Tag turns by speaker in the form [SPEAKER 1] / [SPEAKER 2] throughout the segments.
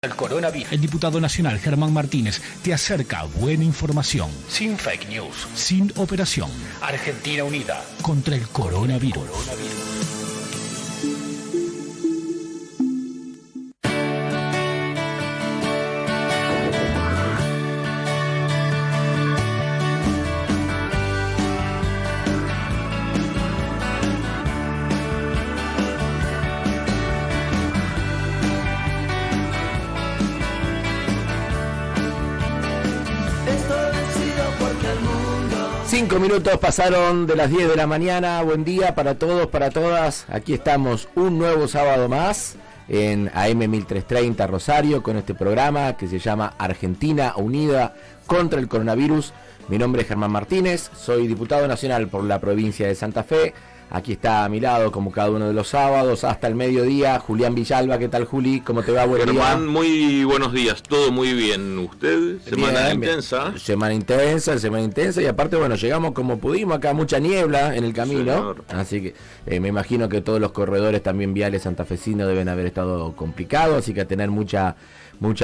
[SPEAKER 1] El coronavirus.
[SPEAKER 2] El diputado nacional Germán Martínez te acerca buena información.
[SPEAKER 1] Sin fake news.
[SPEAKER 2] Sin operación.
[SPEAKER 1] Argentina unida.
[SPEAKER 2] Contra el coronavirus.
[SPEAKER 3] Cinco minutos pasaron de las 10 de la mañana. Buen día para todos, para todas. Aquí estamos un nuevo sábado más en AM 1330 Rosario con este programa que se llama Argentina Unida contra el Coronavirus. Mi nombre es Germán Martínez, soy diputado nacional por la provincia de Santa Fe. Aquí está a mi lado, como cada uno de los sábados, hasta el mediodía, Julián Villalba. ¿Qué tal, Juli? ¿Cómo te va? Buen
[SPEAKER 4] Germán,
[SPEAKER 3] día.
[SPEAKER 4] muy buenos días, todo muy bien. ¿Usted? Semana
[SPEAKER 3] Bien,
[SPEAKER 4] intensa.
[SPEAKER 3] bien. Semana intensa, y aparte, bueno, llegamos como pudimos, acá mucha niebla en el camino.
[SPEAKER 4] Señor.
[SPEAKER 3] Así que me imagino que todos los corredores también viales santafesinos deben haber estado complicados, así que a tener mucha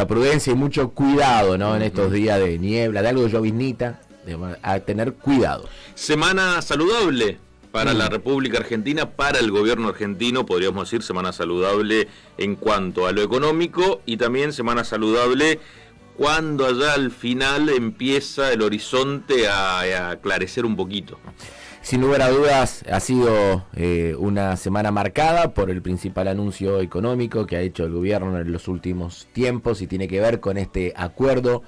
[SPEAKER 3] prudencia y mucho cuidado, ¿no? En estos días de niebla, de algo de lloviznita, a tener cuidado.
[SPEAKER 4] Semana saludable para la República Argentina, para el gobierno argentino, podríamos decir semana saludable en cuanto a lo económico y también semana saludable cuando allá al final empieza el horizonte a aclarecer un poquito.
[SPEAKER 3] Sin lugar a dudas ha sido una semana marcada por el principal anuncio económico que ha hecho el gobierno en los últimos tiempos y tiene que ver con este acuerdo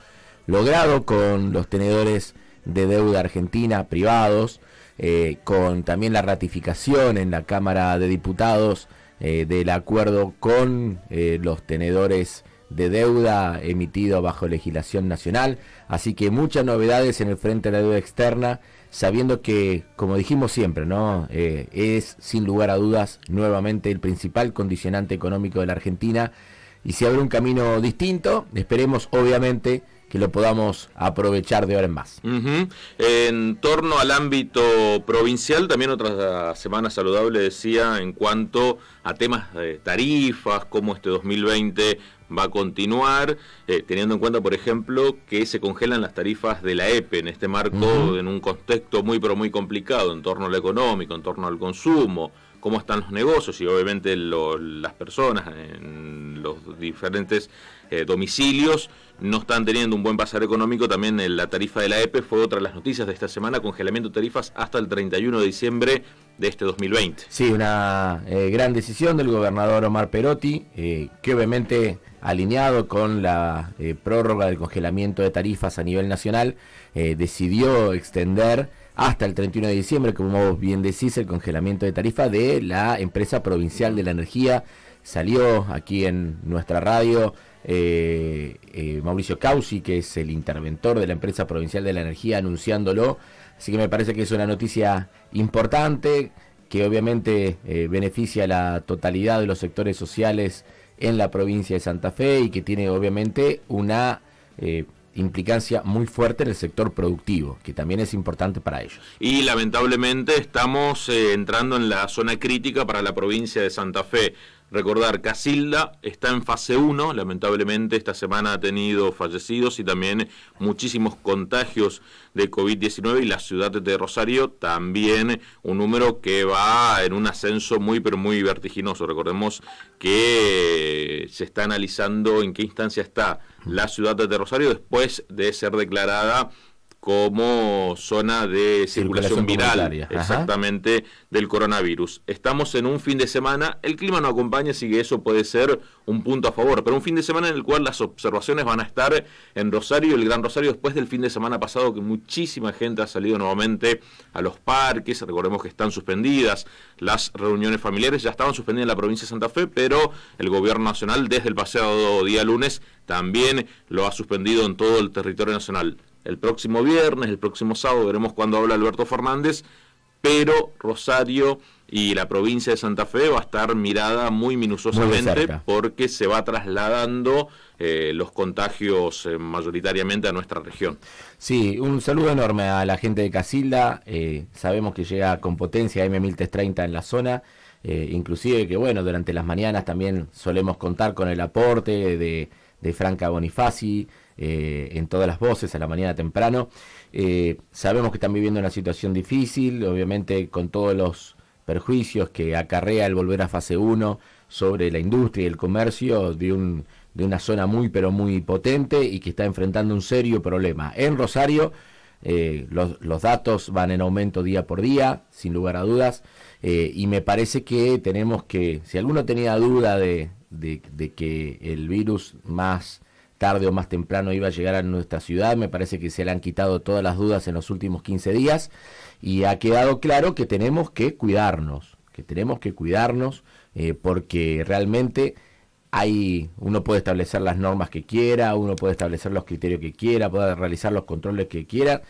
[SPEAKER 3] logrado con los tenedores de deuda argentina privados, con también la ratificación en la Cámara de Diputados del acuerdo con los tenedores de deuda emitido bajo legislación nacional. Así que muchas novedades en el frente de la deuda externa, sabiendo que, como dijimos siempre, ¿no? Es sin lugar a dudas nuevamente el principal condicionante económico de la Argentina, y si abre un camino distinto, esperemos obviamente que lo podamos aprovechar de ahora en más.
[SPEAKER 4] En torno al ámbito provincial, también otra semana saludable, decía, en cuanto a temas de tarifas, cómo este 2020 va a continuar, teniendo en cuenta, por ejemplo, que se congelan las tarifas de la EPE en este marco, en un contexto muy pero muy complicado, en torno a lo económico, en torno al consumo, cómo están los negocios y obviamente las personas en los diferentes domicilios no están teniendo un buen pasar económico. También la tarifa de la EPE fue otra de las noticias de esta semana, congelamiento de tarifas hasta el 31 de diciembre de este 2020.
[SPEAKER 3] Sí, una gran decisión del gobernador Omar Perotti, que obviamente alineado con la prórroga del congelamiento de tarifas a nivel nacional, decidió extender hasta el 31 de diciembre, como vos bien decís, el congelamiento de tarifa de la empresa provincial de la energía. Salió aquí en nuestra radio Mauricio Causi, que es el interventor de la empresa provincial de la energía, anunciándolo. Así que me parece que es una noticia importante, que obviamente beneficia a la totalidad de los sectores sociales en la provincia de Santa Fe y que tiene obviamente una implicancia muy fuerte en el sector productivo, que también es importante para ellos.
[SPEAKER 4] Y lamentablemente estamos entrando en la zona crítica para la provincia de Santa Fe. Recordar, Casilda está en fase 1, lamentablemente esta semana ha tenido fallecidos y también muchísimos contagios de COVID-19, y la ciudad de Rosario también un número que va en un ascenso muy pero muy vertiginoso. Recordemos que se está analizando en qué instancia está la ciudad de Rosario después de ser declarada como zona de circulación viral, exactamente, del coronavirus. Estamos en un fin de semana, el clima no acompaña, así que eso puede ser un punto a favor, pero un fin de semana en el cual las observaciones van a estar en Rosario, el Gran Rosario, después del fin de semana pasado que muchísima gente ha salido nuevamente a los parques. Recordemos que están suspendidas las reuniones familiares, ya estaban suspendidas en la provincia de Santa Fe, pero el gobierno nacional desde el pasado día lunes también lo ha suspendido en todo el territorio nacional. El próximo viernes, el próximo sábado, veremos cuándo habla Alberto Fernández, pero Rosario y la provincia de Santa Fe va a estar mirada muy minuciosamente porque se va trasladando los contagios mayoritariamente a nuestra región.
[SPEAKER 3] Sí, un saludo enorme a la gente de Casilda. Sabemos que llega con potencia M1330 en la zona, inclusive que bueno, durante las mañanas también solemos contar con el aporte de de Franca Bonifaci, en todas las voces a la mañana temprano. Sabemos que están viviendo una situación difícil, obviamente con todos los perjuicios que acarrea el volver a fase 1 sobre la industria y el comercio de una zona muy pero muy potente y que está enfrentando un serio problema. En Rosario los datos van en aumento día por día, sin lugar a dudas, y me parece que tenemos que, si alguno tenía duda de que el virus más tarde o más temprano iba a llegar a nuestra ciudad, me parece que se le han quitado todas las dudas en los últimos 15 días y ha quedado claro que tenemos que cuidarnos, porque realmente uno puede establecer las normas que quiera, uno puede establecer los criterios que quiera, puede realizar los controles que quiera,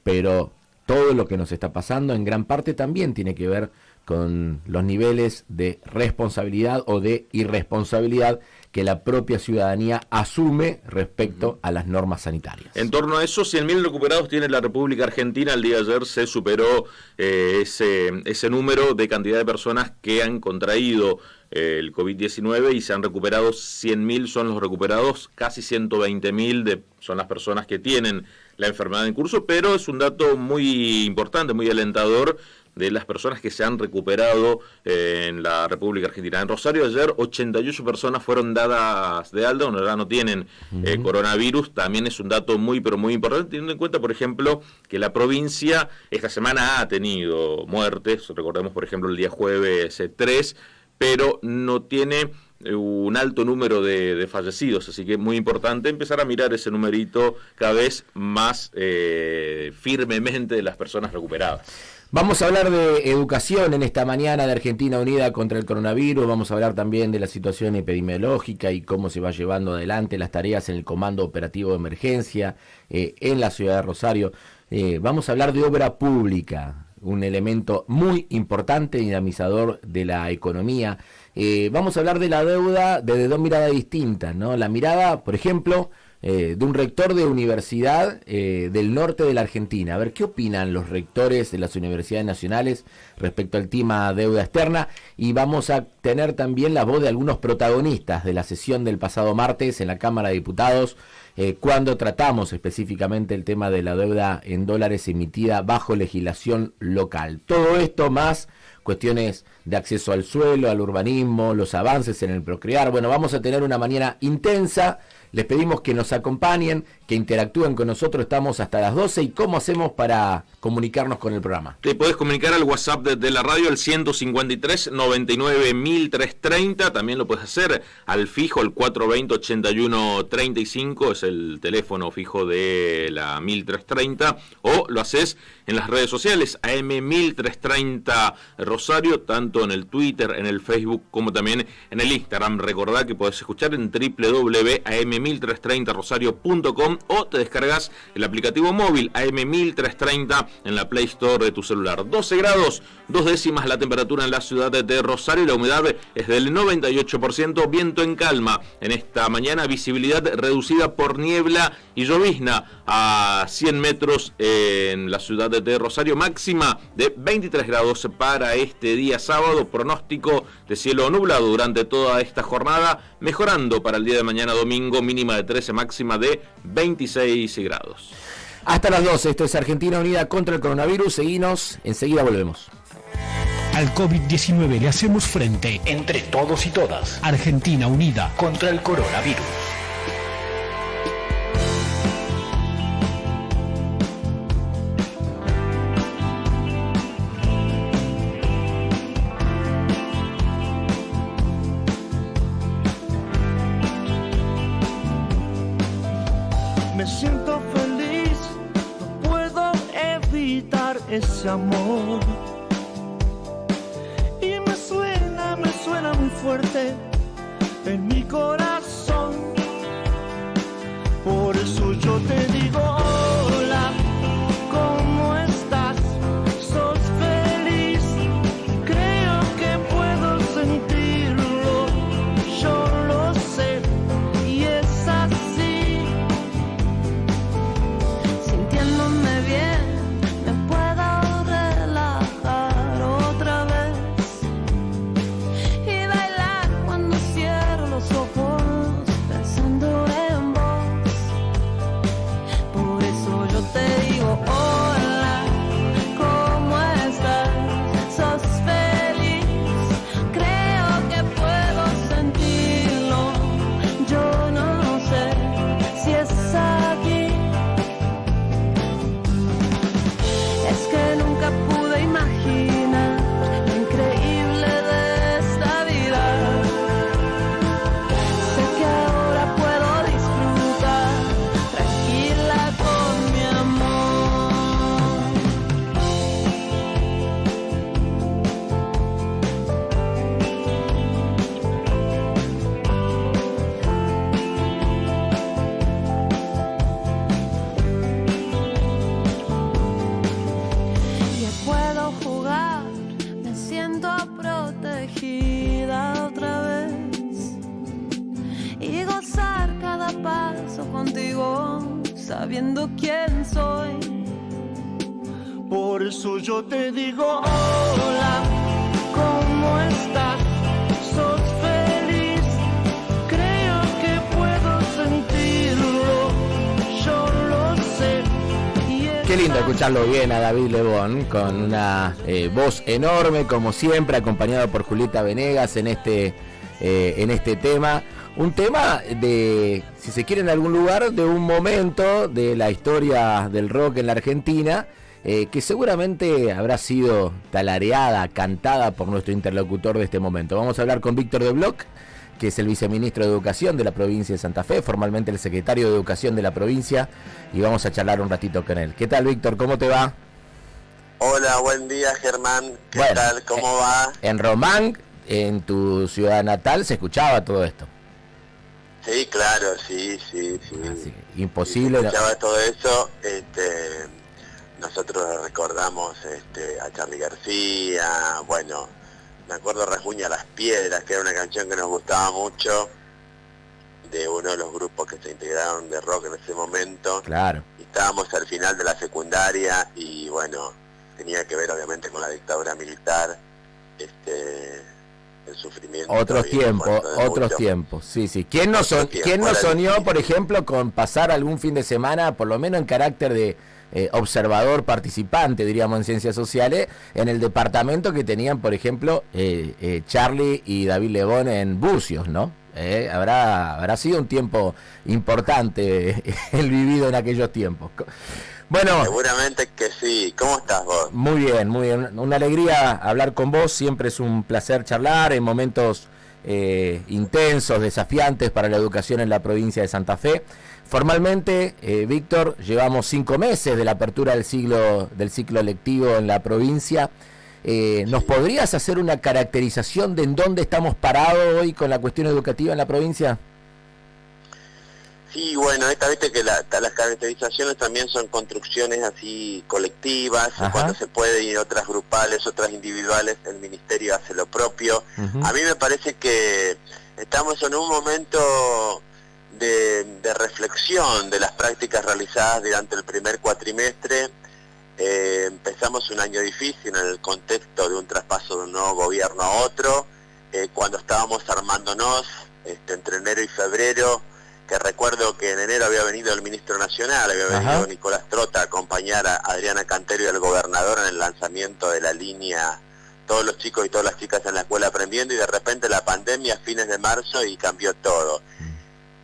[SPEAKER 3] pero todo lo que nos está pasando en gran parte también tiene que ver con los niveles de responsabilidad o de irresponsabilidad que la propia ciudadanía asume respecto a las normas sanitarias.
[SPEAKER 4] En torno a eso, 100.000 recuperados tiene la República Argentina. El día de ayer se superó ese número de cantidad de personas que han contraído el COVID-19 y se han recuperado 100.000, son los recuperados, casi 120.000 son las personas que tienen la enfermedad en curso, pero es un dato muy importante, muy alentador, de las personas que se han recuperado en la República Argentina. En Rosario ayer 88 personas fueron dadas de alta, ya no tienen coronavirus. También es un dato muy pero muy importante, teniendo en cuenta, por ejemplo, que la provincia esta semana ha tenido muertes. Recordemos, por ejemplo, el día jueves 3, pero no tiene un alto número de fallecidos, así que es muy importante empezar a mirar ese numerito cada vez más firmemente de las personas recuperadas.
[SPEAKER 3] Vamos a hablar de educación en esta mañana de Argentina Unida contra el coronavirus. Vamos a hablar también de la situación epidemiológica y cómo se va llevando adelante las tareas en el Comando Operativo de Emergencia en la ciudad de Rosario. Vamos a hablar de obra pública, un elemento muy importante, dinamizador de la economía. Vamos a hablar de la deuda desde dos miradas distintas, ¿no? La mirada, por ejemplo, de un rector de universidad del norte de la Argentina. A ver, ¿qué opinan los rectores de las universidades nacionales respecto al tema deuda externa? Y vamos a tener también la voz de algunos protagonistas de la sesión del pasado martes en la Cámara de Diputados, cuando tratamos específicamente el tema de la deuda en dólares emitida bajo legislación local. Todo esto más cuestiones de acceso al suelo, al urbanismo, los avances en el procrear. Bueno, vamos a tener una mañana intensa. Les pedimos que nos acompañen, que interactúen con nosotros. Estamos hasta las 12. ¿Y cómo hacemos para comunicarnos con el programa?
[SPEAKER 4] Te podés comunicar al WhatsApp de la radio, el 153 99 1330. También lo puedes hacer al fijo, el 420 81 35. Es el teléfono fijo de la 1330. O lo haces en las redes sociales, AM 1330 Rosario, tanto en el Twitter, en el Facebook, como también en el Instagram. Recordá que podés escuchar en www.am1330rosario.com o te descargas el aplicativo móvil AM1330 en la Play Store de tu celular. 12 grados, 2 décimas la temperatura en la ciudad de Rosario y la humedad es del 98%, viento en calma. En esta mañana, visibilidad reducida por niebla y llovizna a 100 metros en la ciudad de Rosario, máxima de 23 grados para este día sábado, pronóstico de cielo nublado durante toda esta jornada, mejorando para el día de mañana domingo, mínima de 13, máxima de 26 grados.
[SPEAKER 3] Hasta las 12, esto es Argentina Unida contra el coronavirus, seguinos, enseguida volvemos.
[SPEAKER 2] Al COVID-19 le hacemos frente
[SPEAKER 1] Entre todos y todas.
[SPEAKER 2] Argentina Unida
[SPEAKER 1] Contra el coronavirus.
[SPEAKER 5] Me siento feliz, no puedo evitar ese amor. Y me suena muy fuerte en mi corazón. Por eso yo te digo hola, ¿cómo estás? ¿Sos feliz? Creo que puedo sentirlo, yo lo sé, y es así.
[SPEAKER 6] Sintiéndome bien, me puedo relajar otra vez y bailar cuando cierro los ojos. sabiendo quién soy.
[SPEAKER 5] Por eso yo te digo hola, ¿cómo estás? ¿Sos feliz? Creo que puedo sentirlo, yo lo sé.
[SPEAKER 3] Qué lindo escucharlo bien a David Lebón, con una voz enorme, como siempre, acompañado por Julieta Venegas en este tema. Un tema de, si se quiere en algún lugar, de un momento de la historia del rock en la Argentina, que seguramente habrá sido talareada, cantada por nuestro interlocutor de este momento. Vamos a hablar con Víctor de Bloch, que es el viceministro de Educación de la provincia de Santa Fe, formalmente el secretario de Educación de la provincia, y vamos a charlar un ratito con él. ¿Qué tal, Víctor? ¿Cómo te va?
[SPEAKER 7] Hola, buen día, Germán. ¿Qué tal? ¿Cómo va?
[SPEAKER 3] En Román, en tu ciudad natal, se escuchaba todo esto.
[SPEAKER 7] Sí, claro, sí.
[SPEAKER 3] Así, imposible.
[SPEAKER 7] Se escuchaba todo eso. Nosotros recordamos a Charly García, bueno, me acuerdo Rasguña las Piedras, que era una canción que nos gustaba mucho, de uno de los grupos que se integraron de rock en ese momento.
[SPEAKER 3] Claro.
[SPEAKER 7] Y estábamos al final de la secundaria y bueno, tenía que ver obviamente con la dictadura militar, el sufrimiento.
[SPEAKER 3] Otros tiempos, sí. ¿Quién no soñó, por ejemplo, con pasar algún fin de semana, por lo menos en carácter de observador participante, diríamos, en ciencias sociales, en el departamento que tenían, por ejemplo, Charly y David Lebón en Bucios, ¿no? Habrá sido un tiempo importante el vivido en aquellos tiempos. Bueno,
[SPEAKER 7] seguramente que sí. ¿Cómo estás vos?
[SPEAKER 3] Muy bien. Una alegría hablar con vos. Siempre es un placer charlar en momentos intensos, desafiantes para la educación en la provincia de Santa Fe. Formalmente, Víctor, llevamos 5 meses de la apertura del ciclo lectivo en la provincia. ¿Nos podrías hacer una caracterización de en dónde estamos parados hoy con la cuestión educativa en la provincia?
[SPEAKER 7] Sí, bueno, viste que las caracterizaciones también son construcciones así colectivas, cuando se puede, y otras grupales, otras individuales, el ministerio hace lo propio. A mí me parece que estamos en un momento de reflexión de las prácticas realizadas durante el primer cuatrimestre. Empezamos un año difícil en el contexto de un traspaso de un nuevo gobierno a otro, cuando estábamos armándonos entre enero y febrero, que recuerdo que en enero había venido el ministro nacional, había venido Nicolás Trota a acompañar a Adriana Cantero y al gobernador en el lanzamiento de la línea Todos los chicos y todas las chicas en la escuela aprendiendo, y de repente la pandemia a fines de marzo y cambió todo.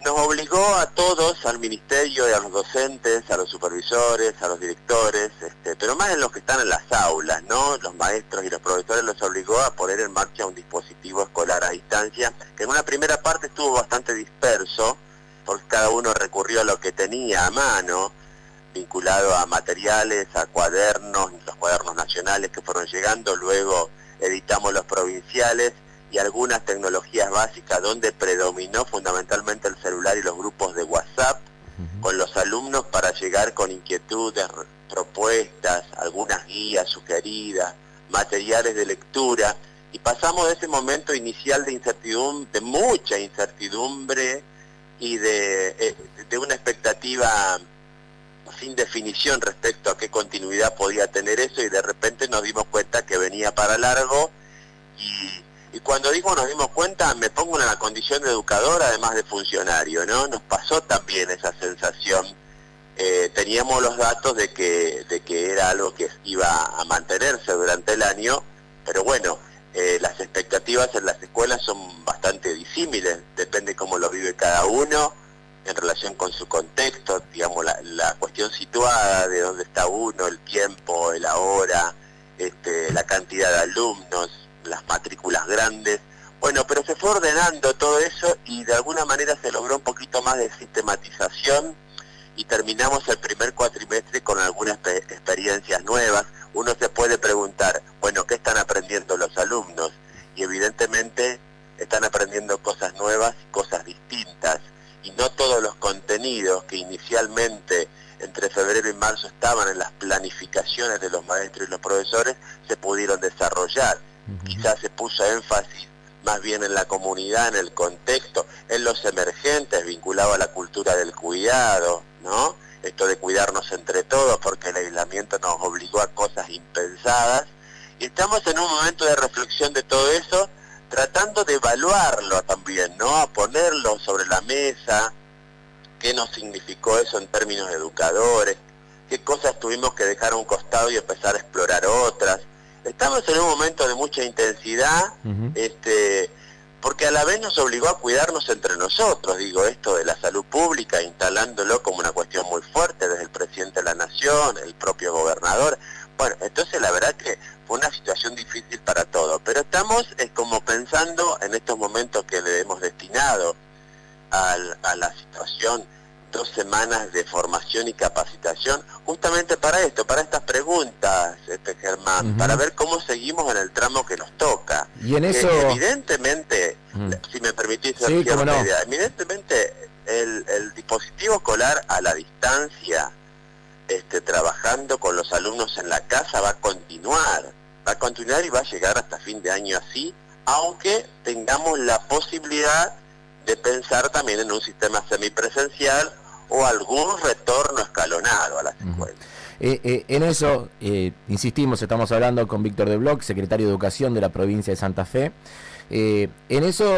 [SPEAKER 7] Nos obligó a todos, al ministerio y a los docentes, a los supervisores, a los directores, pero más en los que están en las aulas, ¿no? Los maestros y los profesores los obligó a poner en marcha un dispositivo escolar a distancia, que en una primera parte estuvo bastante disperso, porque cada uno recurrió a lo que tenía a mano, vinculado a materiales, a cuadernos, los cuadernos nacionales que fueron llegando, luego editamos los provinciales, y algunas tecnologías básicas donde predominó fundamentalmente el celular y los grupos de WhatsApp con los alumnos para llegar con inquietudes, propuestas, algunas guías sugeridas, materiales de lectura, y pasamos de ese momento inicial de incertidumbre, de mucha incertidumbre y de una expectativa sin definición respecto a qué continuidad podía tener eso, y de repente nos dimos cuenta que venía para largo. Y cuando digo nos dimos cuenta, me pongo en la condición de educador, además de funcionario, ¿no? Nos pasó también esa sensación. Teníamos los datos de que era algo que iba a mantenerse durante el año, pero bueno, las expectativas en las escuelas son bastante disímiles, depende cómo lo vive cada uno en relación con su contexto, digamos, la cuestión situada de dónde está uno, el tiempo, el ahora, la cantidad de alumnos, las matrículas grandes. Bueno, pero se fue ordenando todo eso y de alguna manera se logró un poquito más de sistematización y terminamos el primer cuatrimestre con algunas experiencias nuevas. Uno se puede preguntar, bueno, ¿qué están aprendiendo los alumnos? Y evidentemente están aprendiendo cosas nuevas y cosas distintas, y no todos los contenidos que inicialmente entre febrero y marzo estaban en las planificaciones de los maestros y los profesores se pudieron desarrollar. Quizás se puso énfasis más bien en la comunidad, en el contexto, en los emergentes vinculados a la cultura del cuidado, ¿no? esto de cuidarnos entre todos, porque el aislamiento nos obligó a cosas impensadas, y estamos en un momento de reflexión de todo eso, tratando de evaluarlo también, ¿no? A ponerlo sobre la mesa, qué nos significó eso en términos educadores, qué cosas tuvimos que dejar a un costado y empezar a explorar otras. Estamos en un momento de mucha intensidad, porque a la vez nos obligó a cuidarnos entre nosotros, digo, esto de la salud pública, instalándolo como una cuestión muy fuerte desde el presidente de la Nación, el propio gobernador. Bueno, entonces la verdad que fue una situación difícil para todos, pero estamos como pensando en estos momentos que le hemos destinado a la situación 2 semanas de formación y capacitación, justamente para esto, para estas preguntas, Germán, para ver cómo seguimos en el tramo que nos toca.
[SPEAKER 3] Y en eso...
[SPEAKER 7] evidentemente, si me permitís,
[SPEAKER 3] sí, cómo no.
[SPEAKER 7] idea, evidentemente el dispositivo escolar a la distancia, trabajando con los alumnos en la casa, va a continuar y va a llegar hasta fin de año así, aunque tengamos la posibilidad de pensar también en un sistema semipresencial o algún retorno escalonado a las escuelas.
[SPEAKER 3] En eso, insistimos, estamos hablando con Víctor de Bloch, secretario de Educación de la provincia de Santa Fe. En eso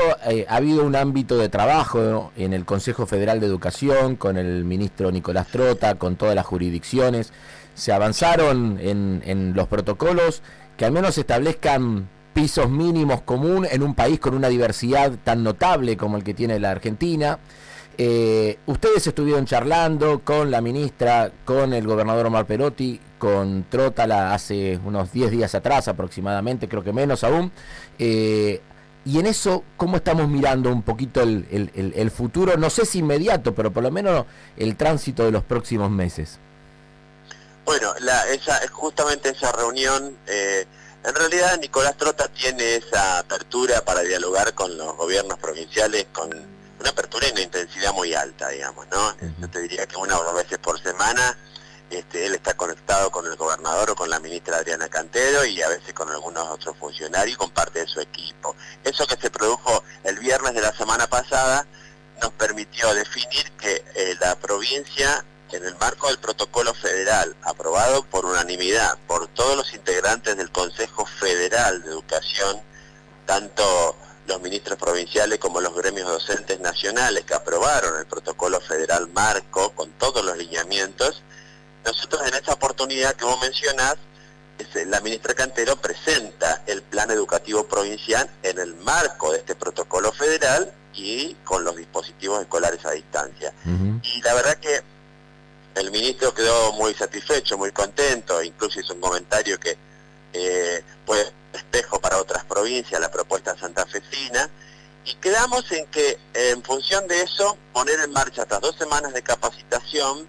[SPEAKER 3] ha habido un ámbito de trabajo en el Consejo Federal de Educación, con el ministro Nicolás Trota, con todas las jurisdicciones. Se avanzaron en los protocolos que al menos establezcan pisos mínimos común en un país con una diversidad tan notable como el que tiene la Argentina. Ustedes estuvieron charlando con la ministra, con el gobernador Omar Perotti, con Trota hace unos 10 días atrás aproximadamente, creo que menos aún. Y en eso, ¿cómo estamos mirando un poquito el futuro? No sé si inmediato, pero por lo menos el tránsito de los próximos meses.
[SPEAKER 7] Bueno, justamente esa reunión... en realidad Nicolás Trota tiene esa apertura para dialogar con los gobiernos provinciales, con una apertura y una intensidad muy alta, digamos, ¿no? Yo te diría que 1 o 2 veces por semana él está conectado con el gobernador o con la ministra Adriana Cantero y a veces con algunos otros funcionarios y con parte de su equipo. Eso que se produjo el viernes de la semana pasada nos permitió definir que la provincia, en el marco del protocolo federal, aprobado por unanimidad por todos los integrantes del Consejo Federal de Educación, tanto los ministros provinciales como los gremios docentes nacionales que aprobaron el protocolo federal marco con todos los lineamientos, nosotros en esta oportunidad que vos mencionás, la ministra Cantero presenta el plan educativo provincial en el marco de este protocolo federal y con los dispositivos escolares a distancia. Y la verdad que el ministro quedó muy satisfecho, muy contento, incluso hizo un comentario que puede ser espejo para otras provincias, la propuesta santafesina, y quedamos en que en función de eso poner en marcha estas 2 semanas de capacitación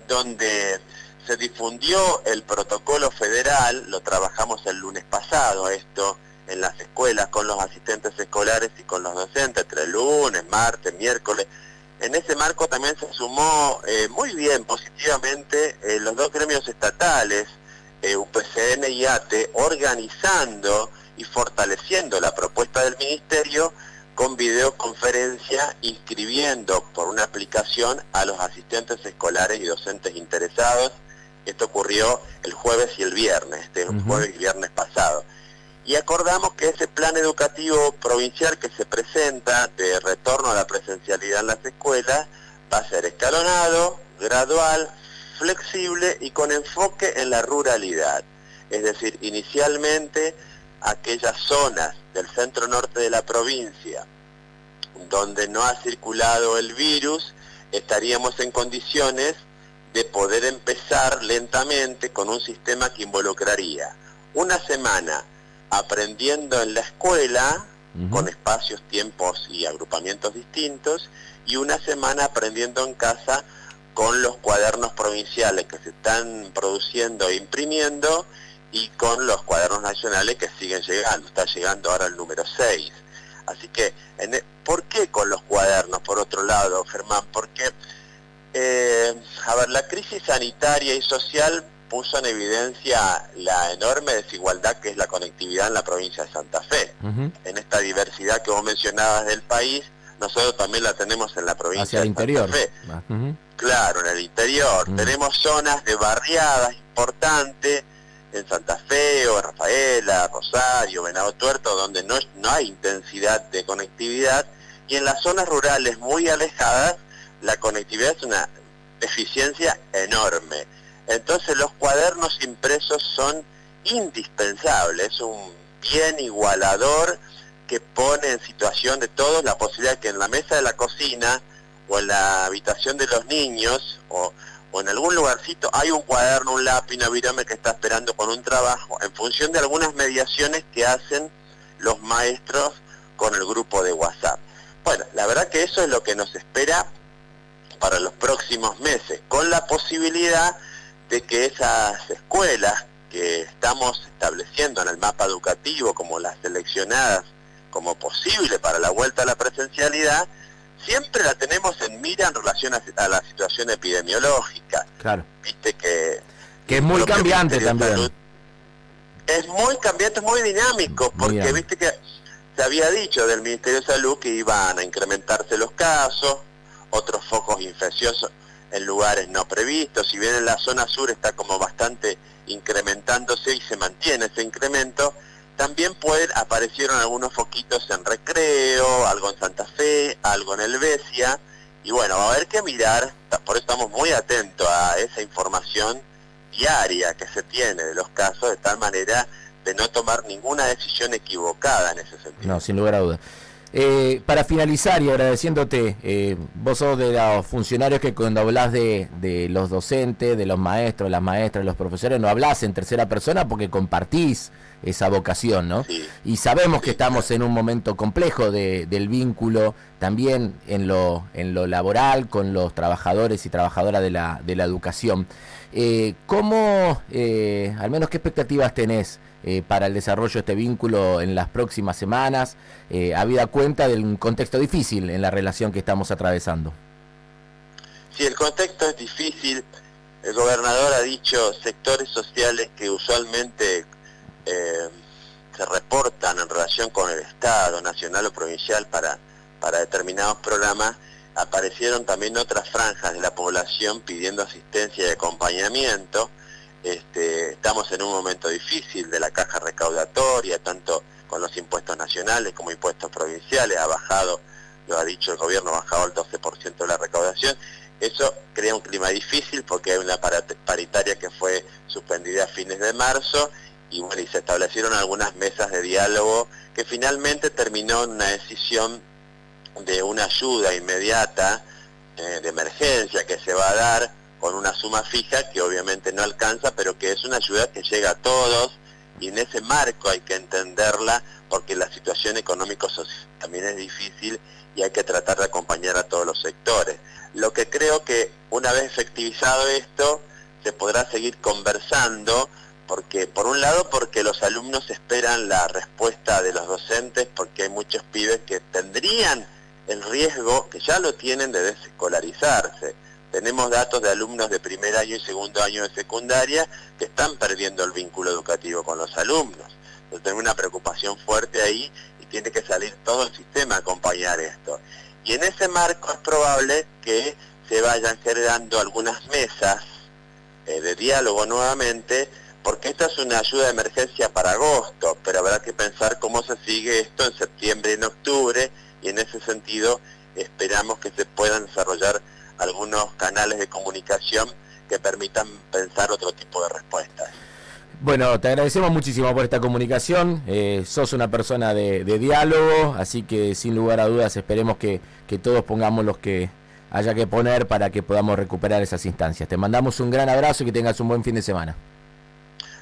[SPEAKER 7] donde se difundió el protocolo federal, lo trabajamos el lunes pasado esto en las escuelas con los asistentes escolares y con los docentes, entre lunes, martes, miércoles. En ese marco también se sumó muy bien, positivamente, los 2 gremios estatales, UPCN y ATE, organizando y fortaleciendo la propuesta del Ministerio con videoconferencia, inscribiendo por una aplicación a los asistentes escolares y docentes interesados. Esto ocurrió el jueves y el viernes, jueves y viernes pasado. Y acordamos que ese plan educativo provincial que se presenta de retorno a la presencialidad en las escuelas va a ser escalonado, gradual, flexible y con enfoque en la ruralidad. Es decir, inicialmente aquellas zonas del centro norte de la provincia donde no ha circulado el virus, estaríamos en condiciones de poder empezar lentamente con un sistema que involucraría 1 semana aprendiendo en la escuela, con espacios, tiempos y agrupamientos distintos, y 1 semana aprendiendo en casa con los cuadernos provinciales que se están produciendo e imprimiendo y con los cuadernos nacionales que siguen llegando. Está llegando ahora el número 6. Así que, ¿por qué con los cuadernos, por otro lado, Germán? Porque, la crisis sanitaria y social puso en evidencia la enorme desigualdad que es la conectividad en la provincia de Santa Fe. En esta diversidad que vos mencionabas del país, nosotros también la tenemos en la provincia
[SPEAKER 3] hacia el
[SPEAKER 7] de
[SPEAKER 3] interior.
[SPEAKER 7] Santa Fe.
[SPEAKER 3] Uh-huh.
[SPEAKER 7] Claro, en el interior. Tenemos zonas de barriadas importantes en Santa Fe, o Rafaela, Rosario, Venado Tuerto, donde no hay intensidad de conectividad, y en las zonas rurales muy alejadas la conectividad es una deficiencia enorme. Entonces los cuadernos impresos son indispensables, es un bien igualador que pone en situación de todos la posibilidad de que en la mesa de la cocina o en la habitación de los niños o en algún lugarcito hay un cuaderno, un lápiz, una virome que está esperando con un trabajo, en función de algunas mediaciones que hacen los maestros con el grupo de WhatsApp. Bueno, la verdad que eso es lo que nos espera para los próximos meses, con la posibilidad de que esas escuelas que estamos estableciendo en el mapa educativo como las seleccionadas como posible para la vuelta a la presencialidad, siempre la tenemos en mira en relación a la situación epidemiológica.
[SPEAKER 3] Claro.
[SPEAKER 7] Viste que
[SPEAKER 3] es muy cambiante también.
[SPEAKER 7] Salud es muy cambiante, es muy dinámico, porque viste que se había dicho del Ministerio de Salud que iban a incrementarse los casos, otros focos infecciosos en lugares no previstos. Si bien en la zona sur está como bastante incrementándose y se mantiene ese incremento, también aparecieron algunos foquitos en Recreo, algo en Santa Fe, algo en Helvecia, y bueno, va a haber que mirar, por eso estamos muy atentos a esa información diaria que se tiene de los casos, de tal manera de no tomar ninguna decisión equivocada en ese sentido.
[SPEAKER 3] No, sin lugar a dudas. Para finalizar y agradeciéndote, vos sos de los funcionarios que cuando hablas de los docentes, de los maestros, las maestras, los profesores, no hablas en tercera persona porque compartís esa vocación, ¿no? Sí. Y sabemos que estamos en un momento complejo del vínculo también en lo laboral con los trabajadores y trabajadoras de la educación. ¿Cómo, al menos qué expectativas tenés para el desarrollo de este vínculo en las próximas semanas, habida cuenta del contexto difícil en la relación que estamos atravesando?
[SPEAKER 7] Sí, el contexto es difícil. El gobernador ha dicho sectores sociales que usualmente se reportan en relación con el Estado, nacional o provincial para determinados programas. Aparecieron también otras franjas de la población pidiendo asistencia y acompañamiento. Estamos en un momento difícil de la caja recaudatoria, tanto con los impuestos nacionales como impuestos provinciales. Ha bajado, lo ha dicho el gobierno, ha bajado el 12% de la recaudación. Eso crea un clima difícil porque hay una paritaria que fue suspendida a fines de marzo y bueno, y se establecieron algunas mesas de diálogo que finalmente terminó en una decisión de una ayuda inmediata de emergencia que se va a dar con una suma fija que obviamente no alcanza, pero que es una ayuda que llega a todos, y en ese marco hay que entenderla porque la situación económico-social también es difícil y hay que tratar de acompañar a todos los sectores. Lo que creo que una vez efectivizado esto se podrá seguir conversando, porque por un lado porque los alumnos esperan la respuesta de los docentes, porque hay muchos pibes que tendrían el riesgo, que ya lo tienen, de desescolarizarse. Tenemos datos de alumnos de primer año y segundo año de secundaria que están perdiendo el vínculo educativo con los alumnos. Entonces tenemos una preocupación fuerte ahí y tiene que salir todo el sistema a acompañar esto. Y en ese marco es probable que se vayan generando algunas mesas de diálogo nuevamente, porque esta es una ayuda de emergencia para agosto, pero habrá que pensar cómo se sigue esto en septiembre y en octubre, y en ese sentido esperamos que se puedan desarrollar algunos canales de comunicación que permitan pensar otro tipo de respuestas.
[SPEAKER 3] Bueno, te agradecemos muchísimo por esta comunicación, sos una persona de diálogo, así que sin lugar a dudas esperemos que todos pongamos los que haya que poner para que podamos recuperar esas instancias. Te mandamos un gran abrazo y que tengas un buen fin de semana.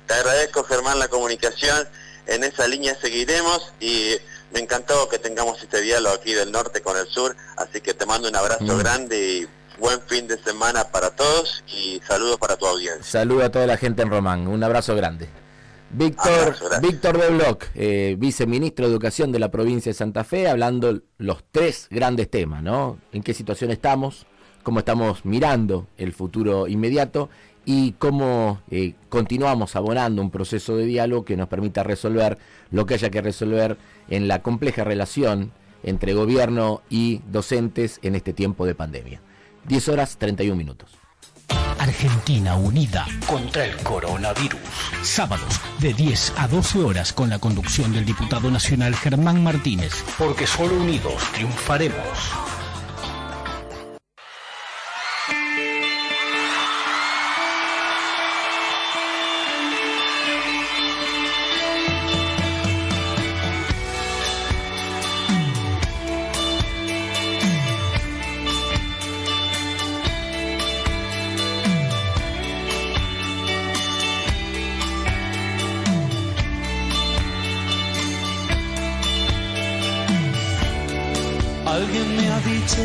[SPEAKER 7] Te agradezco, Germán, la comunicación, en esa línea seguiremos y me encantó que tengamos este diálogo aquí del norte con el sur, así que te mando un abrazo grande y buen fin de semana para todos y saludos para tu audiencia.
[SPEAKER 3] Saludos a toda la gente en Román, un abrazo grande. Víctor de Bloch, viceministro de Educación de la provincia de Santa Fe, hablando los tres grandes temas, ¿no? En qué situación estamos, cómo estamos mirando el futuro inmediato y cómo continuamos abonando un proceso de diálogo que nos permita resolver lo que haya que resolver en la compleja relación entre gobierno y docentes en este tiempo de pandemia. 10 horas 31 minutos.
[SPEAKER 2] Argentina unida contra el coronavirus. Sábados de 10 a 12 horas con la conducción del diputado nacional Germán Martínez.
[SPEAKER 1] Porque solo unidos triunfaremos.
[SPEAKER 5] Alguien me ha dicho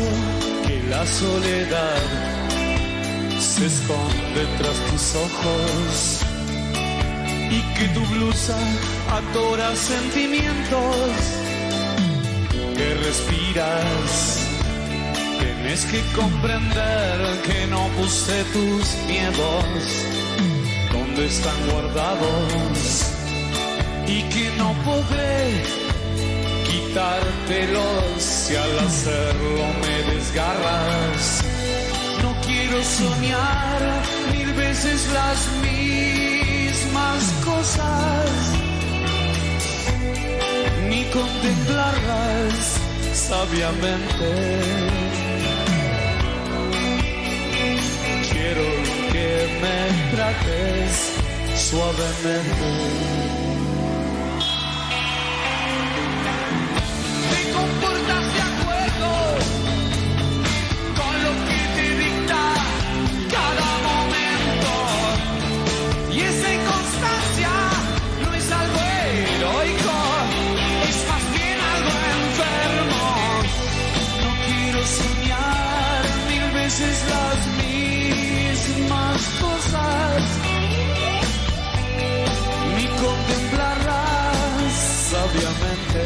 [SPEAKER 5] que la soledad se esconde tras tus ojos y que tu blusa atora sentimientos que respiras. Tienes que comprender que no puse tus miedos donde están guardados y que no podré quitártelos si al hacerlo me desgarras. No quiero soñar 1000 veces las mismas cosas, ni contemplarlas sabiamente. Quiero que me trates suavemente. Comportas de acuerdo con lo que te dicta cada momento, y esa inconstancia no es algo heroico, es más bien algo enfermo. No quiero soñar 1000 veces las mismas cosas, ni contemplarlas sabiamente.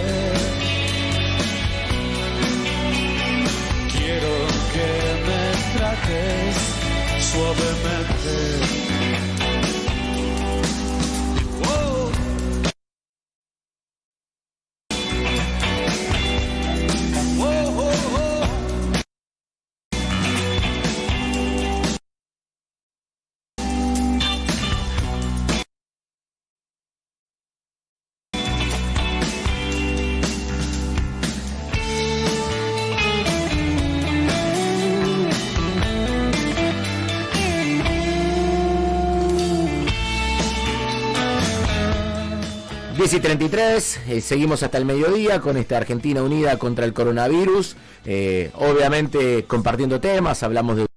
[SPEAKER 5] Quiero que me trates suavemente. Oh. Oh, oh, oh.
[SPEAKER 3] 10:33, seguimos hasta el mediodía con esta Argentina unida contra el coronavirus, obviamente compartiendo temas, hablamos de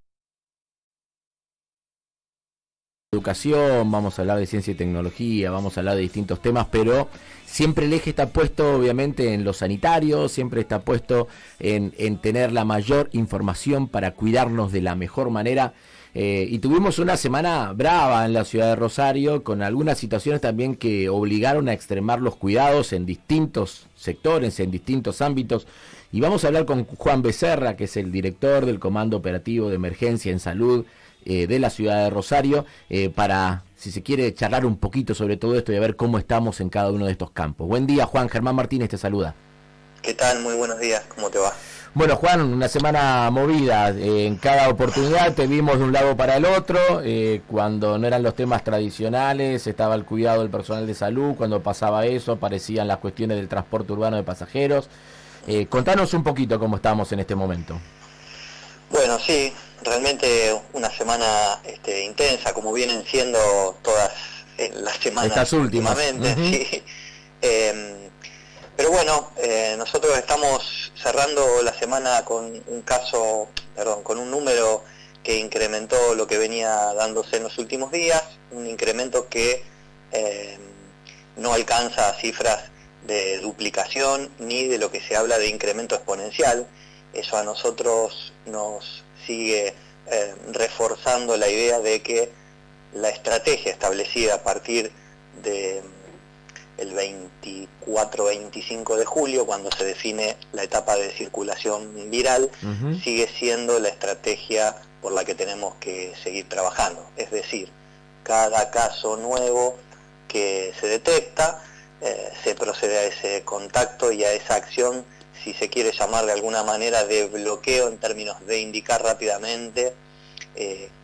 [SPEAKER 3] educación, vamos a hablar de ciencia y tecnología, vamos a hablar de distintos temas, pero siempre el eje está puesto obviamente en lo sanitario, siempre está puesto en tener la mayor información para cuidarnos de la mejor manera. Y tuvimos una semana brava en la ciudad de Rosario, con algunas situaciones también que obligaron a extremar los cuidados en distintos sectores, en distintos ámbitos. Y vamos a hablar con Juan Becerra, que es el director del Comando Operativo de Emergencia en Salud de la ciudad de Rosario, para, si se quiere, charlar un poquito sobre todo esto y a ver cómo estamos en cada uno de estos campos. Buen día, Juan. Germán Martínez te saluda.
[SPEAKER 7] ¿Qué tal? Muy buenos días. ¿Cómo te va?
[SPEAKER 3] Bueno, Juan, una semana movida. En cada oportunidad te vimos de un lado para el otro. Cuando no eran los temas tradicionales, estaba el cuidado del personal de salud. Cuando pasaba eso, aparecían las cuestiones del transporte urbano de pasajeros. Contanos un poquito cómo estamos en este momento.
[SPEAKER 7] Bueno, sí, realmente una semana intensa, como vienen siendo todas las semanas.
[SPEAKER 3] Estas últimas.
[SPEAKER 7] Últimamente, sí. Pero bueno, nosotros estamos cerrando la semana con con un número que incrementó lo que venía dándose en los últimos días, un incremento que no alcanza cifras de duplicación ni de lo que se habla de incremento exponencial. Eso a nosotros nos sigue reforzando la idea de que la estrategia establecida a partir de el 24-25 de julio, cuando se define la etapa de circulación viral, sigue siendo la estrategia por la que tenemos que seguir trabajando. Es decir, cada caso nuevo que se detecta, se procede a ese contacto y a esa acción si se quiere llamar de alguna manera, de bloqueo en términos de indicar rápidamente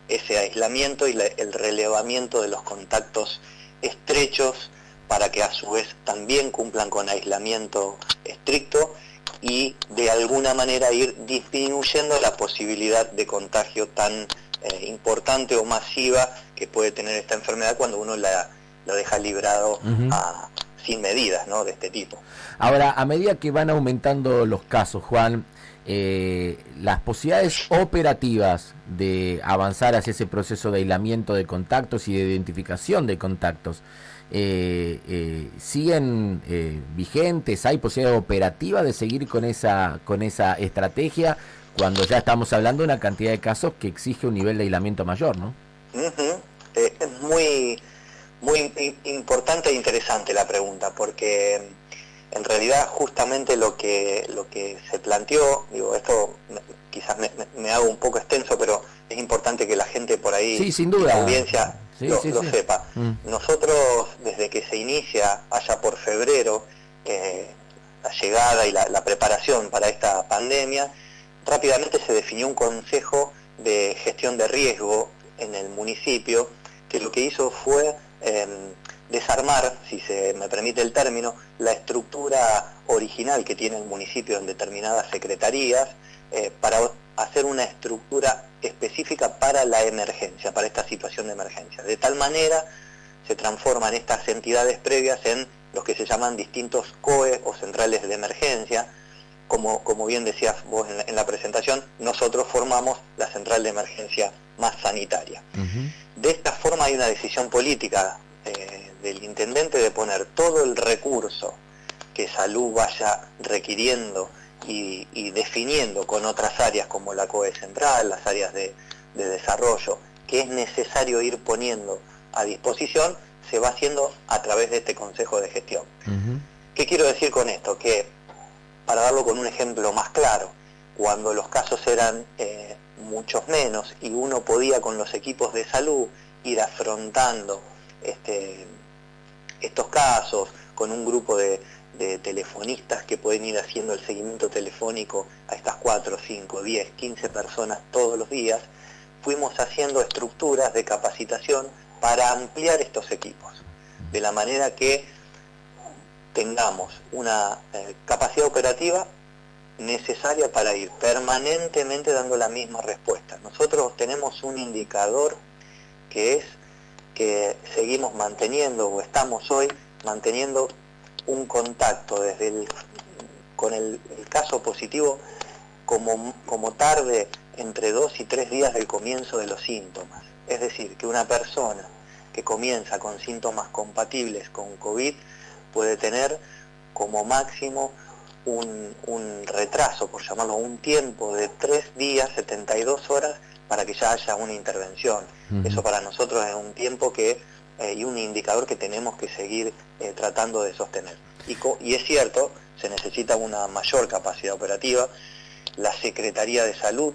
[SPEAKER 7] ese aislamiento y el relevamiento de los contactos estrechos para que a su vez también cumplan con aislamiento estricto y de alguna manera ir disminuyendo la posibilidad de contagio tan importante o masiva que puede tener esta enfermedad cuando uno lo deja librado sin medidas, ¿no?, de este tipo.
[SPEAKER 3] Ahora, a medida que van aumentando los casos, Juan, las posibilidades operativas de avanzar hacia ese proceso de aislamiento de contactos y de identificación de contactos siguen vigentes. ¿Hay posibilidad operativa de seguir con esa estrategia cuando ya estamos hablando de una cantidad de casos que exige un nivel de aislamiento mayor, ¿no?
[SPEAKER 7] Es muy importante e interesante la pregunta, porque en realidad justamente lo que se planteó, digo, esto quizás me hago un poco extenso, pero es importante que la gente por ahí,
[SPEAKER 3] sí, sin duda,
[SPEAKER 7] la audiencia, lo sepa. Nosotros, desde que se inicia, allá por febrero, la llegada y la preparación para esta pandemia, rápidamente se definió un consejo de gestión de riesgo en el municipio, que lo que hizo fue desarmar, si se me permite el término, la estructura original que tiene el municipio en determinadas secretarías, para hacer una estructura específica para la emergencia, para esta situación de emergencia. De tal manera se transforman estas entidades previas en los que se llaman distintos COE o centrales de emergencia. Como bien decías vos en la presentación, nosotros formamos la central de emergencia más sanitaria. De esta forma hay una decisión política del intendente de poner todo el recurso que salud vaya requiriendo y definiendo con otras áreas como la COE central, las áreas de desarrollo, que es necesario ir poniendo a disposición, se va haciendo a través de este Consejo de Gestión. ¿Qué quiero decir con esto? Que, para darlo con un ejemplo más claro, cuando los casos eran muchos menos y uno podía con los equipos de salud ir afrontando estos casos con un grupo de telefonistas que pueden ir haciendo el seguimiento telefónico a estas 4, 5, 10, 15 personas todos los días, fuimos haciendo estructuras de capacitación para ampliar estos equipos, de la manera que tengamos una capacidad operativa necesaria para ir permanentemente dando la misma respuesta. Nosotros tenemos un indicador que es que seguimos manteniendo, o estamos hoy manteniendo un contacto con el caso positivo como tarde entre 2 y 3 días del comienzo de los síntomas. Es decir, que una persona que comienza con síntomas compatibles con COVID puede tener como máximo un retraso, por llamarlo, un tiempo de 3 días, 72 horas, para que ya haya una intervención. Eso para nosotros es un tiempo y un indicador que tenemos que seguir tratando de sostener. Y es cierto, se necesita una mayor capacidad operativa. La Secretaría de Salud,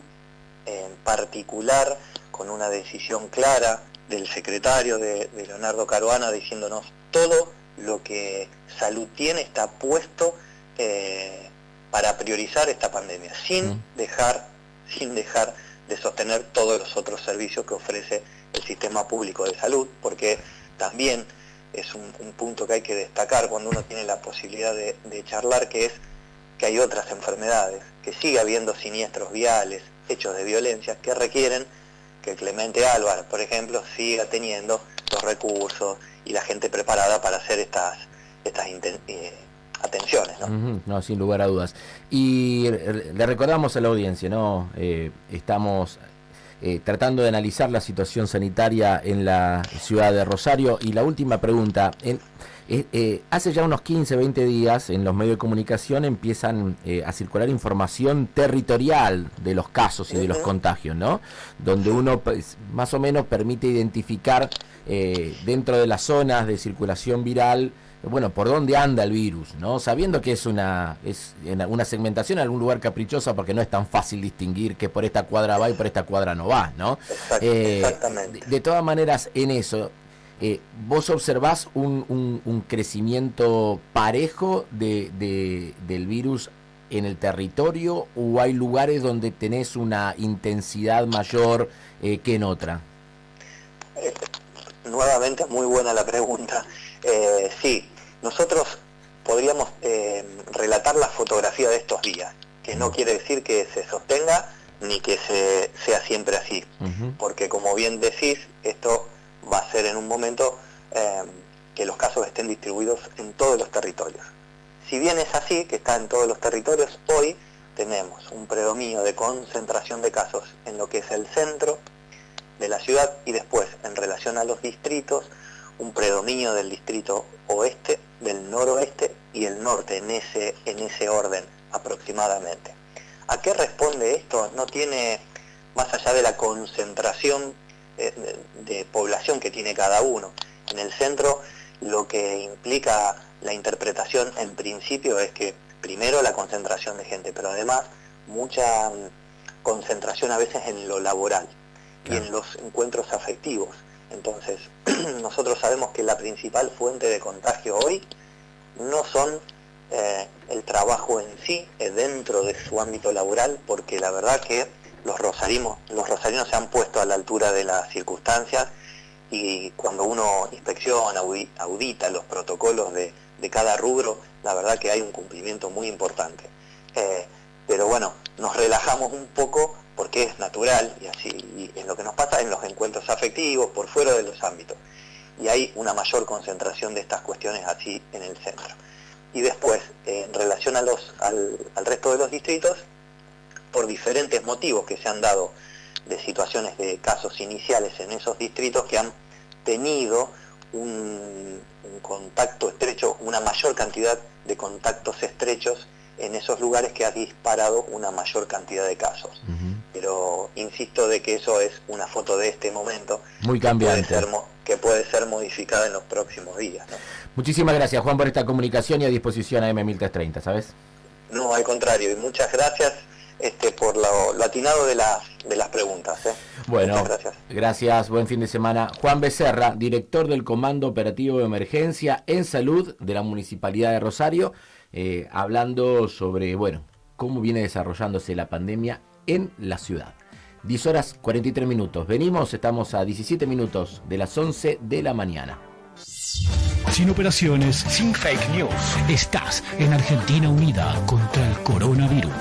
[SPEAKER 7] en particular, con una decisión clara del secretario de Leonardo Caruana, diciéndonos todo lo que salud tiene está puesto para priorizar esta pandemia, sin dejar de sostener todos los otros servicios que ofrece el sistema público de salud, porque también es un punto que hay que destacar cuando uno tiene la posibilidad de charlar, que es que hay otras enfermedades, que sigue habiendo siniestros viales, hechos de violencia, que requieren que Clemente Álvarez, por ejemplo, siga teniendo los recursos y la gente preparada para hacer estas atenciones, ¿no?
[SPEAKER 3] No, sin lugar a dudas. Y le recordamos a la audiencia, ¿no? Estamos tratando de analizar la situación sanitaria en la ciudad de Rosario. Y la última pregunta, hace ya unos 15, 20 días en los medios de comunicación empiezan a circular información territorial de los casos y de los contagios, ¿no? Donde uno más o menos permite identificar dentro de las zonas de circulación viral, bueno, por dónde anda el virus, ¿no? Sabiendo que es una segmentación en algún lugar caprichosa, porque no es tan fácil distinguir que por esta cuadra va y por esta cuadra no va, ¿no?
[SPEAKER 7] Exactamente.
[SPEAKER 3] De todas maneras, en eso, ¿vos observás un crecimiento parejo del virus en el territorio o hay lugares donde tenés una intensidad mayor que en otra?
[SPEAKER 8] Nuevamente, muy buena la pregunta. Sí, nosotros podríamos relatar la fotografía de estos días, que no quiere decir que se sostenga ni que sea siempre así, porque como bien decís, esto va a ser en un momento que los casos estén distribuidos en todos los territorios. Si bien es así, que está en todos los territorios, hoy tenemos un predominio de concentración de casos en lo que es el centro de la ciudad y después, en relación a los distritos, un predominio del distrito oeste, del noroeste y el norte, en ese orden aproximadamente. ¿A qué responde esto? No tiene, más allá de la concentración de población que tiene cada uno. En el centro, lo que implica la interpretación en principio es que primero la concentración de gente, pero además mucha concentración a veces en lo laboral y en los encuentros afectivos. Entonces, nosotros sabemos que la principal fuente de contagio hoy no son el trabajo en sí, dentro de su ámbito laboral, porque la verdad que los rosarinos se han puesto a la altura de las circunstancias, y cuando uno inspecciona, audita los protocolos de cada rubro, la verdad que hay un cumplimiento muy importante. Pero bueno, nos relajamos un poco porque es natural, y así y es lo que nos pasa en los encuentros afectivos, por fuera de los ámbitos. Y hay una mayor concentración de estas cuestiones así en el centro. Y después, en relación al resto de los distritos, por diferentes motivos que se han dado de situaciones de casos iniciales en esos distritos que han tenido un contacto estrecho, una mayor cantidad de contactos estrechos en esos lugares, que ha disparado una mayor cantidad de casos. Pero insisto de que eso es una foto de este momento,
[SPEAKER 3] muy cambiante,
[SPEAKER 8] que puede ser modificada en los próximos días, ¿no?
[SPEAKER 3] Muchísimas gracias, Juan, por esta comunicación y a disposición a M1330, ¿sabes?
[SPEAKER 8] No, al contrario, y muchas gracias por lo atinado de las preguntas.
[SPEAKER 3] Bueno,
[SPEAKER 8] muchas
[SPEAKER 3] gracias, buen fin de semana. Juan Becerra, director del Comando Operativo de Emergencia en Salud de la Municipalidad de Rosario, hablando sobre, cómo viene desarrollándose la pandemia en la ciudad. 10 horas 43 minutos. Venimos, estamos a 17 minutos de las 11 de la mañana.
[SPEAKER 2] Sin operaciones, sin fake news. Estás en Argentina Unida contra el coronavirus.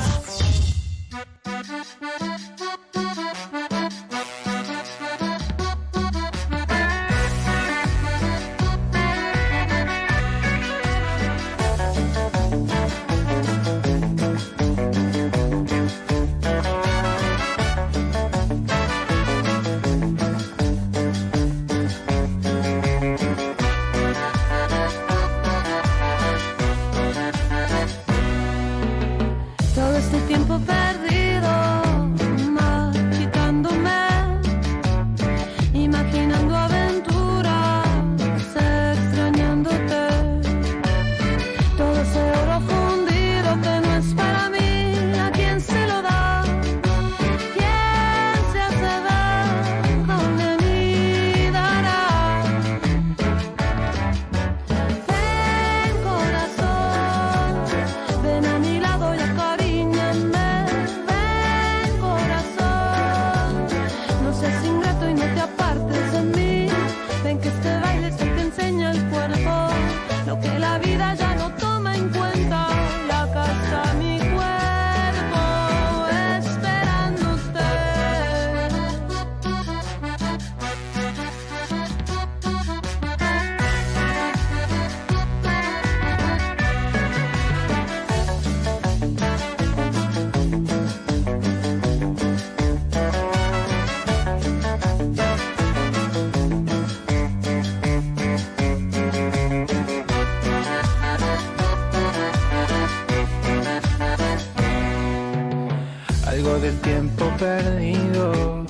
[SPEAKER 5] Del tiempo perdido,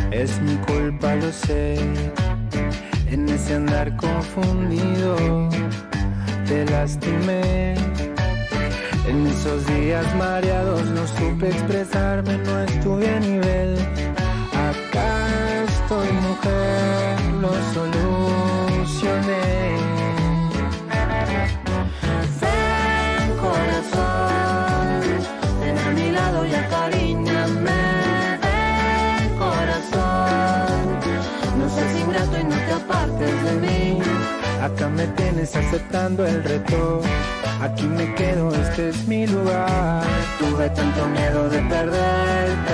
[SPEAKER 5] es mi culpa, lo sé. En ese andar confundido, te lastimé. En esos días mareados no supe expresarme, no estuve a nivel. Acá estoy, mujer, lo solucioné. Ven, corazón, Acá me tienes aceptando el reto. Aquí me quedo, este es mi lugar. Tuve tanto miedo de perderte,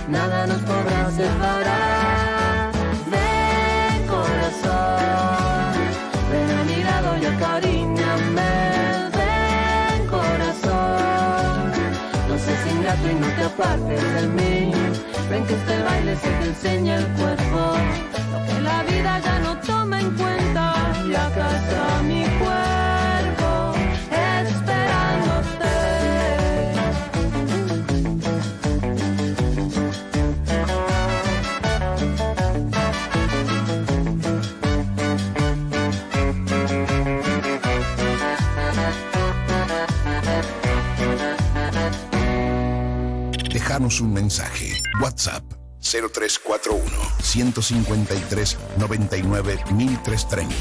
[SPEAKER 5] nada nos podrá separar. Ven, corazón, ven a mi lado y acaríñame. Ven, corazón, no seas ingrato y no te apartes de mí. Ven que este baile se te enseña el cuerpo, lo que la vida ya no toma en cuenta. Y acá está mi cuerpo esperándote.
[SPEAKER 9] Dejanos un mensaje. WhatsApp 0341 153 99 1330.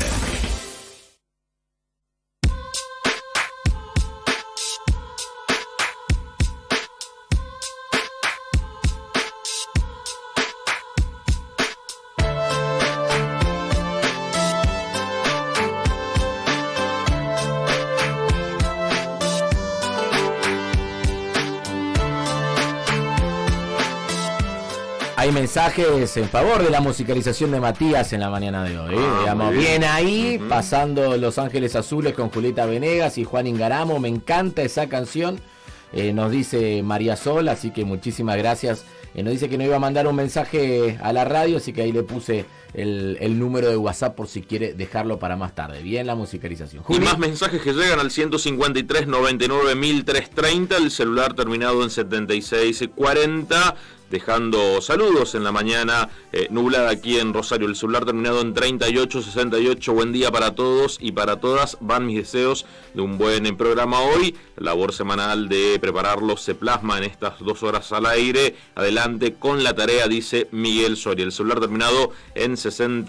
[SPEAKER 3] Hay mensajes en favor de la musicalización de Matías en la mañana de hoy. Digamos, bien ahí, pasando Los Ángeles Azules con Julieta Venegas y Juan Ingaramo. Me encanta esa canción, nos dice María Sol, así que muchísimas gracias. Nos dice que nos iba a mandar un mensaje a la radio, así que ahí le puse el número de WhatsApp por si quiere dejarlo para más tarde. Bien la musicalización.
[SPEAKER 4] Y más mensajes que llegan al 153 99 1330, el celular terminado en 7640. Dejando saludos en la mañana nublada aquí en Rosario. El celular terminado en 3868. Buen día para todos y para todas. Van mis deseos de un buen programa hoy. La labor semanal de prepararlo se plasma en estas 2 horas al aire. Adelante con la tarea, dice Miguel Soria. El celular terminado en 6000.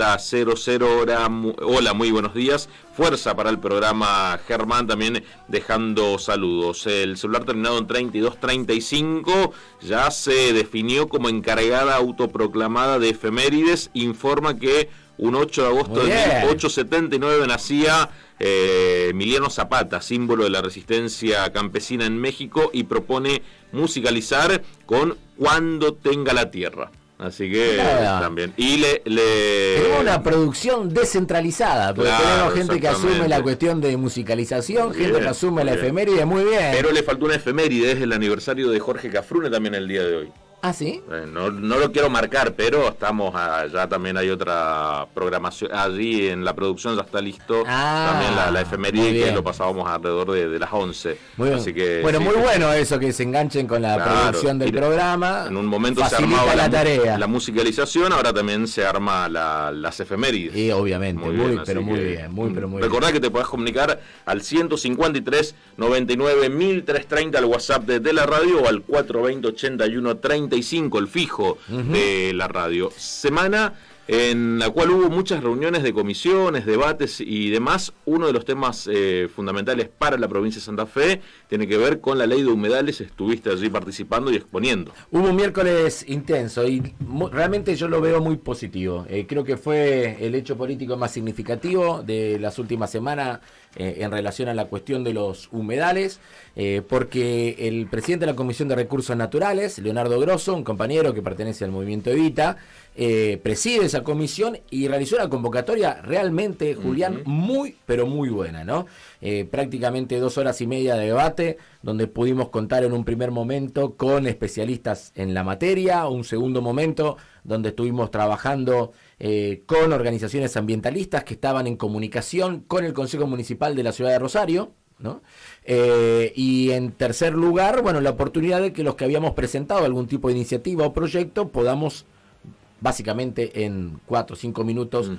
[SPEAKER 4] Hola, muy buenos días. Fuerza para el programa, Germán, también dejando saludos. El celular terminado en 3235 ya se definió como encargada autoproclamada de efemérides. Informa que un 8 de agosto de 1879 nacía Emiliano Zapata, símbolo de la resistencia campesina en México, y propone musicalizar con Cuando tenga la tierra. Así que también. Y
[SPEAKER 3] tenemos una producción descentralizada, porque tenemos gente que asume la cuestión de musicalización,
[SPEAKER 4] muy
[SPEAKER 3] gente
[SPEAKER 4] bien,
[SPEAKER 3] que asume la
[SPEAKER 4] bien.
[SPEAKER 3] efeméride, muy bien.
[SPEAKER 4] Pero le faltó una efeméride, es el aniversario de Jorge Cafrune también el día de hoy.
[SPEAKER 3] ¿Ah, sí?
[SPEAKER 4] No lo quiero marcar, pero estamos ya también hay otra programación. Allí en la producción ya está listo también la efeméride, que lo pasábamos alrededor de las 11.
[SPEAKER 3] Muy bien.
[SPEAKER 4] Así que,
[SPEAKER 3] bueno,
[SPEAKER 4] sí,
[SPEAKER 3] muy bueno eso, que se enganchen con la producción del programa.
[SPEAKER 4] En un momento se
[SPEAKER 3] facilita
[SPEAKER 4] armaba
[SPEAKER 3] la tarea.
[SPEAKER 4] la musicalización, ahora también se arma las efemérides.
[SPEAKER 3] Sí, obviamente, muy bien.
[SPEAKER 4] Recordá que te podés comunicar al 153 99 1330 al WhatsApp de la radio, o al 420 81 35, el fijo de la radio. Semana en la cual hubo muchas reuniones de comisiones, debates y demás. Uno de los temas fundamentales para la provincia de Santa Fe tiene que ver con la ley de humedales. Estuviste allí participando y exponiendo.
[SPEAKER 3] Hubo un miércoles intenso y realmente yo lo veo muy positivo. Creo que fue el hecho político más significativo de las últimas semanas en relación a la cuestión de los humedales, porque el presidente de la Comisión de Recursos Naturales, Leonardo Grosso, un compañero que pertenece al movimiento Evita, preside esa comisión y realizó una convocatoria realmente, Julián, muy, pero muy buena, ¿no? Prácticamente 2 horas y media de debate, donde pudimos contar en un primer momento con especialistas en la materia, un segundo momento donde estuvimos trabajando con organizaciones ambientalistas que estaban en comunicación con el Consejo Municipal de la Ciudad de Rosario, ¿no? Y en tercer lugar, bueno, la oportunidad de que los que habíamos presentado algún tipo de iniciativa o proyecto podamos básicamente en 4 o 5 minutos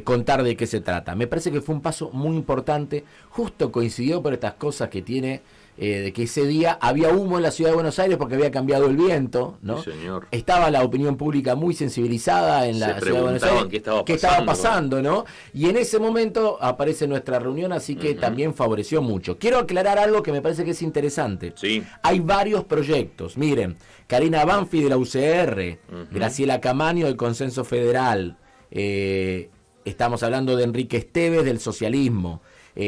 [SPEAKER 3] contar de qué se trata. Me parece que fue un paso muy importante, justo coincidió por estas cosas que tiene, de que ese día había humo en la ciudad de Buenos Aires porque había cambiado el viento, ¿no?
[SPEAKER 4] Sí, señor.
[SPEAKER 3] Estaba la opinión pública muy sensibilizada en la ciudad de Buenos Aires. ¿Qué estaba pasando, no? Y en ese momento aparece nuestra reunión, así que también favoreció mucho. Quiero aclarar algo que me parece que es interesante.
[SPEAKER 4] Sí.
[SPEAKER 3] Hay varios proyectos. Miren, Karina Banfi de la UCR, Graciela Camaño del Consenso Federal, estamos hablando de Enrique Esteves del socialismo,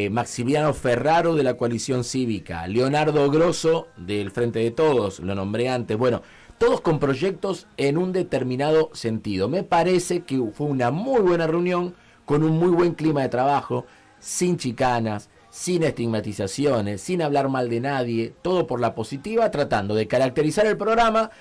[SPEAKER 3] Maximiliano Ferraro de la coalición cívica, Leonardo Grosso del Frente de Todos, lo nombré antes, bueno, todos con proyectos en un determinado sentido. Me parece que fue una muy buena reunión, con un muy buen clima de trabajo, sin chicanas, sin estigmatizaciones, sin hablar mal de nadie, todo por la positiva, tratando de caracterizar el programa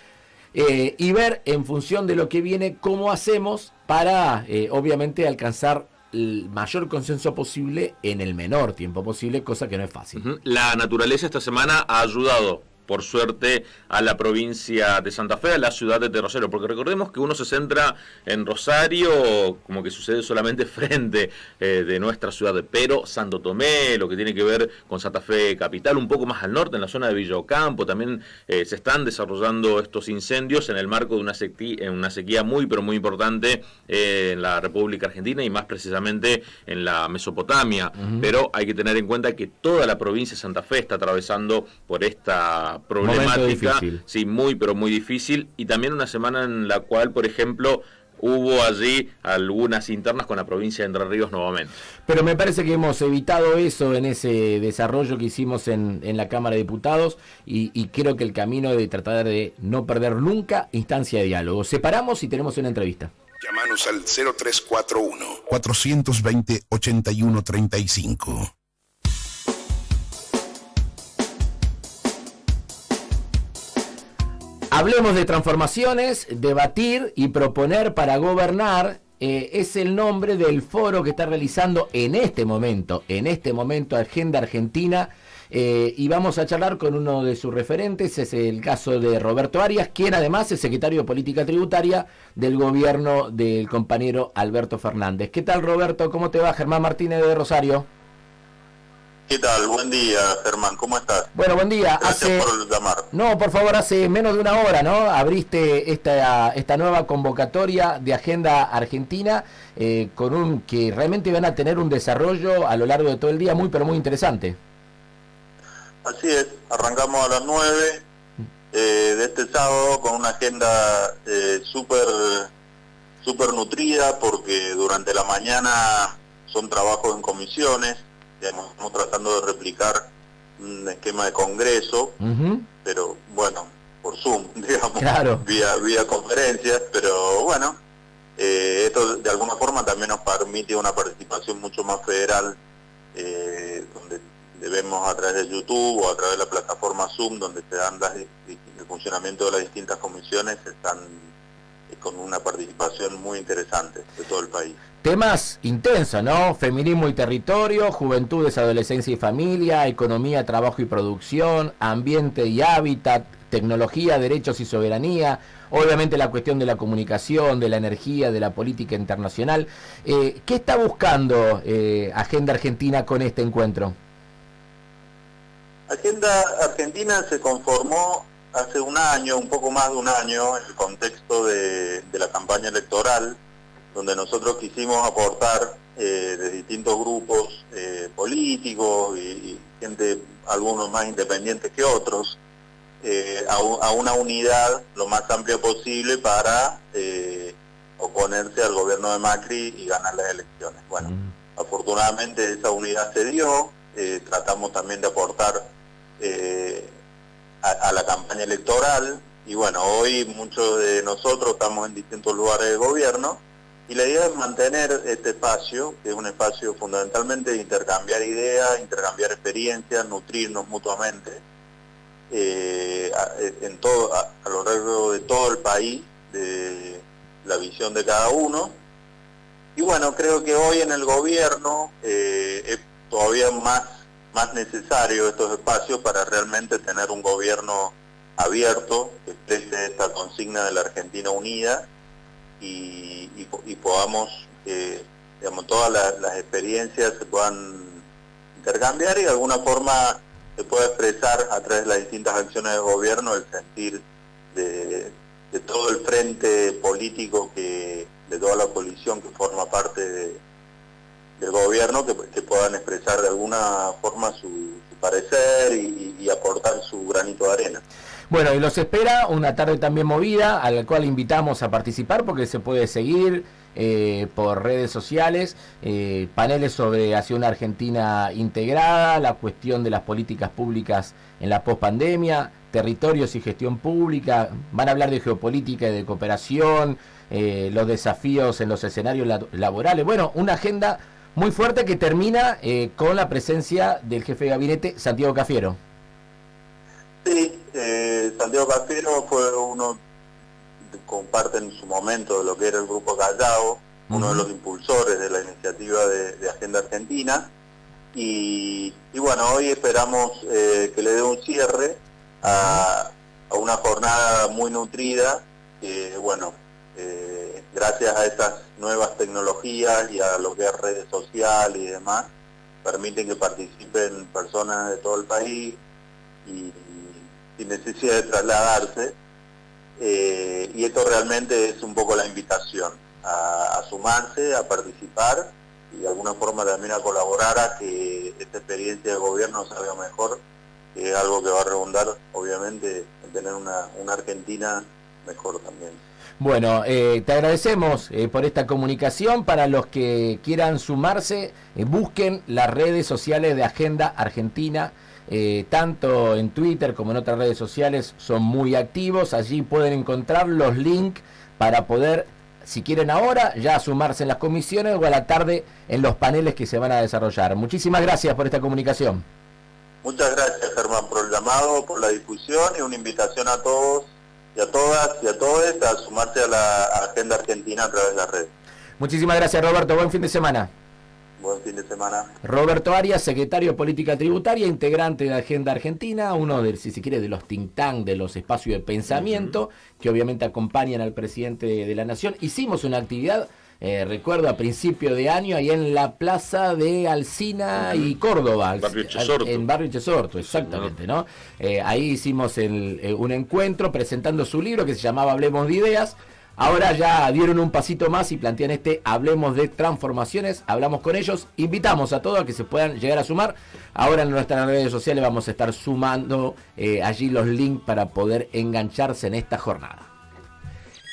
[SPEAKER 3] y ver en función de lo que viene cómo hacemos para obviamente alcanzar el mayor consenso posible en el menor tiempo posible, cosa que no es fácil.
[SPEAKER 4] La naturaleza esta semana ha ayudado, por suerte, a la provincia de Santa Fe, a la ciudad de Rosario, porque recordemos que uno se centra en Rosario, como que sucede solamente frente de nuestra ciudad, pero Santo Tomé, lo que tiene que ver con Santa Fe capital, un poco más al norte, en la zona de Villa Ocampo, también se están desarrollando estos incendios en el marco de una sequía muy, pero muy importante en la República Argentina y más precisamente en la Mesopotamia, pero hay que tener en cuenta que toda la provincia de Santa Fe está atravesando por esta problemática, sí, muy pero muy difícil, y también una semana en la cual, por ejemplo, hubo allí algunas internas con la provincia de Entre Ríos nuevamente.
[SPEAKER 3] Pero me parece que hemos evitado eso en ese desarrollo que hicimos en la Cámara de Diputados y creo que el camino de tratar de no perder nunca instancia de diálogo. Separamos y tenemos una entrevista.
[SPEAKER 9] Llámanos al 0341 420 8135.
[SPEAKER 3] Hablemos de transformaciones, debatir y proponer para gobernar, es el nombre del foro que está realizando en este momento Agenda Argentina, y vamos a charlar con uno de sus referentes, es el caso de Roberto Arias, quien además es secretario de Política Tributaria del gobierno del compañero Alberto Fernández. ¿Qué tal, Roberto? ¿Cómo te va? Germán Martínez de Rosario.
[SPEAKER 7] ¿Qué tal? Buen día, Germán. ¿Cómo estás?
[SPEAKER 3] Bueno, buen día.
[SPEAKER 7] Gracias por llamar.
[SPEAKER 3] No, por favor, hace menos de una hora, ¿no? Abriste esta nueva convocatoria de Agenda Argentina con que realmente van a tener un desarrollo a lo largo de todo el día muy, pero muy interesante.
[SPEAKER 7] Así es. Arrancamos a las 9 de este sábado con una agenda súper nutrida, porque durante la mañana son trabajos en comisiones. Estamos tratando de replicar un esquema de congreso, pero bueno, por Zoom, digamos,
[SPEAKER 3] claro,
[SPEAKER 7] vía conferencias, pero bueno, esto de alguna forma también nos permite una participación mucho más federal, donde vemos a través de YouTube o a través de la plataforma Zoom, donde se dan el funcionamiento de las distintas comisiones, están con una participación muy interesante de todo el país.
[SPEAKER 3] Temas intensos, ¿no? Feminismo y territorio, juventudes, adolescencia y familia, economía, trabajo y producción, ambiente y hábitat, tecnología, derechos y soberanía, obviamente la cuestión de la comunicación, de la energía, de la política internacional. ¿Qué está buscando Agenda Argentina con este encuentro?
[SPEAKER 7] Agenda Argentina se conformó hace un año, un poco más de un año, en el contexto de la campaña electoral, donde nosotros quisimos aportar de distintos grupos políticos y gente, algunos más independientes que otros, a una unidad lo más amplia posible para oponerse al gobierno de Macri y ganar las elecciones. Bueno, afortunadamente esa unidad se dio, tratamos también de aportar a la campaña electoral, y bueno, hoy muchos de nosotros estamos en distintos lugares de gobierno, y la idea es mantener este espacio, que es un espacio fundamentalmente de intercambiar ideas, intercambiar experiencias, nutrirnos mutuamente, a lo largo de todo el país, de la visión de cada uno. Y bueno, creo que hoy en el gobierno es todavía más necesario estos espacios para realmente tener un gobierno abierto, que exprese esta consigna de la Argentina unida, y podamos, digamos, todas las experiencias se puedan intercambiar y de alguna forma se pueda expresar a través de las distintas acciones del gobierno el sentir de todo el frente político, de toda la coalición que forma parte del gobierno, que puedan expresar de alguna forma su parecer y aportar su granito de arena.
[SPEAKER 3] Bueno, y los espera una tarde también movida, a la cual invitamos a participar porque se puede seguir por redes sociales, paneles sobre hacia una Argentina integrada, la cuestión de las políticas públicas en la pospandemia, territorios y gestión pública, van a hablar de geopolítica y de cooperación, los desafíos en los escenarios laborales. Bueno, una agenda muy fuerte que termina con la presencia del jefe de gabinete, Santiago Cafiero.
[SPEAKER 10] Sí, Santiago Cafiero fue uno, comparte en su momento de lo que era el Grupo Callao, uno de los impulsores de la iniciativa de Agenda Argentina, y bueno, hoy esperamos que le dé un cierre a una jornada muy nutrida, que bueno, gracias a estas nuevas tecnologías y a lo que es redes sociales y demás, permiten que participen personas de todo el país y sin necesidad de trasladarse, y esto realmente es un poco la invitación a sumarse, a participar y de alguna forma también a colaborar a que esta experiencia de gobierno salga mejor, que es algo que va a redundar obviamente en tener una Argentina mejor también.
[SPEAKER 3] Bueno, te agradecemos por esta comunicación. Para los que quieran sumarse, busquen las redes sociales de Agenda Argentina, tanto en Twitter como en otras redes sociales son muy activos. Allí pueden encontrar los links para poder, si quieren ahora, ya sumarse en las comisiones o a la tarde en los paneles que se van a desarrollar. Muchísimas gracias por esta comunicación.
[SPEAKER 10] Muchas gracias, Germán, por el llamado, por la difusión y una invitación a todos y a todas y a todos a sumarse a la Agenda Argentina a través de la red.
[SPEAKER 3] Muchísimas gracias, Roberto. Buen fin de semana.
[SPEAKER 10] Buen fin de semana.
[SPEAKER 3] Roberto Arias, secretario de Política Tributaria, integrante de Agenda Argentina, uno de, si se quiere, de los think tank, de los espacios de pensamiento, que obviamente acompañan al presidente de la Nación. Hicimos una actividad, recuerdo, a principio de año, ahí en la plaza de Alsina y Córdoba.
[SPEAKER 4] Barrio Chesorto.
[SPEAKER 3] En Barrio Chesorto, exactamente, ¿no? Ahí hicimos un encuentro presentando su libro que se llamaba Hablemos de Ideas. Ahora ya dieron un pasito más y plantean Hablemos de Transformaciones. Hablamos con ellos, invitamos a todos a que se puedan llegar a sumar. Ahora en nuestras redes sociales vamos a estar sumando allí los links para poder engancharse en esta jornada.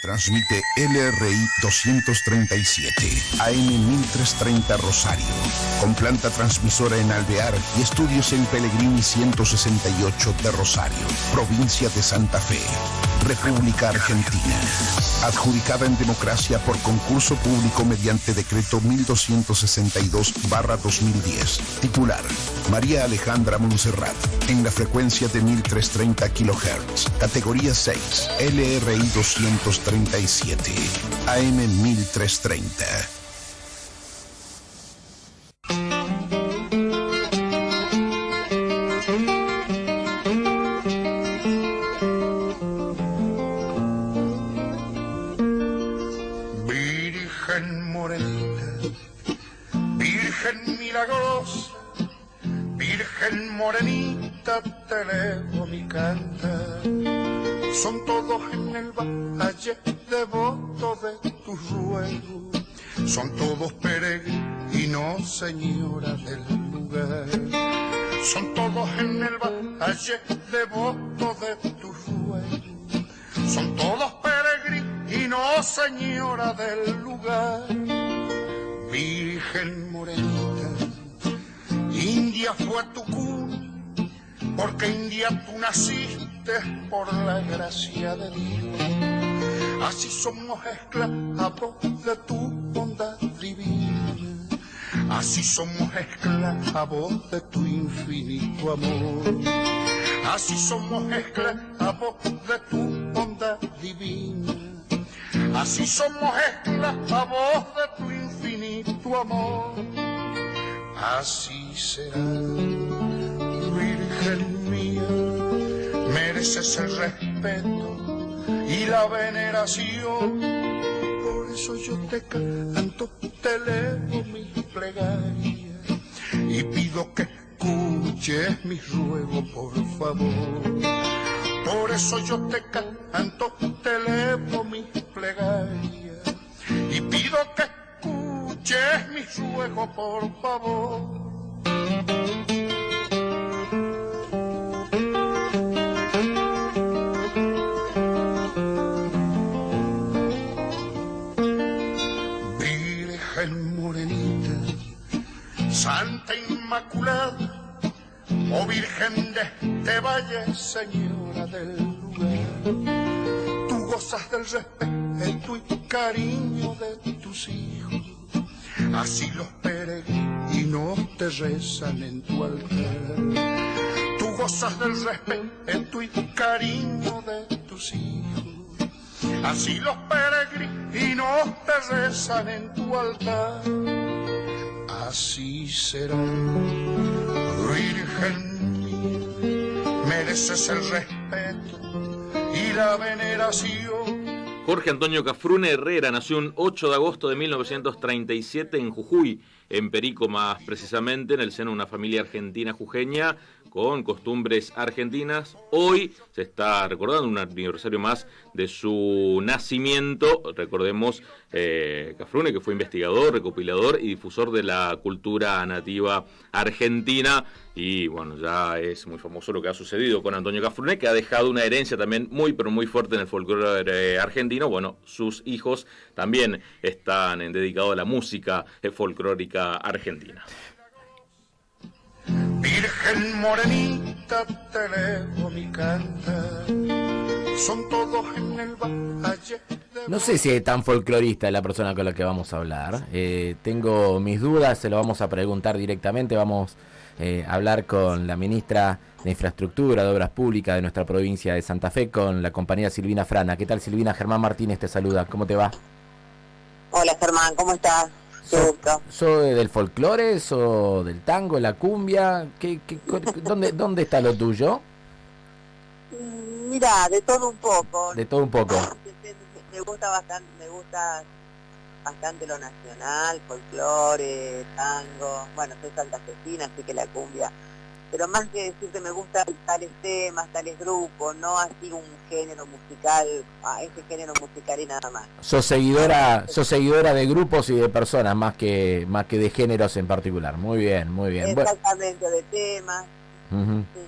[SPEAKER 9] Transmite LRI 237, AM 1330 Rosario, con planta transmisora en Alvear y estudios en Pellegrini 168 de Rosario, provincia de Santa Fe, República Argentina. Adjudicada en democracia por concurso público mediante decreto 1262/2010. Titular: María Alejandra Montserrat. En la frecuencia de 1330 kHz. Categoría 6. LRI 237. AM 1330.
[SPEAKER 11] Morenita, te elevo mi cantar. Son todos en el valle devotos de tu ruego. Son todos peregrinos, señora del lugar. Son todos en el valle devotos de tu ruego. Son todos peregrinos, señora del lugar. Virgen morenita, India fue tu cuna, porque India tú naciste por la gracia de Dios. Así somos esclavos de tu bondad divina, así somos esclavos de tu infinito amor. Así somos esclavos de tu bondad divina, así somos esclavos de tu infinito amor. Así será, Virgen mía, mereces el respeto y la veneración. Por eso yo te canto, te elevo mi plegaria y pido que escuches mi ruego, por favor. Por eso yo te canto, te elevo mi plegaria y pido que escuches mi ruego, por favor. Virgen morenita, Santa Inmaculada, oh Virgen de este valle, Señora del lugar, tú gozas del respeto y cariño de tus hijos, así los peregrinos te rezan en tu altar, tú gozas del respeto y cariño de tus hijos, así los peregrinos te rezan en tu altar. Así será, Virgen mía, mereces el respeto y la veneración.
[SPEAKER 4] Jorge Antonio Cafrune Herrera nació un 8 de agosto de 1937 en Jujuy, en Perico más precisamente, en el seno de una familia argentina jujeña con costumbres argentinas. Hoy se está recordando un aniversario más de su nacimiento. Recordemos Cafrune, que fue investigador, recopilador y difusor de la cultura nativa argentina. Y bueno, ya es muy famoso lo que ha sucedido con Antonio Cafrune, que ha dejado una herencia también muy, pero muy fuerte en el folclore argentino. Bueno, sus hijos también están dedicados a la música folclórica argentina.
[SPEAKER 11] Virgen morenita, te elevo mi cantar, son todos en el valle.
[SPEAKER 3] No sé si es tan folclorista la persona con la que vamos a hablar. Tengo mis dudas, se lo vamos a preguntar directamente. Vamos a hablar con la ministra de Infraestructura, de Obras Públicas de nuestra provincia de Santa Fe, con la compañera Silvina Frana. ¿Qué tal, Silvina? Germán Martínez te saluda. ¿Cómo te va?
[SPEAKER 12] Hola, Germán, ¿cómo estás?
[SPEAKER 3] ¿Sos del folclore? ¿Sos del tango, la cumbia? ¿Dónde está lo tuyo?
[SPEAKER 12] Mira, de todo un poco.
[SPEAKER 3] De todo un poco.
[SPEAKER 12] Me gusta bastante lo nacional, folclore, tango. Bueno, soy santafesina, así que la cumbia. Pero más que decirte me gustan tales temas, tales grupos, no así un género musical, ese género musical y nada más.
[SPEAKER 3] Sos seguidora de grupos y de personas más que de géneros en particular. Muy bien, muy bien.
[SPEAKER 12] Exactamente, de temas.
[SPEAKER 3] Uh-huh.
[SPEAKER 12] Sí.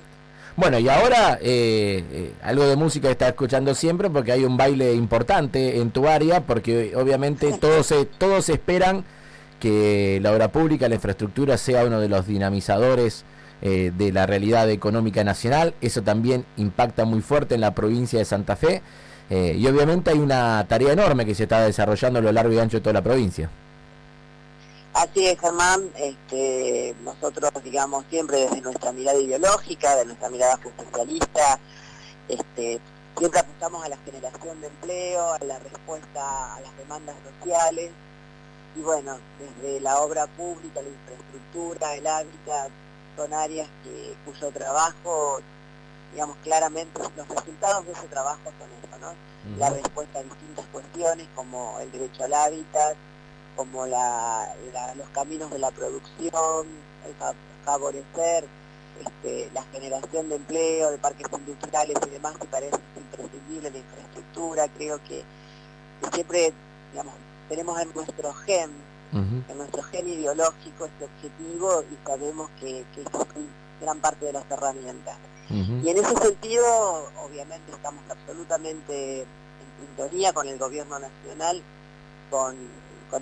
[SPEAKER 3] Bueno, y ahora algo de música está escuchando siempre porque hay un baile importante en tu área, porque obviamente todos esperan que la obra pública, la infraestructura sea uno de los dinamizadores de la realidad económica nacional. Eso también impacta muy fuerte en la provincia de Santa Fe, y obviamente hay una tarea enorme que se está desarrollando a lo largo y ancho de toda la provincia.
[SPEAKER 12] Así es, Germán. Nosotros, digamos, siempre desde nuestra mirada ideológica, de nuestra mirada justicialista, siempre apuntamos a la generación de empleo, a la respuesta a las demandas sociales, y bueno, desde la obra pública, la infraestructura, el hábitat, son áreas cuyo trabajo, digamos, claramente los resultados de ese trabajo son eso, ¿no? Uh-huh. La respuesta a distintas cuestiones como el derecho al hábitat, como los caminos de la producción, el favorecer la generación de empleo, de parques industriales y demás, que parece imprescindible la infraestructura. Creo que siempre, digamos, tenemos en nuestro gen, uh-huh, en nuestro gen ideológico este objetivo, y sabemos que es gran parte de las herramientas. Uh-huh. Y en ese sentido, obviamente, estamos absolutamente en sintonía con el gobierno nacional, con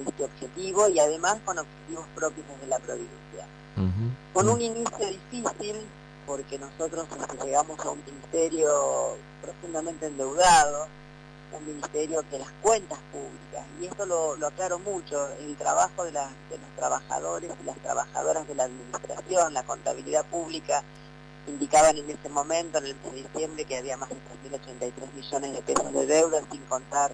[SPEAKER 12] este objetivo, y además con objetivos propios desde la provincia. Uh-huh. Con un inicio difícil, porque nosotros llegamos a un ministerio profundamente endeudado, un ministerio que las cuentas públicas, y esto lo aclaro mucho, el trabajo de los trabajadores y las trabajadoras de la administración, la contabilidad pública, indicaban en ese momento, en el mes de diciembre, que había más de 3.083 millones de pesos de deuda, sin contar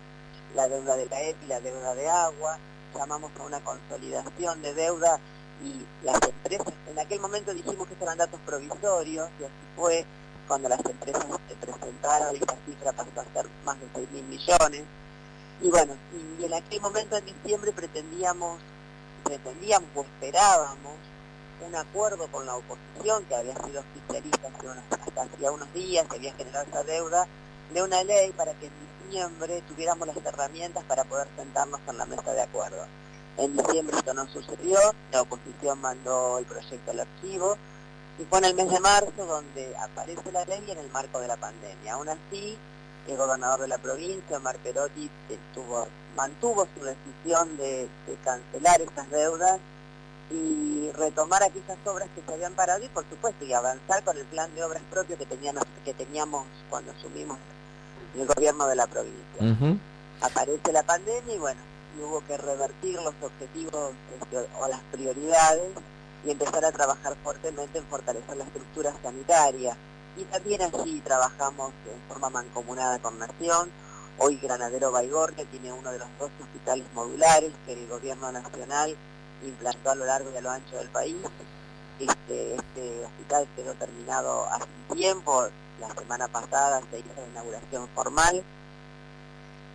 [SPEAKER 12] la deuda de la EPI, la deuda de agua. Llamamos a una consolidación de deuda, y las empresas, en aquel momento dijimos que eran datos provisorios, y así fue. Cuando las empresas se presentaron, esa cifra pasó a ser más de 6.000 millones. Y bueno, y en aquel momento en diciembre pretendíamos o esperábamos un acuerdo con la oposición, que había sido oficialista hasta hacía unos días, que había generado esa deuda, de una ley para que en diciembre tuviéramos las herramientas para poder sentarnos en la mesa de acuerdo. En diciembre esto no sucedió, la oposición mandó el proyecto al archivo, y fue en el mes de marzo donde aparece la ley en el marco de la pandemia. Aún así, el gobernador de la provincia, Omar Perotti, mantuvo su decisión de cancelar esas deudas y retomar aquellas obras que se habían parado y por supuesto y avanzar con el plan de obras propio que teníamos cuando asumimos el gobierno de la provincia. Aparece la pandemia y bueno, hubo que revertir los objetivos o las prioridades y empezar a trabajar fuertemente en fortalecer la estructura sanitaria. Y también allí trabajamos en forma mancomunada con Nación. Hoy Granadero Baigorria tiene uno de los 2 hospitales modulares que el gobierno nacional implantó a lo largo y a lo ancho del país. Este hospital quedó terminado hace un tiempo, la semana pasada se hizo la inauguración formal.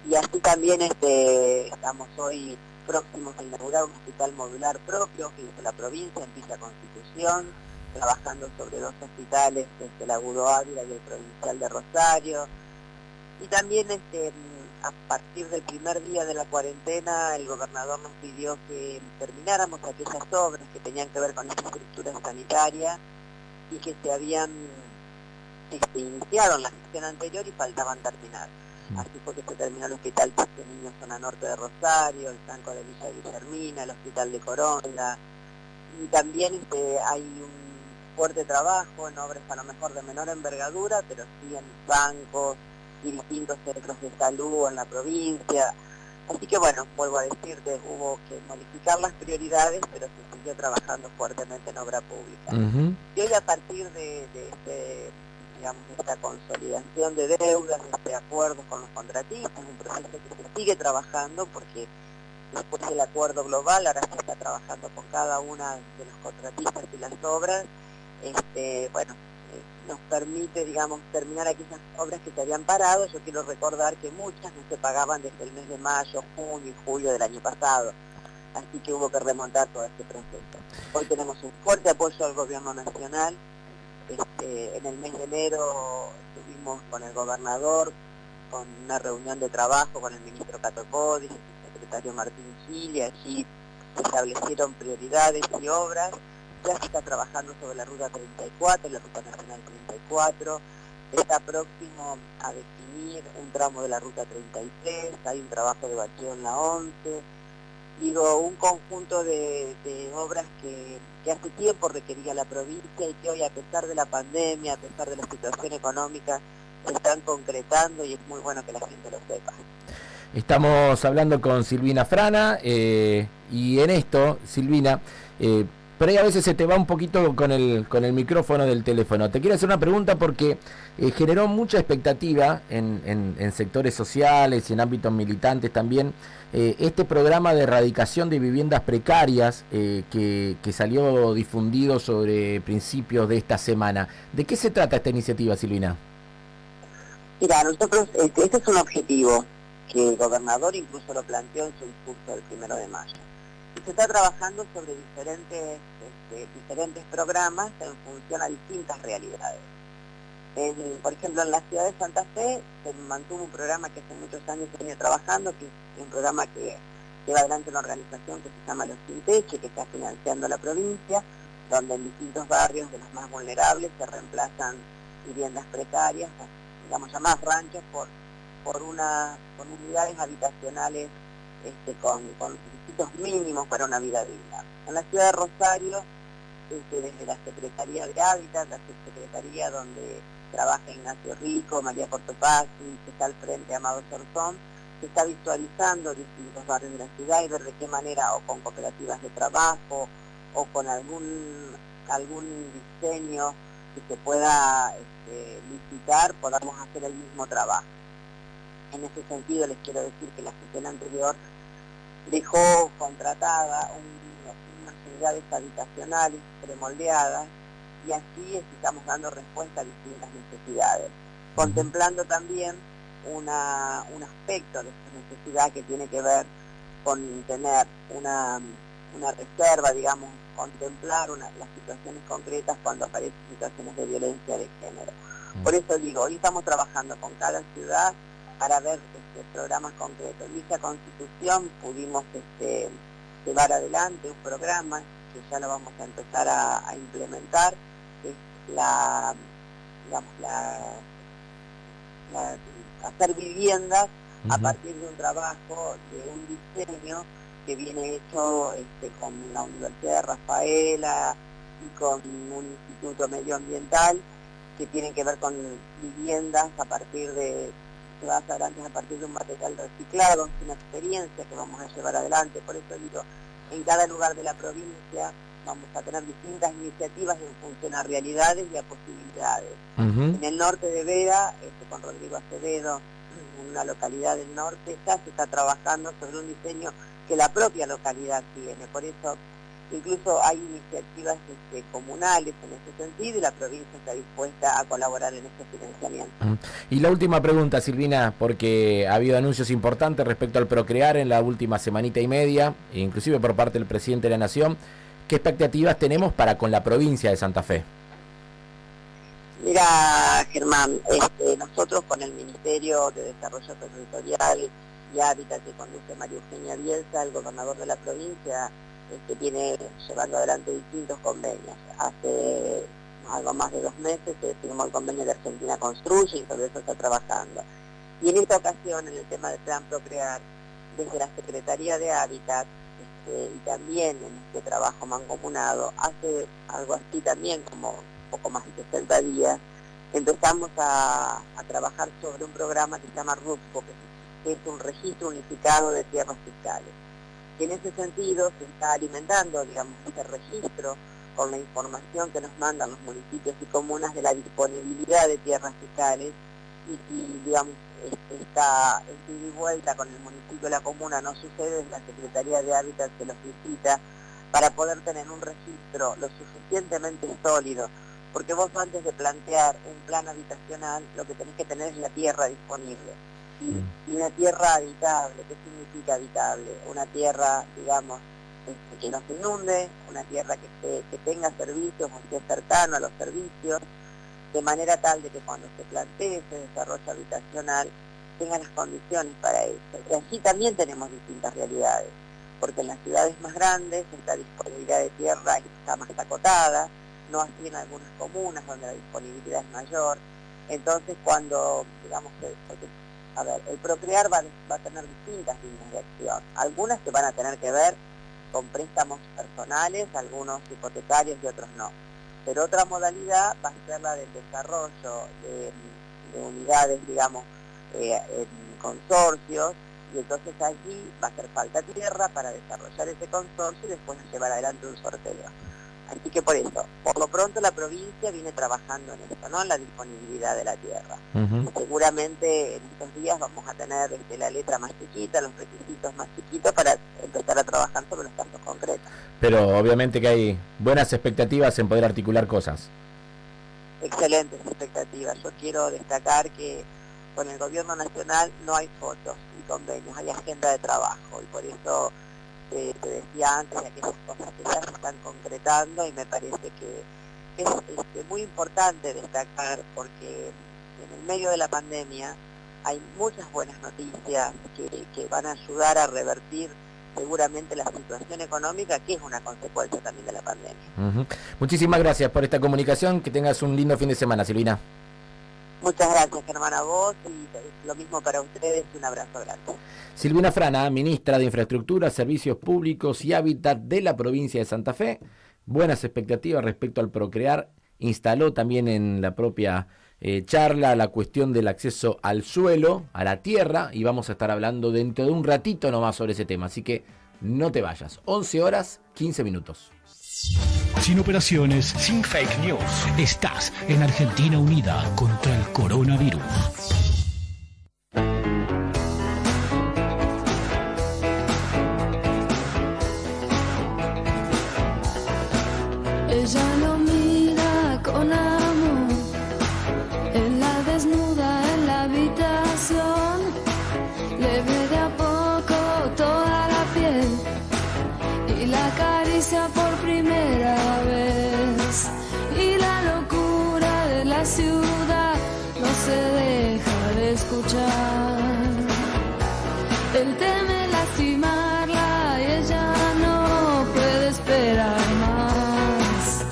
[SPEAKER 12] Y así también estamos hoy próximos a inaugurar un hospital modular propio que hizo la provincia en Villa Constitución, trabajando sobre 2 hospitales, el Agudo Ávila y el Provincial de Rosario. Y también a partir del primer día de la cuarentena el gobernador nos pidió que termináramos aquellas obras que tenían que ver con esta estructura sanitaria y que se habían iniciado en la gestión anterior y faltaban terminar. Así fue que se terminó el Hospital de Niños Zona Norte de Rosario, el Franco de Villa Guillermina, el Hospital de Coronda. Y también hay un fuerte trabajo en obras a lo mejor de menor envergadura, pero sí en bancos y distintos centros de salud en la provincia. Así que bueno, vuelvo a decirte, hubo que modificar las prioridades, pero se siguió trabajando fuertemente en obra pública. Y hoy a partir de esta consolidación de deudas, de este acuerdo con los contratistas, un proceso que se sigue trabajando porque después del acuerdo global ahora se está trabajando con cada una de los contratistas y las obras, nos permite, terminar aquellas obras que se habían parado. Yo quiero recordar que muchas no se pagaban desde el mes de mayo, junio y julio del año pasado, así que hubo que remontar todo este proceso. Hoy tenemos un fuerte apoyo al gobierno nacional. En el mes de enero estuvimos con el gobernador, con una reunión de trabajo con el ministro Cato Podis, el secretario Martín Gil, y allí se establecieron prioridades y obras. Ya se está trabajando sobre la Ruta 34, la Ruta Nacional 34, está próximo a definir un tramo de la Ruta 33, hay un trabajo de bacheo en la 11, un conjunto de obras que hace tiempo requería la provincia y que hoy, a pesar de la pandemia, a pesar de la situación económica, se están concretando y es muy bueno que la gente lo sepa.
[SPEAKER 3] Estamos hablando con Silvina Frana y en esto, Silvina, pero ahí a veces se te va un poquito con el micrófono del teléfono. Te quiero hacer una pregunta porque generó mucha expectativa en sectores sociales y en ámbitos militantes también este programa de erradicación de viviendas precarias que salió difundido sobre principios de esta semana. ¿De qué se trata esta iniciativa, Silvina?
[SPEAKER 12] Mira, nosotros, este es un objetivo que el gobernador incluso lo planteó en su discurso del 1 de mayo. Se está trabajando sobre diferentes programas en función a distintas realidades. Por ejemplo, en la ciudad de Santa Fe se mantuvo un programa que hace muchos años se viene trabajando, que es un programa que lleva adelante una organización que se llama Los Sin Techo, que está financiando la provincia, donde en distintos barrios de los más vulnerables se reemplazan viviendas precarias, llamadas ranchos, por unidades habitacionales con requisitos mínimos para una vida digna. En la ciudad de Rosario, desde la Secretaría de Hábitat, la subsecretaría donde trabaja Ignacio Rico, María Cortopazzi, que está al frente Amado Sorzón, se está visualizando distintos barrios de la ciudad y ver de qué manera, o con cooperativas de trabajo, o con algún diseño que se pueda licitar, podamos hacer el mismo trabajo. En ese sentido les quiero decir que la gestión anterior dejó contratada unas unidades habitacionales premoldeadas y así estamos dando respuesta a distintas necesidades, contemplando también un aspecto de esta necesidad que tiene que ver con tener una reserva, contemplar las situaciones concretas cuando aparecen situaciones de violencia de género. Por eso digo, hoy estamos trabajando con cada ciudad para ver programas concretos. En Villa Constitución pudimos llevar adelante un programa que ya lo vamos a empezar a implementar, que es hacer viviendas a partir de un trabajo, de un diseño que viene hecho con la Universidad de Rafaela y con un instituto medioambiental, que tienen que ver con viviendas a partir de, llevadas adelante a partir de un material reciclado. Es una experiencia que vamos a llevar adelante. Por eso digo, en cada lugar de la provincia vamos a tener distintas iniciativas en función a realidades y a posibilidades. En el norte de Vera, con Rodrigo Acevedo, en una localidad del norte, ya se está trabajando sobre un diseño que la propia localidad tiene. Por eso incluso hay iniciativas comunales en ese sentido, y la provincia está dispuesta a colaborar en este financiamiento.
[SPEAKER 3] Y la última pregunta, Silvina, porque ha habido anuncios importantes respecto al Procrear en la última semanita y media, inclusive por parte del presidente de la Nación. ¿Qué expectativas tenemos para con la provincia de Santa Fe?
[SPEAKER 12] Mira, Germán, nosotros con el Ministerio de Desarrollo Territorial y Hábitat que conduce María Eugenia Bielsa, el gobernador de la provincia, viene llevando adelante distintos convenios. Hace algo más de 2 meses firmó el convenio de Argentina Construye, y sobre eso está trabajando. Y en esta ocasión, en el tema del Plan Procrear, desde la Secretaría de Hábitat, y también en este trabajo mancomunado, hace algo así también como un poco más de 60 días, empezamos a trabajar sobre un programa que se llama RUPCO, que es un registro unificado de tierras fiscales. Y en ese sentido se está alimentando, digamos, este registro con la información que nos mandan los municipios y comunas de la disponibilidad de tierras fiscales, y digamos, esta ida y vuelta con el municipio y la comuna no sucede, es la Secretaría de Hábitat que los visita para poder tener un registro lo suficientemente sólido, porque vos antes de plantear un plan habitacional lo que tenés que tener es la tierra disponible, y una tierra habitable. ¿Qué significa habitable? Una tierra, digamos, que no se inunde, una tierra que tenga servicios o esté cercano a los servicios, de manera tal de que cuando se plantee ese desarrollo habitacional tenga las condiciones para eso. Y allí también tenemos distintas realidades, porque en las ciudades más grandes esta disponibilidad de tierra está más acotada, no así en algunas comunas donde la disponibilidad es mayor. Entonces cuando, digamos que, el Procrear va a tener distintas líneas de acción, algunas que van a tener que ver con préstamos personales, algunos hipotecarios y otros no. Pero otra modalidad va a ser la del desarrollo de unidades, digamos, en consorcios, y entonces allí va a hacer falta tierra para desarrollar ese consorcio y después llevar adelante un sorteo. Así que por eso, por lo pronto la provincia viene trabajando en esto, ¿no? En la disponibilidad de la tierra. Seguramente en estos días vamos a tener la letra más chiquita, los requisitos más chiquitos para empezar a trabajar sobre los casos concretos.
[SPEAKER 3] Pero obviamente que hay buenas expectativas en poder articular cosas.
[SPEAKER 12] Excelentes expectativas. Yo quiero destacar que con el gobierno nacional no hay fotos y convenios, hay agenda de trabajo, y por eso te decía antes de aquellas cosas que ya se están concretando, y me parece que es muy importante destacar, porque en el medio de la pandemia hay muchas buenas noticias que van a ayudar a revertir seguramente la situación económica, que es una consecuencia también de la pandemia.
[SPEAKER 3] Muchísimas gracias por esta comunicación, que tengas un lindo fin de semana, Silvina.
[SPEAKER 12] Muchas gracias, Germán, a vos, y lo mismo para ustedes, un abrazo grande.
[SPEAKER 3] Silvina Frana, ministra de Infraestructura, Servicios Públicos y Hábitat de la provincia de Santa Fe. Buenas expectativas respecto al Procrear. Instaló también en la propia charla la cuestión del acceso al suelo, a la tierra, y vamos a estar hablando dentro de un ratito nomás sobre ese tema, así que no te vayas. 11 horas, 15 minutos.
[SPEAKER 2] Sin operaciones, sin fake news. Estás en Argentina Unida contra el coronavirus.
[SPEAKER 6] Ella lo mira con amor, en la desnuda en la habitación, le ve de a poco toda la piel y la acaricia por primera vez, y la locura de la ciudad no se deja de escuchar. Él teme lastimarla y ella no puede esperar más.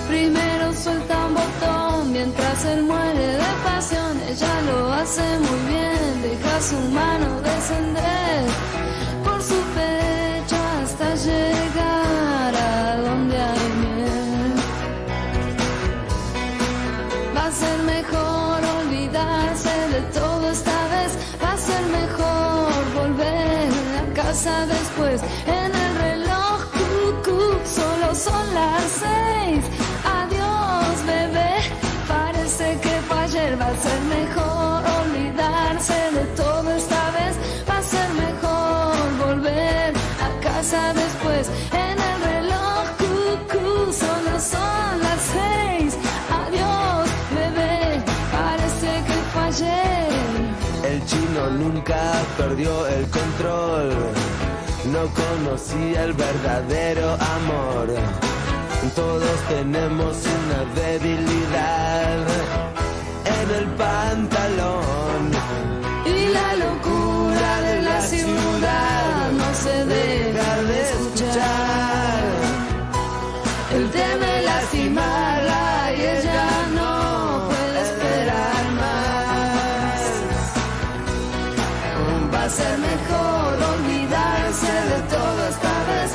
[SPEAKER 6] Primero suelta un botón mientras él muere hace muy bien, deja su mano descender por su pecho hasta llegar a donde hay miel. Va a ser mejor olvidarse de todo esta vez, va a ser mejor volver a casa después. En el reloj, solo son las 6. Adiós, bebé, parece que fue ayer. Va a ser mejor olvidarse de todo esta vez, va a ser mejor volver a casa después. En el reloj, solo son las 6. Adiós, bebé, parece que fue ayer.
[SPEAKER 13] El chino nunca perdió el control, no conocía el verdadero amor. Todos tenemos una debilidad en el pantalón.
[SPEAKER 6] Y la locura de la ciudad no se deja de escuchar. Él teme lastimarla y ella no puede esperar más. Va a ser mejor olvidarse de todo esta vez.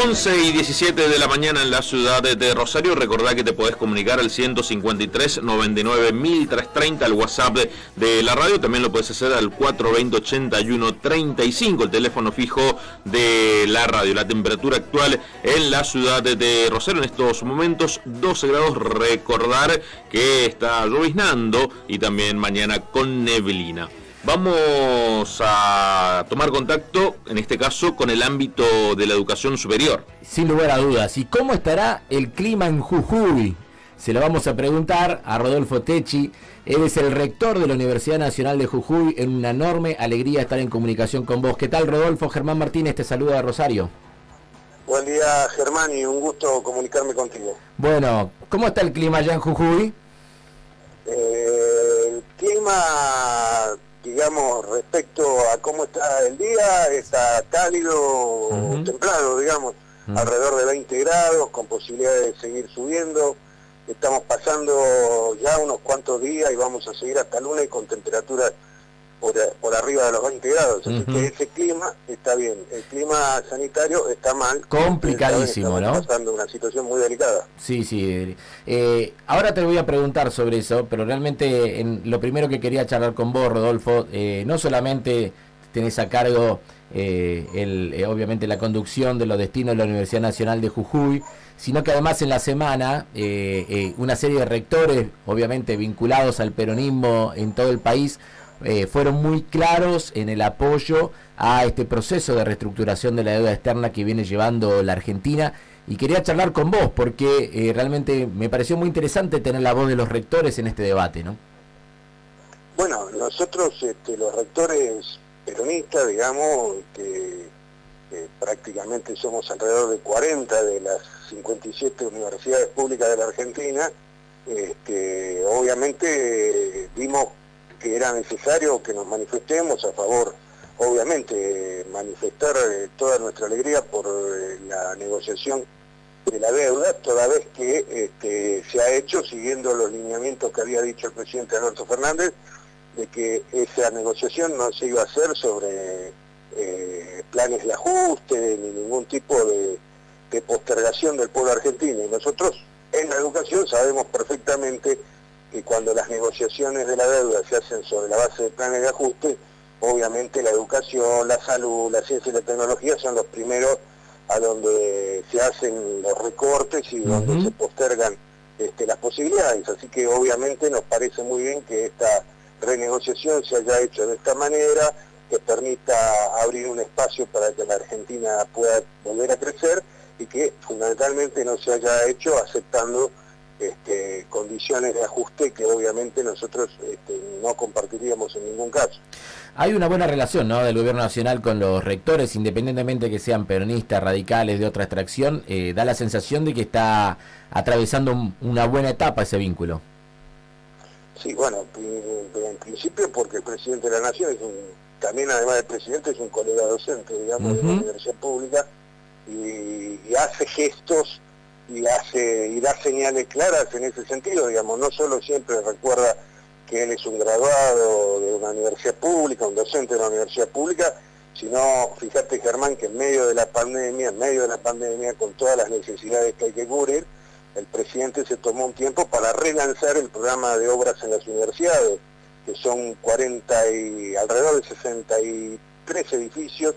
[SPEAKER 4] 11:17 de la mañana en la ciudad de Rosario. Recordá que te podés comunicar al 153 99 1330, al WhatsApp de la radio. También lo podés hacer al 420 81 35, el teléfono fijo de la radio. La temperatura actual en la ciudad de Rosario en estos momentos 12 grados. Recordar que está lloviznando y también mañana con neblina. Vamos a tomar contacto, en este caso, con el ámbito de la educación superior.
[SPEAKER 3] Sin lugar a dudas. ¿Y cómo estará el clima en Jujuy? Se lo vamos a preguntar a Rodolfo Techi. Él es el rector de la Universidad Nacional de Jujuy. En una enorme alegría estar en comunicación con vos. ¿Qué tal, Rodolfo? Germán Martínez te saluda de Rosario.
[SPEAKER 14] Buen día, Germán, y un gusto comunicarme contigo.
[SPEAKER 3] Bueno, ¿cómo está el clima allá en Jujuy?
[SPEAKER 14] El clima, digamos, respecto a cómo está el día, está cálido, templado, digamos, alrededor de 20 grados, con posibilidades de seguir subiendo. Estamos pasando ya unos cuantos días y vamos a seguir hasta lunes con temperaturas por arriba de los 20 grados. Así que ese clima está bien. El clima sanitario está mal.
[SPEAKER 3] Complicadísimo, ¿no?
[SPEAKER 14] Estamos pasando una situación muy delicada.
[SPEAKER 3] Sí, sí. Ahora te voy a preguntar sobre eso, pero realmente lo primero que quería charlar con vos, Rodolfo, no solamente tenés a cargo obviamente la conducción de los destinos de la Universidad Nacional de Jujuy, sino que además en la semana una serie de rectores, obviamente vinculados al peronismo en todo el país, fueron muy claros en el apoyo a este proceso de reestructuración de la deuda externa que viene llevando la Argentina, y quería charlar con vos porque realmente me pareció muy interesante tener la voz de los rectores en este debate, ¿no?
[SPEAKER 14] Bueno, nosotros los rectores peronistas, digamos, que prácticamente somos alrededor de 40 de las 57 universidades públicas de la Argentina, obviamente vimos que era necesario que nos manifestemos a favor, obviamente, manifestar toda nuestra alegría por la negociación de la deuda, toda vez que se ha hecho siguiendo los lineamientos que había dicho el presidente Alberto Fernández, de que esa negociación no se iba a hacer sobre planes de ajuste, ni ningún tipo de postergación del pueblo argentino. Y nosotros en la educación sabemos perfectamente que cuando las negociaciones de la deuda se hacen sobre la base de planes de ajuste, obviamente la educación, la salud, la ciencia y la tecnología son los primeros a donde se hacen los recortes y donde se postergan las posibilidades. Así que obviamente nos parece muy bien que esta renegociación se haya hecho de esta manera, que permita abrir un espacio para que la Argentina pueda volver a crecer y que fundamentalmente no se haya hecho aceptando condiciones de ajuste que obviamente nosotros no compartiríamos en ningún caso.
[SPEAKER 3] Hay una buena relación, ¿no?, del gobierno nacional con los rectores, independientemente que sean peronistas, radicales, de otra extracción, da la sensación de que está atravesando una buena etapa ese vínculo.
[SPEAKER 14] Sí, bueno, en principio porque el presidente de la Nación también además del presidente es un colega docente, digamos, de la universidad pública, y hace gestos y da señales claras en ese sentido, digamos, no solo siempre recuerda que él es un graduado de una universidad pública, un docente de una universidad pública, sino, fíjate Germán, que en medio de la pandemia, con todas las necesidades que hay que cubrir, el presidente se tomó un tiempo para relanzar el programa de obras en las universidades, que son alrededor de 63 edificios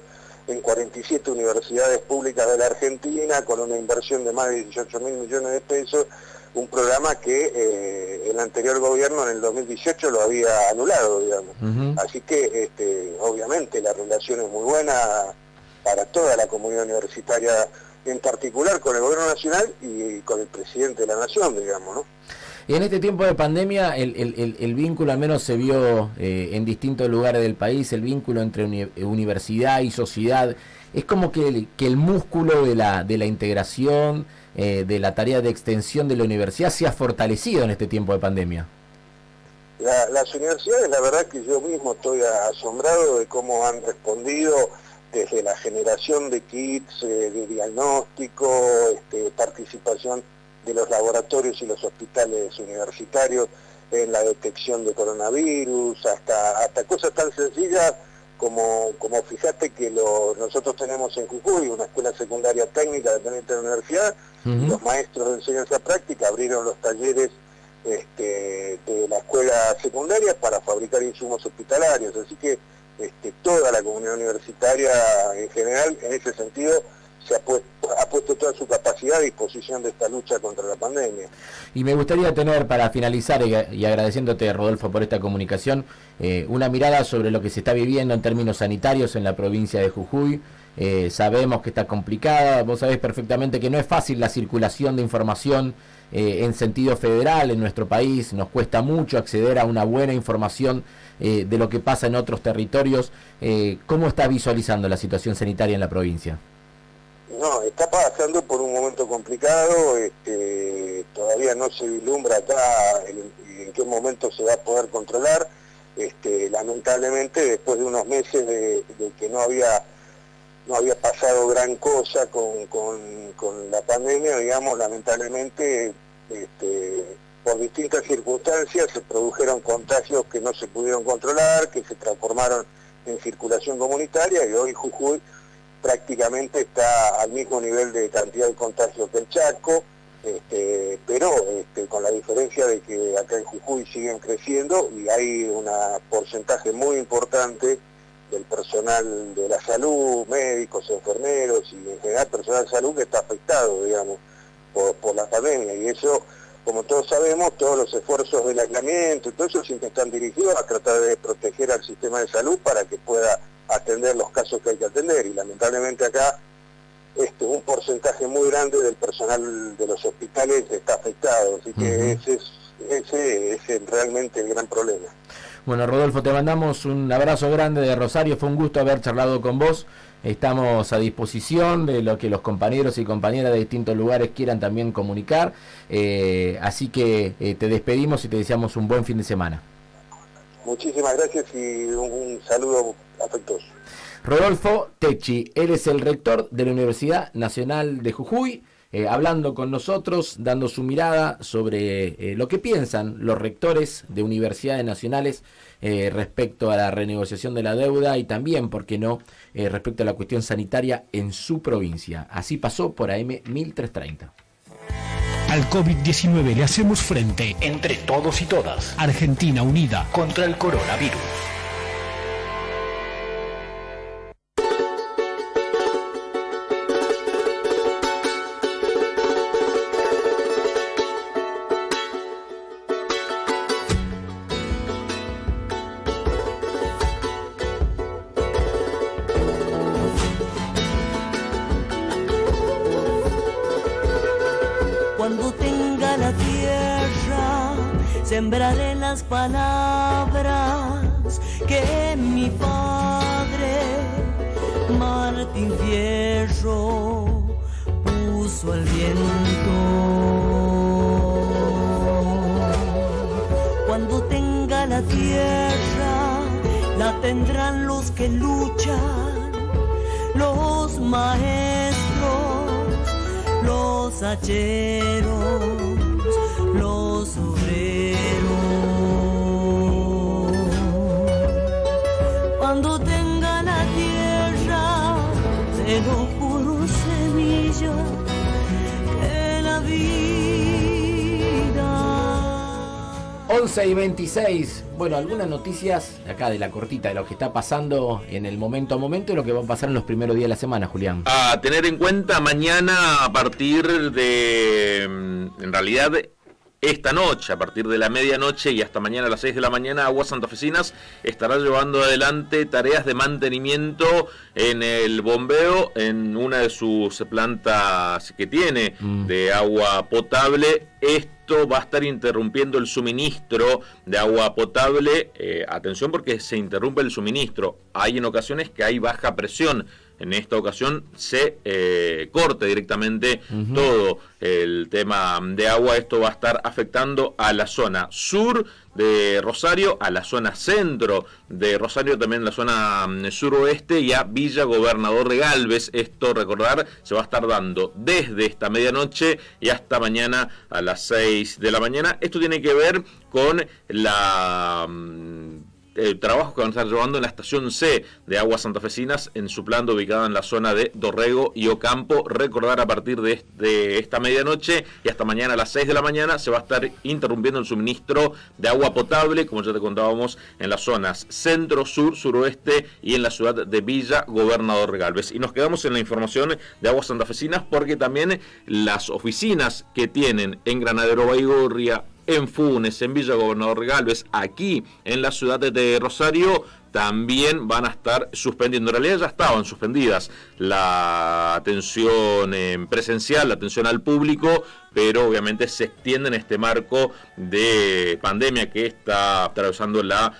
[SPEAKER 14] en 47 universidades públicas de la Argentina, con una inversión de más de 18.000 millones de pesos, un programa que el anterior gobierno en el 2018 lo había anulado, digamos. Así que obviamente la relación es muy buena para toda la comunidad universitaria, en particular con el gobierno nacional y con el presidente de la nación, digamos, ¿no?
[SPEAKER 3] Y en este tiempo de pandemia el vínculo al menos se vio en distintos lugares del país, el vínculo entre universidad y sociedad, es como que el músculo de la integración, de la tarea de extensión de la universidad se ha fortalecido en este tiempo de pandemia.
[SPEAKER 14] Las universidades, la verdad que yo mismo estoy asombrado de cómo han respondido desde la generación de kits, de diagnóstico, participación de los laboratorios y los hospitales universitarios en la detección de coronavirus, hasta cosas tan sencillas como fíjate que nosotros tenemos en Jujuy una escuela secundaria técnica dependiente de la universidad, y los maestros de enseñanza práctica abrieron los talleres de la escuela secundaria para fabricar insumos hospitalarios, así que toda la comunidad universitaria en general, en ese sentido, ha puesto toda su capacidad a disposición de esta lucha contra la pandemia.
[SPEAKER 3] Y me gustaría tener, para finalizar, y agradeciéndote, Rodolfo, por esta comunicación, una mirada sobre lo que se está viviendo en términos sanitarios en la provincia de Jujuy. Sabemos que está complicada, vos sabés perfectamente que no es fácil la circulación de información en sentido federal en nuestro país, nos cuesta mucho acceder a una buena información de lo que pasa en otros territorios. ¿Cómo estás visualizando la situación sanitaria en la provincia?
[SPEAKER 14] No, está pasando por un momento complicado, todavía no se vislumbra acá en qué momento se va a poder controlar, lamentablemente después de unos meses de que no había pasado gran cosa con la pandemia, digamos, lamentablemente por distintas circunstancias se produjeron contagios que no se pudieron controlar, que se transformaron en circulación comunitaria, y hoy Jujuy prácticamente está al mismo nivel de cantidad de contagios que el Chaco, pero con la diferencia de que acá en Jujuy siguen creciendo y hay un porcentaje muy importante del personal de la salud, médicos, enfermeros y en general personal de salud que está afectado, digamos, por la pandemia, y eso, como todos sabemos, todos los esfuerzos del aislamiento y todo eso siempre están dirigidos a tratar de proteger al sistema de salud para que pueda atender los casos que hay que atender, y lamentablemente acá un porcentaje muy grande del personal de los hospitales está afectado, así que ese es realmente el gran problema.
[SPEAKER 3] Bueno, Rodolfo, te mandamos un abrazo grande de Rosario, fue un gusto haber charlado con vos, estamos a disposición de lo que los compañeros y compañeras de distintos lugares quieran también comunicar, así que te despedimos y te deseamos un buen fin de semana.
[SPEAKER 14] Muchísimas gracias y un saludo afectuoso.
[SPEAKER 3] Rodolfo Tecci, él es el rector de la Universidad Nacional de Jujuy, hablando con nosotros, dando su mirada sobre lo que piensan los rectores de universidades nacionales respecto a la renegociación de la deuda y también, ¿por qué no?, respecto a la cuestión sanitaria en su provincia. Así pasó por AM 1330.
[SPEAKER 2] Al COVID-19 le hacemos frente.
[SPEAKER 1] Entre todos y todas.
[SPEAKER 2] Argentina unida
[SPEAKER 1] contra el coronavirus.
[SPEAKER 15] Sembraré las palabras que mi padre Martín Fierro puso al viento. Cuando tenga la tierra, la tendrán los que luchan, los maestros, los hacheros, los obreros. seno por semilla que la vida.
[SPEAKER 3] 11:26. Bueno, algunas noticias acá de la cortita de lo que está pasando en el momento a momento y lo que va a pasar en los primeros días de la semana, Julián.
[SPEAKER 4] A tener en cuenta mañana a partir de, en realidad, esta noche, a partir de la medianoche y hasta mañana a las 6 de la mañana, Aguas Santafesinas estará llevando adelante tareas de mantenimiento en el bombeo en una de sus plantas que tiene de agua potable. Esto va a estar interrumpiendo el suministro de agua potable. Atención, porque se interrumpe el suministro. Hay en ocasiones que hay baja presión. En esta ocasión se corte directamente todo el tema de agua. Esto va a estar afectando a la zona sur de Rosario, a la zona centro de Rosario, también la zona suroeste y a Villa Gobernador de Galvez. Esto, recordar, se va a estar dando desde esta medianoche y hasta mañana a las 6 de la mañana. Esto tiene que ver con el trabajo que van a estar llevando en la estación C de Aguas Santafesinas en su planta ubicada en la zona de Dorrego y Ocampo. Recordar, a partir de esta medianoche y hasta mañana a las 6 de la mañana se va a estar interrumpiendo el suministro de agua potable, como ya te contábamos, en las zonas centro, sur, suroeste y en la ciudad de Villa Gobernador Galvez. Y nos quedamos en la información de Aguas Santafesinas porque también las oficinas que tienen en Granadero Baigorria, en Funes, en Villa Gobernador Galvez, aquí en la ciudad de Rosario, también van a estar suspendiendo. En realidad ya estaban suspendidas la atención presencial, la atención al público, pero obviamente se extiende en este marco de pandemia que está atravesando la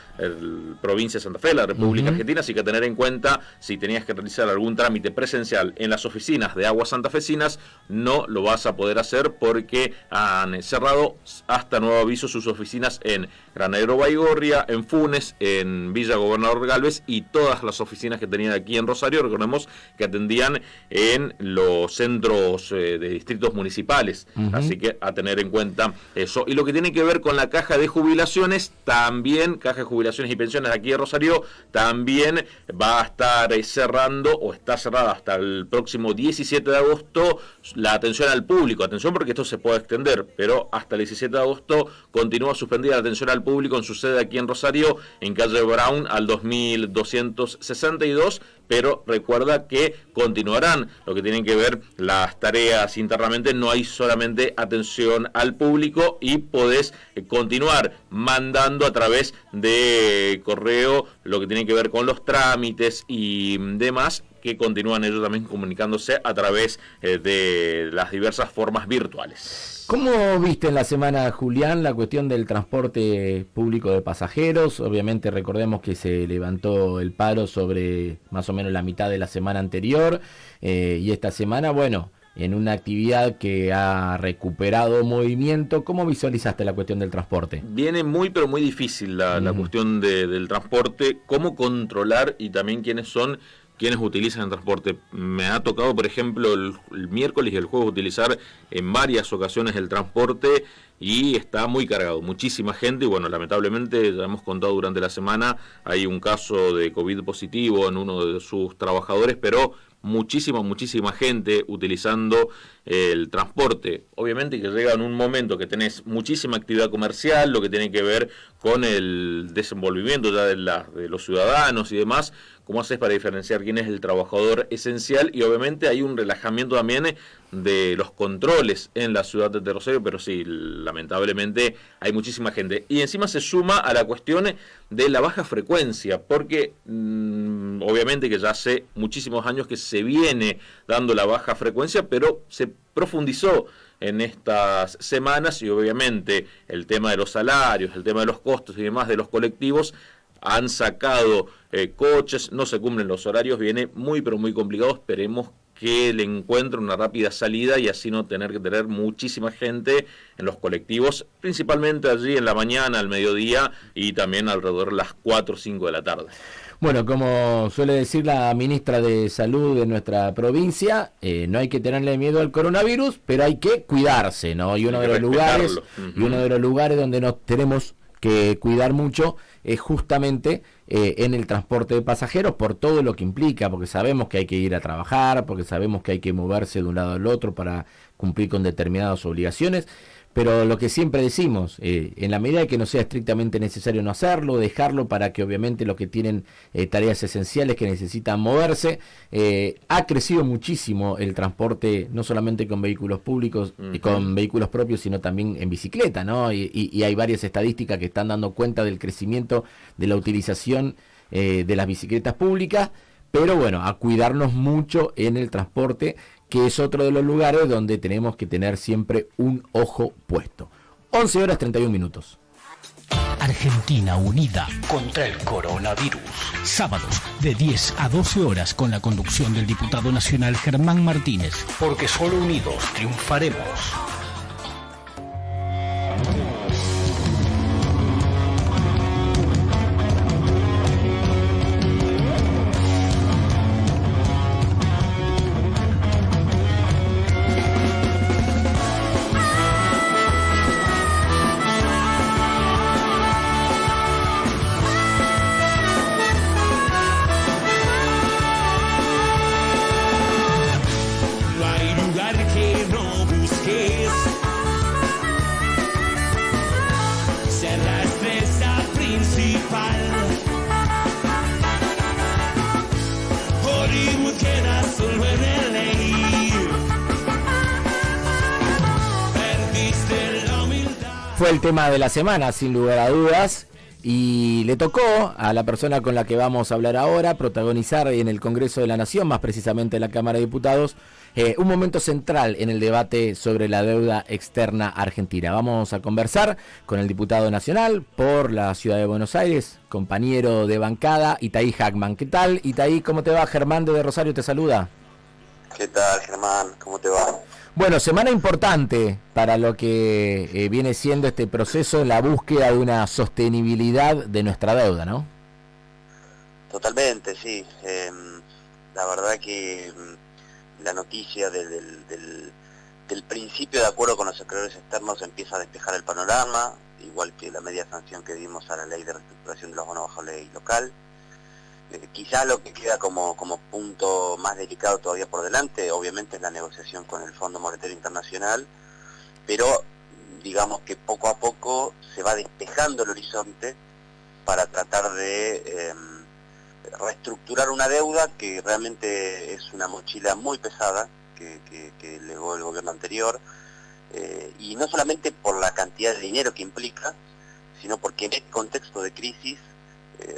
[SPEAKER 4] provincia de Santa Fe, la República Argentina. Así que a tener en cuenta, si tenías que realizar algún trámite presencial en las oficinas de Aguas Santafesinas, no lo vas a poder hacer porque han cerrado hasta nuevo aviso sus oficinas en Granadero Baigorria, en Funes, en Villa Gobernador Galvez y todas las oficinas que tenían aquí en Rosario. Recordemos que atendían en los centros de distritos municipales. Así que a tener en cuenta eso. Y lo que tiene que ver con la caja de jubilaciones, también, caja de jubilaciones y pensiones aquí de Rosario, también va a estar cerrando, o está cerrada hasta el próximo 17 de agosto, la atención al público. Atención, porque esto se puede extender, pero hasta el 17 de agosto continúa suspendida la atención al público en su sede aquí en Rosario, en calle Brown al 2262, pero recuerda que continuarán lo que tienen que ver las tareas internamente. No hay solamente atención al público y podés continuar mandando a través de correo lo que tiene que ver con los trámites y demás, que continúan ellos también comunicándose a través de las diversas formas virtuales.
[SPEAKER 3] ¿Cómo viste en la semana, Julián, la cuestión del transporte público de pasajeros? Obviamente recordemos que se levantó el paro sobre más o menos la mitad de la semana anterior y esta semana, bueno, en una actividad que ha recuperado movimiento. ¿Cómo visualizaste la cuestión del transporte?
[SPEAKER 4] Viene muy pero muy difícil la cuestión del transporte, cómo controlar y también quiénes son quienes utilizan el transporte. Me ha tocado, por ejemplo, el miércoles y el jueves utilizar en varias ocasiones el transporte y está muy cargado, muchísima gente. Y bueno, lamentablemente, ya hemos contado durante la semana, hay un caso de COVID positivo en uno de sus trabajadores, pero muchísima gente utilizando el transporte. Obviamente que llega en un momento que tenés muchísima actividad comercial, lo que tiene que ver con el desenvolvimiento ya de los ciudadanos y demás. ¿Cómo haces para diferenciar quién es el trabajador esencial? Y obviamente hay un relajamiento también de los controles en la ciudad de Rosario, pero sí, lamentablemente hay muchísima gente. Y encima se suma a la cuestión de la baja frecuencia, porque obviamente que ya hace muchísimos años que se viene dando la baja frecuencia, pero se profundizó en estas semanas y obviamente el tema de los salarios, el tema de los costos y demás de los colectivos han sacado coches, no se cumplen los horarios, viene muy pero muy complicado. Esperemos que le encuentre una rápida salida y así no tener que tener muchísima gente en los colectivos, principalmente allí en la mañana, al mediodía y también alrededor de las 4 o 5 de la tarde.
[SPEAKER 3] Bueno, como suele decir la ministra de Salud de nuestra provincia, no hay que tenerle miedo al coronavirus, pero hay que cuidarse, ¿no? Y uno de los lugares donde nos tenemos que cuidar mucho es justamente en el transporte de pasajeros, por todo lo que implica, porque sabemos que hay que ir a trabajar, porque sabemos que hay que moverse de un lado al otro para cumplir con determinadas obligaciones. Pero lo que siempre decimos, en la medida de que no sea estrictamente necesario no hacerlo, dejarlo para que obviamente los que tienen tareas esenciales que necesitan moverse, ha crecido muchísimo el transporte, no solamente con vehículos públicos, con vehículos propios, sino también en bicicleta, ¿no? Y hay varias estadísticas que están dando cuenta del crecimiento de la utilización de las bicicletas públicas, pero bueno, a cuidarnos mucho en el transporte, que es otro de los lugares donde tenemos que tener siempre un ojo puesto. 11:31.
[SPEAKER 2] Argentina unida contra el coronavirus. Sábados de 10 a 12 horas con la conducción del diputado nacional Germán Martínez.
[SPEAKER 1] Porque solo unidos triunfaremos.
[SPEAKER 3] Fue el tema de la semana, sin lugar a dudas, y le tocó a la persona con la que vamos a hablar ahora protagonizar en el Congreso de la Nación, más precisamente en la Cámara de Diputados, un momento central en el debate sobre la deuda externa argentina. Vamos a conversar con el diputado nacional por la Ciudad de Buenos Aires, compañero de bancada, Itaí Hackman. ¿Qué tal, Itaí? ¿Cómo te va? Germán de Rosario te saluda.
[SPEAKER 7] ¿Qué tal, Germán? ¿Cómo te va?
[SPEAKER 3] Bueno, semana importante para lo que viene siendo este proceso, la búsqueda de una sostenibilidad de nuestra deuda, ¿no?
[SPEAKER 7] Totalmente, sí. La verdad que la noticia del principio de acuerdo con los acreedores externos empieza a despejar el panorama, igual que la media sanción que dimos a la ley de reestructuración de los bonos bajo ley local. Quizá lo que queda como punto más delicado todavía por delante, obviamente, es la negociación con el Fondo Monetario Internacional, pero digamos que poco a poco se va despejando el horizonte para tratar de reestructurar una deuda que realmente es una mochila muy pesada que legó el gobierno anterior, y no solamente por la cantidad de dinero que implica, sino porque en este contexto de crisis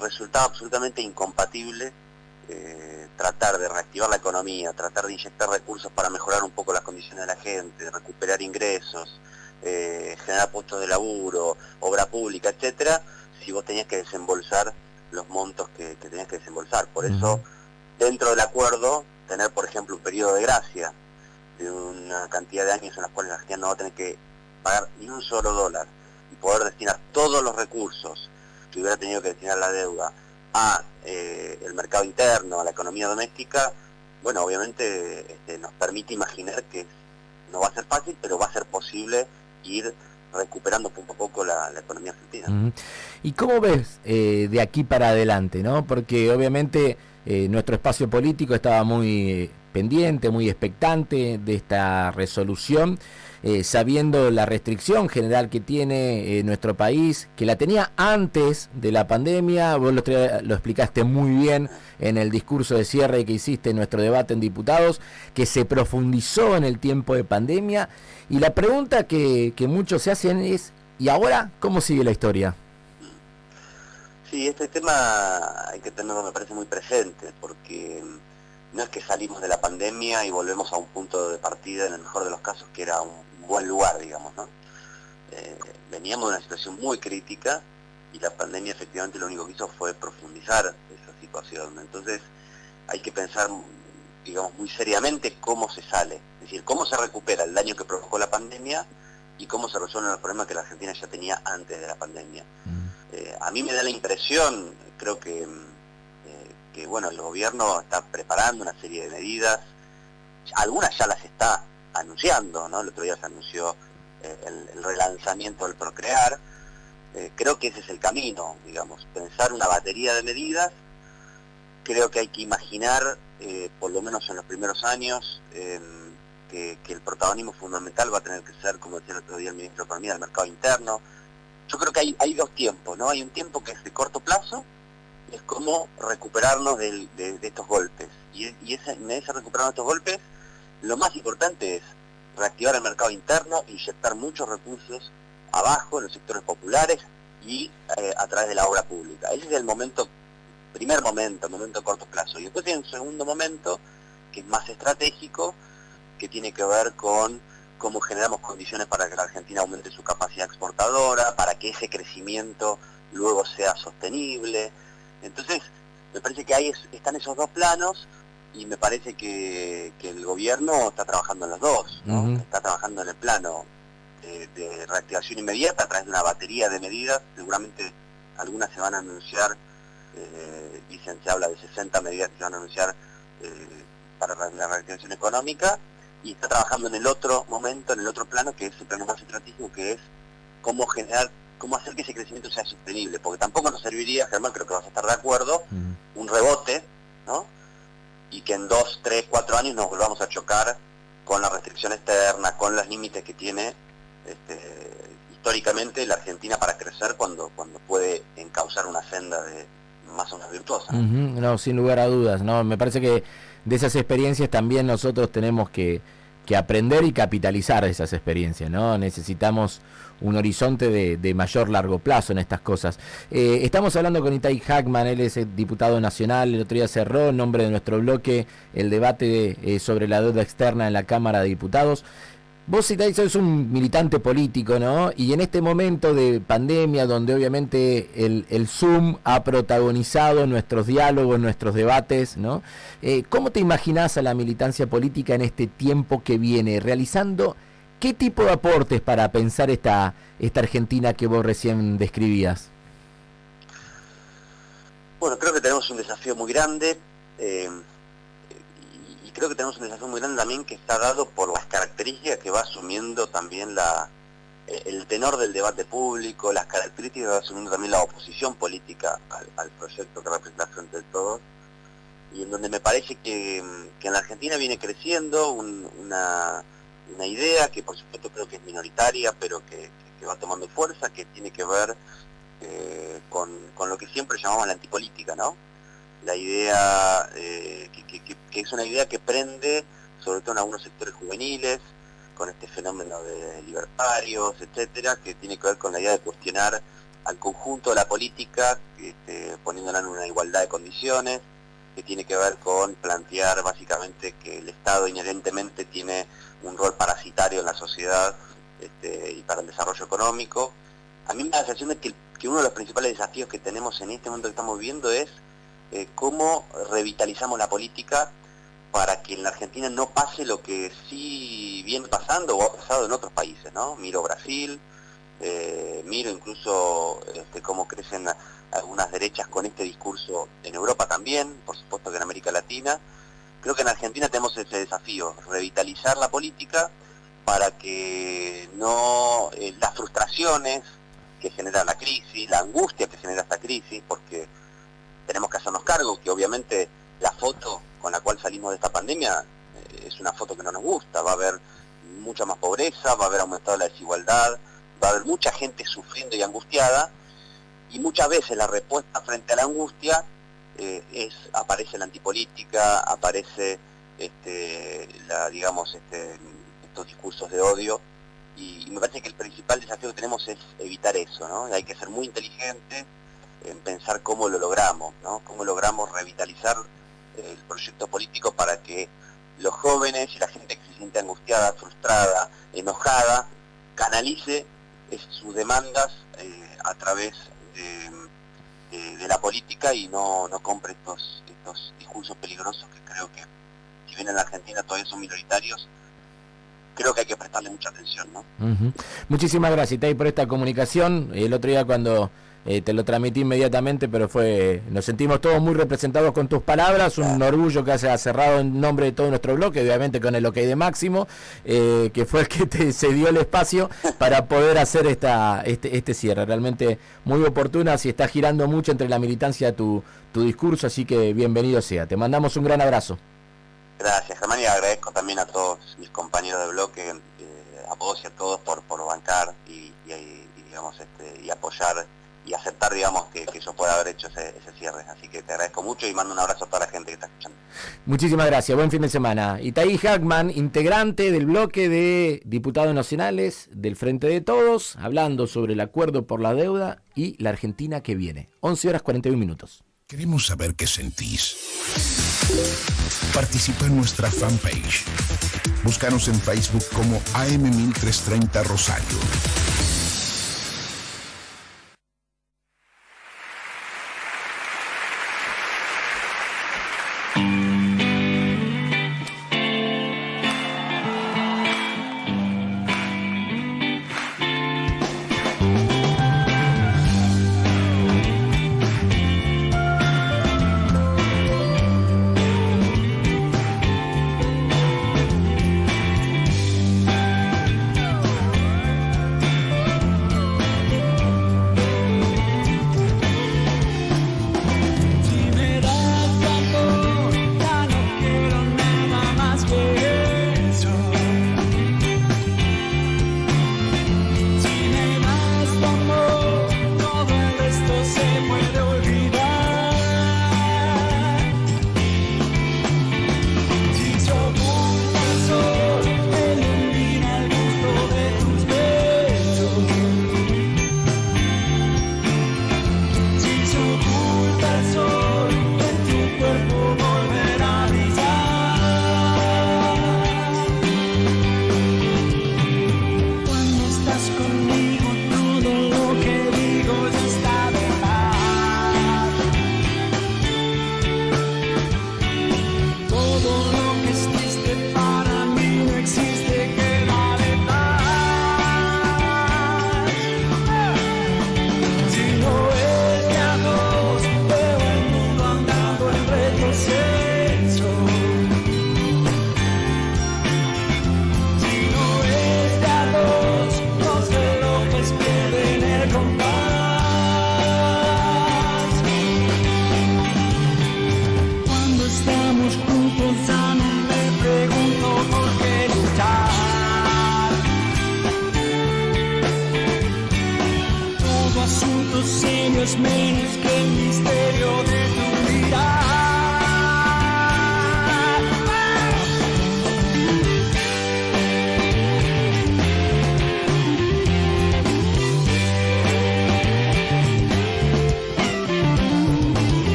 [SPEAKER 7] resultaba absolutamente incompatible tratar de reactivar la economía, tratar de inyectar recursos para mejorar un poco las condiciones de la gente, recuperar ingresos, generar puestos de laburo, obra pública, etcétera, si vos tenías que desembolsar los montos que tenías que desembolsar. Por eso, dentro del acuerdo, tener, por ejemplo, un periodo de gracia de una cantidad de años en los cuales la Argentina no va a tener que pagar ni un solo dólar y poder destinar todos los recursos que hubiera tenido que destinar la deuda a el mercado interno, a la economía doméstica, bueno, obviamente nos permite imaginar que no va a ser fácil, pero va a ser posible ir recuperando poco a poco la economía argentina.
[SPEAKER 3] ¿Y cómo ves de aquí para adelante, no? Porque obviamente nuestro espacio político estaba muy pendiente, muy expectante de esta resolución, sabiendo la restricción general que tiene nuestro país, que la tenía antes de la pandemia. Vos lo explicaste muy bien en el discurso de cierre que hiciste en nuestro debate en diputados, que se profundizó en el tiempo de pandemia, y la pregunta que muchos se hacen es, ¿y ahora cómo sigue la historia?
[SPEAKER 7] Sí, este tema hay que tenerlo, me parece, muy presente, porque no es que salimos de la pandemia y volvemos a un punto de partida, en el mejor de los casos, que era un buen lugar, digamos, ¿no? Veníamos de una situación muy crítica y la pandemia efectivamente lo único que hizo fue profundizar esa situación. Entonces hay que pensar, digamos, muy seriamente cómo se sale, es decir, cómo se recupera el daño que provocó la pandemia y cómo se resuelven los problemas que la Argentina ya tenía antes de la pandemia. A mí me da la impresión, creo que bueno, el gobierno está preparando una serie de medidas, algunas ya las está anunciando, ¿no? El otro día se anunció el relanzamiento del Procrear,
[SPEAKER 8] Creo que ese es el camino, digamos, pensar una batería de medidas. Creo que hay que imaginar, por lo menos en los primeros años, que el protagonismo fundamental va a tener que ser, como decía el otro día el ministro de Economía, del mercado interno. Yo creo que hay dos tiempos, ¿no? Hay un tiempo que es de corto plazo, es como recuperarnos de estos golpes. Y en ese recuperarnos de estos golpes, lo más importante es reactivar el mercado interno, inyectar muchos recursos abajo, en los sectores populares y a través de la obra pública. Ese es el primer momento de corto plazo. Y después hay un segundo momento, que es más estratégico, que tiene que ver con cómo generamos condiciones para que la Argentina aumente su capacidad exportadora, para que ese crecimiento luego sea sostenible. Entonces, me parece que ahí están esos dos planos, y me parece que el gobierno está trabajando en los dos, ¿no? Está trabajando en el plano de reactivación inmediata a través de una batería de medidas. Seguramente algunas se van a anunciar, se habla de 60 medidas que se van a anunciar para la reactivación económica, y está trabajando en el otro momento, en el otro plano, que es el plano más estratégico, que es cómo hacer que ese crecimiento sea sostenible, porque tampoco nos serviría, Germán, creo que vas a estar de acuerdo, un rebote, ¿no? Y que en 2, 3, 4 años nos volvamos a chocar con la restricción externa, con los límites que tiene históricamente la Argentina para crecer cuando puede encauzar una senda más o menos virtuosa.
[SPEAKER 3] No, sin lugar a dudas, no, me parece que de esas experiencias también nosotros tenemos que aprender y capitalizar esas experiencias, ¿no? Necesitamos un horizonte de mayor largo plazo en estas cosas. Estamos hablando con Itai Hackman, él es el diputado nacional. El otro día cerró, en nombre de nuestro bloque, el debate sobre la deuda externa en la Cámara de Diputados. Vos, Itai, sos un militante político, ¿no? Y en este momento de pandemia, donde obviamente el Zoom ha protagonizado nuestros diálogos, nuestros debates, ¿no? ¿Cómo te imaginás a la militancia política en este tiempo que viene? ¿Realizando qué tipo de aportes para pensar esta Argentina que vos recién describías?
[SPEAKER 8] Bueno, creo que tenemos un desafío muy grande. Creo que tenemos un desafío muy grande también, que está dado por las características que va asumiendo también el tenor del debate público, las características que va asumiendo también la oposición política al proyecto que representa Frente de Todos, y en donde me parece que en la Argentina viene creciendo una idea que por supuesto creo que es minoritaria, pero que va tomando fuerza, que tiene que ver con lo que siempre llamamos la antipolítica, ¿no? La idea que es una idea que prende sobre todo en algunos sectores juveniles, con este fenómeno de libertarios, etcétera, que tiene que ver con la idea de cuestionar al conjunto de la política, poniéndola en una igualdad de condiciones, que tiene que ver con plantear básicamente que el Estado inherentemente tiene un rol parasitario en la sociedad y para el desarrollo económico. A mí me da la sensación de que uno de los principales desafíos que tenemos en este momento que estamos viviendo es cómo revitalizamos la política para que en la Argentina no pase lo que sí viene pasando o ha pasado en otros países, ¿no? Miro Brasil, miro incluso cómo crecen algunas derechas con este discurso en Europa también, por supuesto que en América Latina. Creo que en Argentina tenemos ese desafío, revitalizar la política para que no las frustraciones que genera la crisis, la angustia que genera esta crisis, porque tenemos que hacernos cargo que obviamente la foto con la cual salimos de esta pandemia es una foto que no nos gusta. Va a haber mucha más pobreza, va a haber aumentado la desigualdad, va a haber mucha gente sufriendo y angustiada, y muchas veces la respuesta frente a la angustia aparece la antipolítica, aparece estos discursos de odio, y me parece que el principal desafío que tenemos es evitar eso, ¿no? Hay que ser muy inteligente en pensar cómo lo logramos, ¿no? Cómo logramos revitalizar el proyecto político para que los jóvenes y la gente que se siente angustiada, frustrada, enojada, canalice sus demandas a través de la política y no compre estos discursos peligrosos que creo que, si bien en la Argentina todavía son minoritarios, creo que hay que prestarle mucha atención, ¿no?
[SPEAKER 3] Muchísimas gracias, Itai, por esta comunicación. El otro día cuando te lo transmití inmediatamente, pero nos sentimos todos muy representados con tus palabras, un orgullo que hayas cerrado en nombre de todo nuestro bloque, obviamente con el ok de Máximo, que fue el que te cedió el espacio para poder hacer este cierre. Realmente muy oportuna, si está girando mucho entre la militancia tu discurso, así que bienvenido sea. Te mandamos un gran abrazo.
[SPEAKER 7] Gracias, Germán, y agradezco también a todos mis compañeros de bloque, a vos y a todos por bancar y digamos y apoyar y aceptar, digamos, que yo pueda haber hecho ese cierre. Así que te agradezco mucho y mando un abrazo a toda la gente que está escuchando.
[SPEAKER 3] Muchísimas gracias, buen fin de semana. Itaí Hackman, integrante del bloque de diputados nacionales del Frente de Todos, hablando sobre el acuerdo por la deuda y la Argentina que viene. 11:41.
[SPEAKER 9] Queremos saber qué sentís. Participa en nuestra fanpage. Búscanos en Facebook como AM1330 Rosario.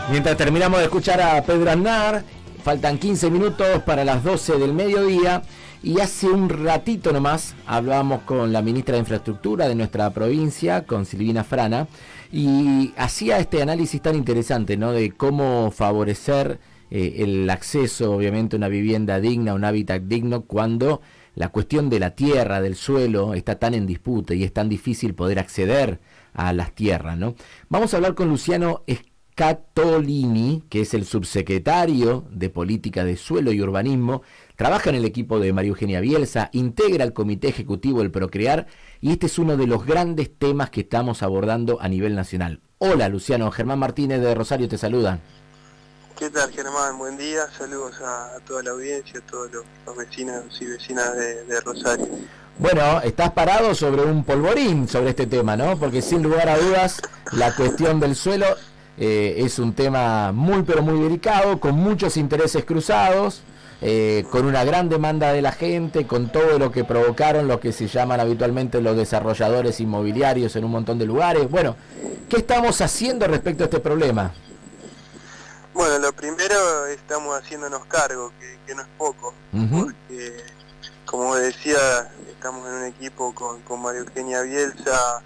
[SPEAKER 3] Mientras terminamos de escuchar a Pedro Aznar, faltan 15 minutos para las 12 del mediodía y hace un ratito nomás hablábamos con la ministra de Infraestructura de nuestra provincia, con Silvina Frana, y hacía este análisis tan interesante, ¿no?, de cómo favorecer el acceso, obviamente, a una vivienda digna, un hábitat digno, cuando la cuestión de la tierra, del suelo, está tan en disputa y es tan difícil poder acceder a las tierras, ¿no? Vamos a hablar con Luciano Scatolini, que es el subsecretario de Política de Suelo y Urbanismo, trabaja en el equipo de María Eugenia Bielsa, integra el comité ejecutivo del Procrear, y este es uno de los grandes temas que estamos abordando a nivel nacional. Hola Luciano, Germán Martínez de Rosario te saluda.
[SPEAKER 16] ¿Qué tal, Germán? Buen día, saludos a toda la audiencia, a todos los vecinos y vecinas de Rosario.
[SPEAKER 3] Bueno, estás parado sobre un polvorín sobre este tema, ¿no? Porque sin lugar a dudas, la cuestión del suelo es un tema muy pero muy delicado, con muchos intereses cruzados, con una gran demanda de la gente, con todo lo que provocaron lo que se llaman habitualmente los desarrolladores inmobiliarios en un montón de lugares. Bueno, ¿qué estamos haciendo respecto a este problema?
[SPEAKER 16] Bueno, lo primero, estamos haciéndonos cargo, que no es poco, porque, como decía, estamos en un equipo con María Eugenia Bielsa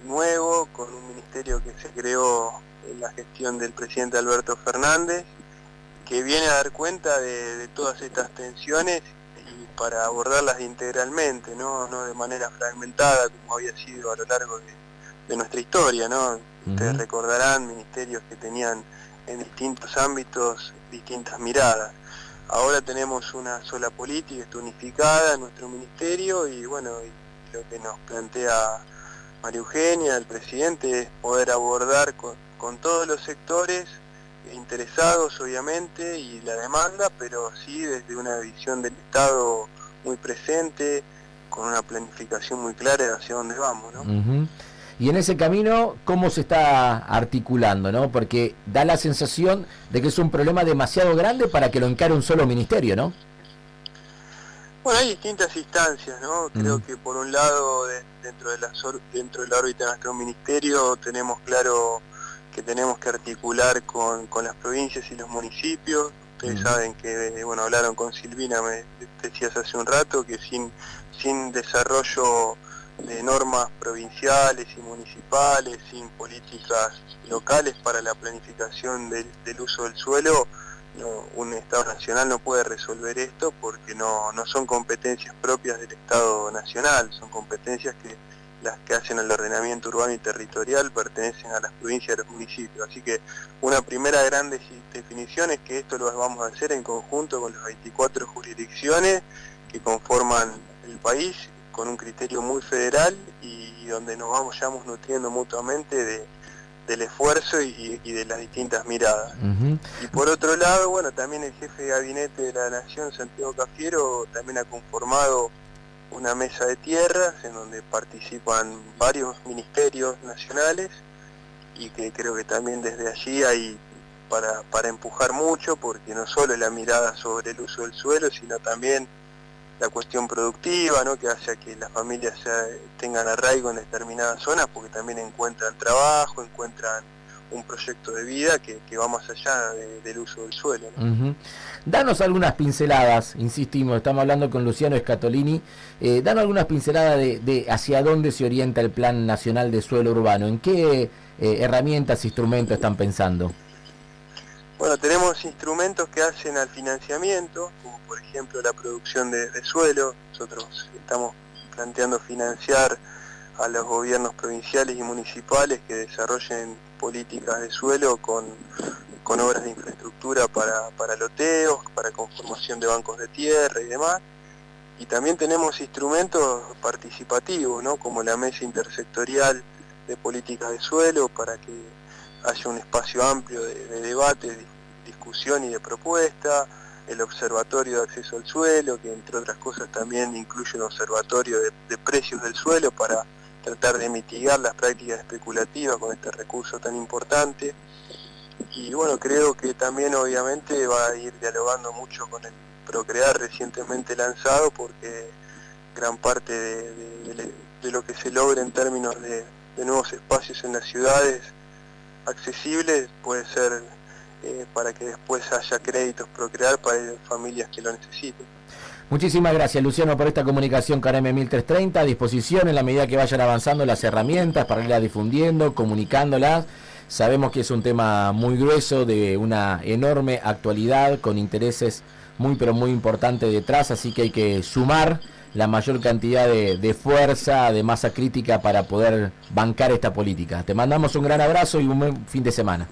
[SPEAKER 16] nuevo, con un ministerio que se creó en la gestión del presidente Alberto Fernández, que viene a dar cuenta de todas estas tensiones y para abordarlas integralmente, no de manera fragmentada como había sido a lo largo de nuestra historia, ¿no? Ustedes recordarán ministerios que tenían en distintos ámbitos distintas miradas. Ahora tenemos una sola política, está unificada en nuestro ministerio y bueno, y lo que nos plantea María Eugenia, el presidente, es poder abordar con todos los sectores interesados obviamente y la demanda, pero sí desde una visión del Estado muy presente, con una planificación muy clara de hacia dónde vamos, ¿no? Y en ese camino, ¿cómo se está articulando, no? Porque da la sensación de que es un problema demasiado grande para que lo encare un solo ministerio, ¿no? Bueno, hay distintas instancias, ¿no? Creo que por un lado, dentro de la órbita de nuestro ministerio, tenemos claro que tenemos que articular con las provincias y los municipios. Ustedes saben que, bueno, hablaron con Silvina, me decías hace un rato, que sin desarrollo de normas provinciales y municipales, sin políticas locales para la planificación del uso del suelo, un Estado nacional no puede resolver esto porque no son competencias propias del Estado nacional, son competencias que las que hacen el ordenamiento urbano y territorial pertenecen a las provincias y a los municipios. Así que una primera gran definición es que esto lo vamos a hacer en conjunto con las 24 jurisdicciones que conforman el país, con un criterio muy federal y donde nos vamos nutriendo mutuamente del esfuerzo y de las distintas miradas. Y por otro lado, bueno, también el jefe de gabinete de la Nación, Santiago Cafiero, también ha conformado una mesa de tierras en donde participan varios ministerios nacionales y que creo que también desde allí hay para empujar mucho, porque no solo es la mirada sobre el uso del suelo, sino también la cuestión productiva, ¿no? Que hace que las familias tengan arraigo en determinadas zonas, porque también encuentran trabajo, encuentran un proyecto de vida que va más allá del uso del suelo, ¿no? Danos algunas pinceladas, insistimos, estamos hablando con Luciano Scatolini, danos algunas pinceladas de hacia dónde se orienta el Plan Nacional de Suelo Urbano, en qué herramientas, instrumentos están pensando. Bueno, tenemos instrumentos que hacen al financiamiento, como por ejemplo la producción de suelo. Nosotros estamos planteando financiar a los gobiernos provinciales y municipales que desarrollen políticas de suelo con obras de infraestructura para loteos, para conformación de bancos de tierra y demás. Y también tenemos instrumentos participativos, ¿no? Como la Mesa Intersectorial de Políticas de Suelo, para que haya un espacio amplio de debate, discusión y de propuesta, el Observatorio de Acceso al Suelo, que entre otras cosas también incluye un observatorio de precios del suelo para tratar de mitigar las prácticas especulativas con este recurso tan importante. Y bueno, creo que también obviamente va a ir dialogando mucho con el Procrear recientemente lanzado, porque gran parte de lo que se logra en términos de nuevos espacios en las ciudades accesibles puede ser para que después haya créditos Procrear para familias que lo necesiten. Muchísimas gracias, Luciano, por esta comunicación con AM1330, a disposición en la medida que vayan avanzando las herramientas para irlas difundiendo, comunicándolas. Sabemos que es un tema muy grueso, de una enorme actualidad, con intereses muy pero muy importantes detrás, así que hay que sumar la mayor cantidad de fuerza, de masa crítica para poder bancar esta política. Te mandamos un gran abrazo y un buen fin de semana.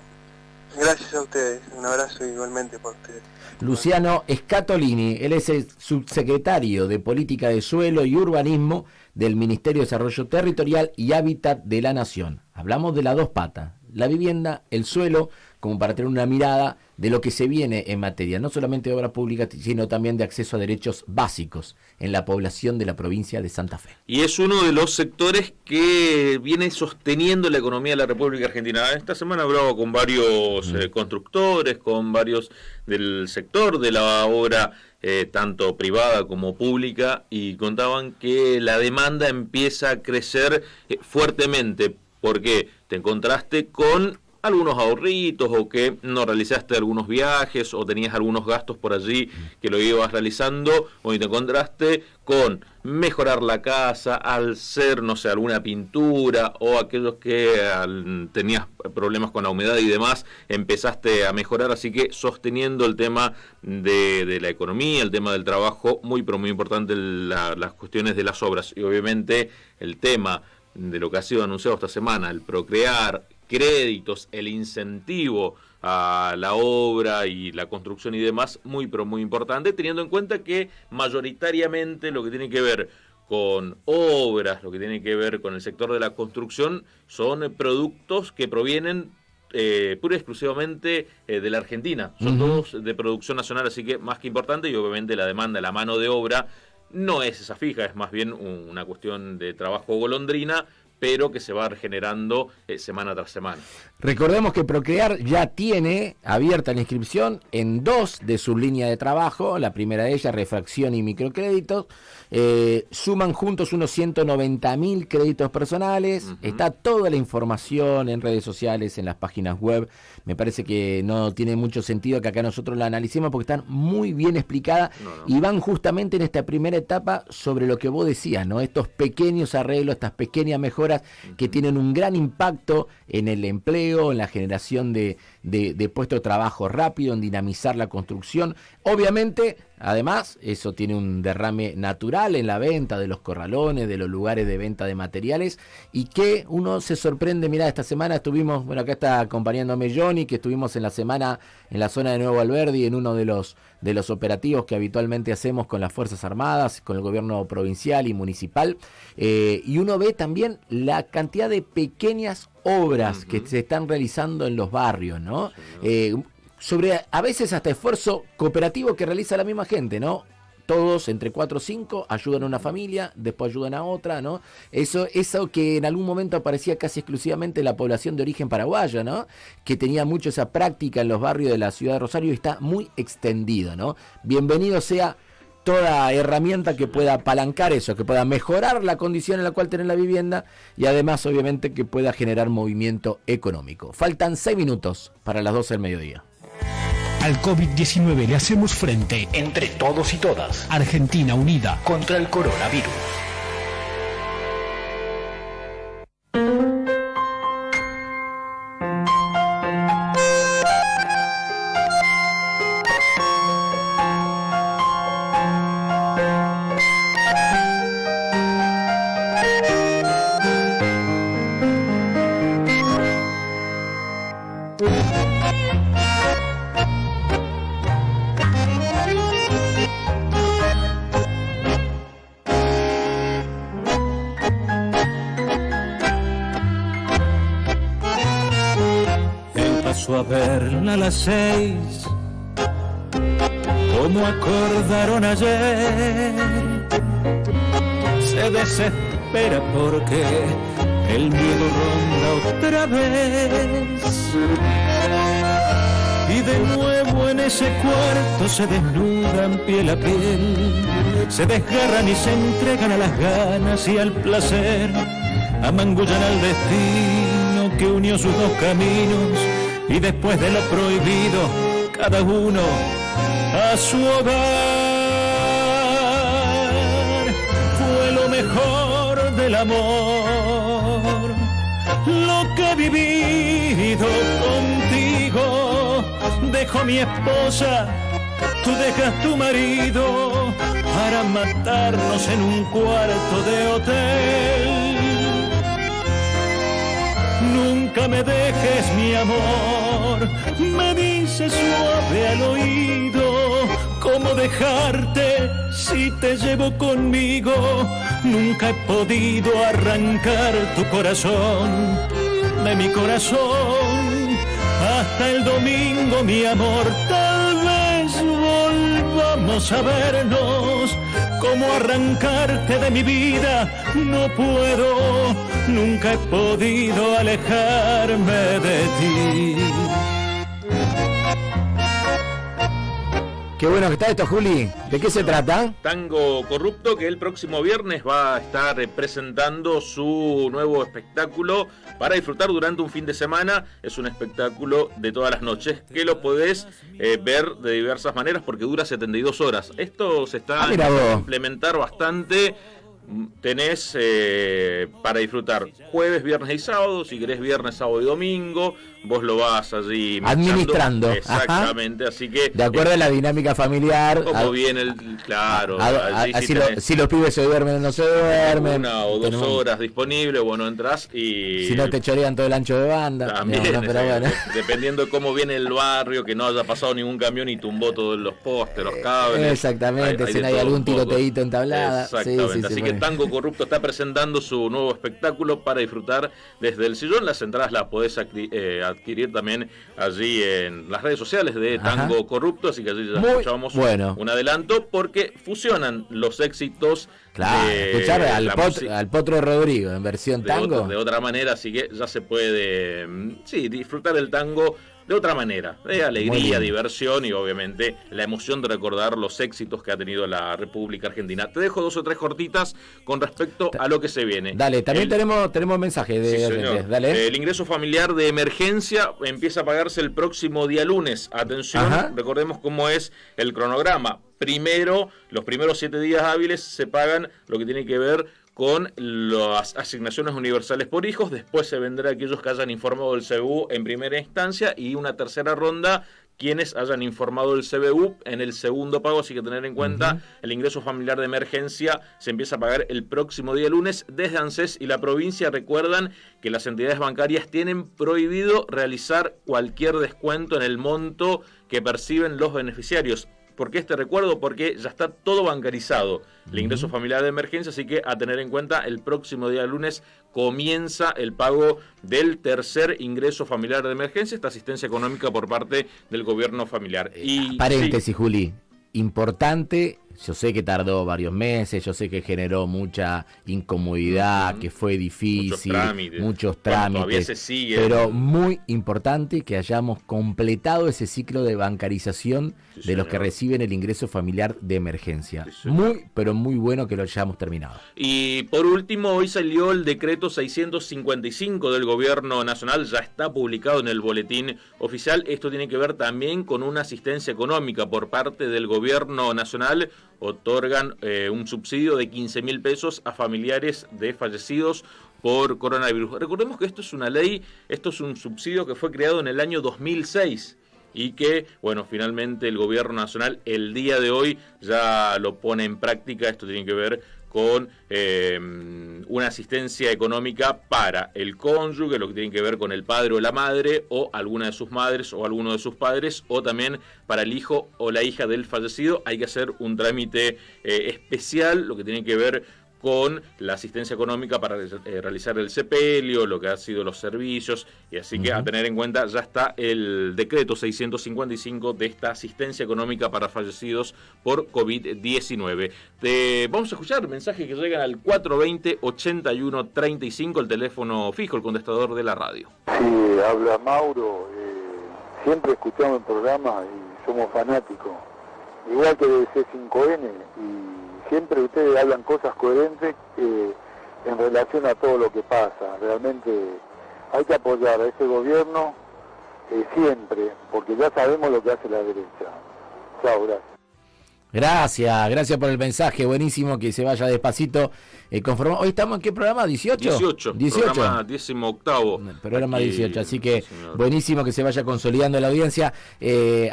[SPEAKER 16] Gracias a ustedes, un abrazo igualmente para ustedes.
[SPEAKER 3] Luciano Scatolini, él es el subsecretario de Política de Suelo y Urbanismo del Ministerio de Desarrollo Territorial y Hábitat de la Nación. Hablamos de las dos patas, la vivienda, el suelo, como para tener una mirada de lo que se viene en materia, no solamente de obras públicas, sino también de acceso a derechos básicos en la población de la provincia de Santa Fe.
[SPEAKER 4] Y es uno de los sectores que viene sosteniendo la economía de la República Argentina. Esta semana hablaba con varios constructores, con varios del sector de la obra, tanto privada como pública, y contaban que la demanda empieza a crecer fuertemente, porque te encontraste con algunos ahorritos o que no realizaste algunos viajes o tenías algunos gastos por allí que lo ibas realizando, o te encontraste con mejorar la casa, al ser, no sé, alguna pintura, o aquellos que tenías problemas con la humedad y demás, empezaste a mejorar. Así que sosteniendo el tema de la economía, el tema del trabajo, muy pero muy importante las cuestiones de las obras, y obviamente el tema de lo que ha sido anunciado esta semana, el Procrear, créditos, el incentivo a la obra y la construcción y demás, muy pero muy importante, teniendo en cuenta que mayoritariamente lo que tiene que ver con obras, lo que tiene que ver con el sector de la construcción, son productos que provienen pura y exclusivamente de la Argentina, son todos de producción nacional, así que más que importante. Y obviamente la demanda, la mano de obra no es esa fija, es más bien una cuestión de trabajo golondrina, pero que se va regenerando semana tras semana.
[SPEAKER 3] Recordemos que Procrear ya tiene abierta la inscripción en 2 de sus líneas de trabajo. La primera de ellas, refracción y microcréditos. Suman juntos unos 190.000 créditos personales. Está toda la información en redes sociales, en las páginas web. Me parece que no tiene mucho sentido que acá nosotros la analicemos porque están muy bien explicadas y van justamente en esta primera etapa sobre lo que vos decías, ¿no? Estos pequeños arreglos, estas pequeñas mejoras que tienen un gran impacto en el empleo, en la generación de puestos de trabajo rápido, en dinamizar la construcción. Obviamente, además, eso tiene un derrame natural en la venta de los corralones, de los lugares de venta de materiales, y que uno se sorprende. Mirá, esta semana estuvimos, bueno, acá está acompañándome Johnny, que estuvimos en la semana en la zona de Nuevo Alberdi, en uno de los operativos que habitualmente hacemos con las Fuerzas Armadas, con el gobierno provincial y municipal, y uno ve también la cantidad de pequeñas obras que se están realizando en los barrios, ¿no? Sobre a veces hasta esfuerzo cooperativo que realiza la misma gente, ¿no? Todos entre 4 o 5 ayudan a una familia, después ayudan a otra, ¿no? Eso que en algún momento aparecía casi exclusivamente la población de origen paraguayo, ¿no? Que tenía mucho esa práctica en los barrios de la ciudad de Rosario y está muy extendido, ¿no? Bienvenido sea toda herramienta que pueda apalancar eso, que pueda mejorar la condición en la cual tener la vivienda y además obviamente que pueda generar movimiento económico. Faltan 6 minutos para las 12 del mediodía.
[SPEAKER 2] Al COVID-19 le hacemos frente
[SPEAKER 1] entre todos y todas.
[SPEAKER 2] Argentina unida
[SPEAKER 1] contra el coronavirus.
[SPEAKER 17] A verla a las 6, como acordaron ayer, se desespera porque el miedo ronda otra vez, y de nuevo en ese cuarto se desnudan piel a piel, se desgarran y se entregan a las ganas y al placer, amangullan al destino que unió sus dos caminos. Y después de lo prohibido, cada uno a su hogar. Fue lo mejor del amor, lo que he vivido contigo. Dejo mi esposa, tú dejas tu marido, para matarnos en un cuarto de hotel. nunca me dejes mi amor. Me dice suave al oído, ¿cómo dejarte si te llevo conmigo? Nunca he podido arrancar tu corazón de mi corazón. Hasta el domingo, mi amor, tal vez volvamos a vernos. ¿Cómo arrancarte de mi vida? No puedo, nunca he podido alejarme de ti.
[SPEAKER 3] Qué bueno que está esto, Juli. ¿De qué se trata?
[SPEAKER 4] Tango Corrupto, que el próximo viernes va a estar presentando su nuevo espectáculo para disfrutar durante un fin de semana. Es un espectáculo de todas las noches que lo podés ver de diversas maneras porque dura 72 horas. Esto se está a implementar bastante. Tenés para disfrutar jueves, viernes y sábado. Si querés viernes, sábado y domingo, vos lo vas allí
[SPEAKER 3] administrando.
[SPEAKER 4] Exactamente,
[SPEAKER 3] ajá.
[SPEAKER 4] Así que
[SPEAKER 3] de acuerdo a la dinámica familiar.
[SPEAKER 4] Como viene el claro.
[SPEAKER 3] Si los pibes se duermen o no se duermen.
[SPEAKER 4] 1 o 2 horas disponible, bueno, entras y
[SPEAKER 3] si no te chorean todo el ancho de banda.
[SPEAKER 4] También,
[SPEAKER 3] no, pero bueno.
[SPEAKER 4] Dependiendo de cómo viene el barrio, que no haya pasado ningún camión y tumbó todos los postes, los cables.
[SPEAKER 3] Exactamente, si no hay algún tiroteíto entablada.
[SPEAKER 4] Exactamente,
[SPEAKER 3] sí,
[SPEAKER 4] así que Tango Corrupto está presentando su nuevo espectáculo para disfrutar desde el sillón. Las entradas las podés adquirir también allí en las redes sociales de Tango Corrupto, así que allí ya escuchamos un adelanto porque fusionan los éxitos.
[SPEAKER 3] Claro, escuchar al Potro Rodrigo en versión tango.
[SPEAKER 4] De otra manera, así que ya se puede disfrutar el tango de otra manera, de alegría, diversión y obviamente la emoción de recordar los éxitos que ha tenido la República Argentina. Te dejo 2 o 3 cortitas con respecto a lo que se viene.
[SPEAKER 3] Dale, también tenemos mensajes de oyentes. Dale.
[SPEAKER 4] El ingreso familiar de emergencia empieza a pagarse el próximo día lunes. Atención, recordemos cómo es el cronograma. Primero, los primeros 7 días hábiles se pagan lo que tiene que ver con las asignaciones universales por hijos. Después se vendrá aquellos que hayan informado del CBU en primera instancia y una tercera ronda quienes hayan informado del CBU en el segundo pago. Así que tener en cuenta, el ingreso familiar de emergencia se empieza a pagar el próximo día lunes. Desde ANSES y la provincia recuerdan que las entidades bancarias tienen prohibido realizar cualquier descuento en el monto que perciben los beneficiarios. ¿Por qué este recuerdo? Porque ya está todo bancarizado, el ingreso familiar de emergencia, así que a tener en cuenta, el próximo día lunes comienza el pago del tercer ingreso familiar de emergencia, esta asistencia económica por parte del gobierno familiar. Y
[SPEAKER 3] paréntesis, Juli, importante. Yo sé que tardó varios meses, yo sé que generó mucha incomodidad, que fue difícil, muchos trámites,
[SPEAKER 4] todavía se sigue,
[SPEAKER 3] pero muy importante que hayamos completado ese ciclo de bancarización de los que reciben el ingreso familiar de emergencia. Muy, pero muy bueno que lo hayamos terminado.
[SPEAKER 4] Y por último, hoy salió el decreto 655 del Gobierno Nacional, ya está publicado en el boletín oficial. Esto tiene que ver también con una asistencia económica por parte del Gobierno Nacional. Otorgan un subsidio de 15.000 pesos a familiares de fallecidos por coronavirus. Recordemos que esto es una ley, esto es un subsidio que fue creado en el año 2006 y que, bueno, finalmente el gobierno nacional el día de hoy ya lo pone en práctica. Esto tiene que ver con una asistencia económica para el cónyuge, lo que tiene que ver con el padre o la madre, o alguna de sus madres o alguno de sus padres, o también para el hijo o la hija del fallecido. Hay que hacer un trámite especial, lo que tiene que ver con la asistencia económica para realizar el sepelio, lo que han sido los servicios, y así que a tener en cuenta, ya está el decreto 655 de esta asistencia económica para fallecidos por COVID-19. Vamos a escuchar mensajes que llegan al 420-8135, el teléfono fijo, el contestador de la radio.
[SPEAKER 18] Sí, habla Mauro, siempre escuchamos el programa y somos fanáticos, igual que del C5N, y siempre ustedes hablan cosas coherentes en relación a todo lo que pasa. Realmente hay que apoyar a ese gobierno siempre, porque ya sabemos lo que hace la derecha. Chao, gracias.
[SPEAKER 3] Gracias por el mensaje, buenísimo, que se vaya despacito conformado. Hoy estamos en qué programa, 18.
[SPEAKER 4] Programa 18º.
[SPEAKER 3] Programa 18, así que buenísimo que se vaya consolidando la audiencia.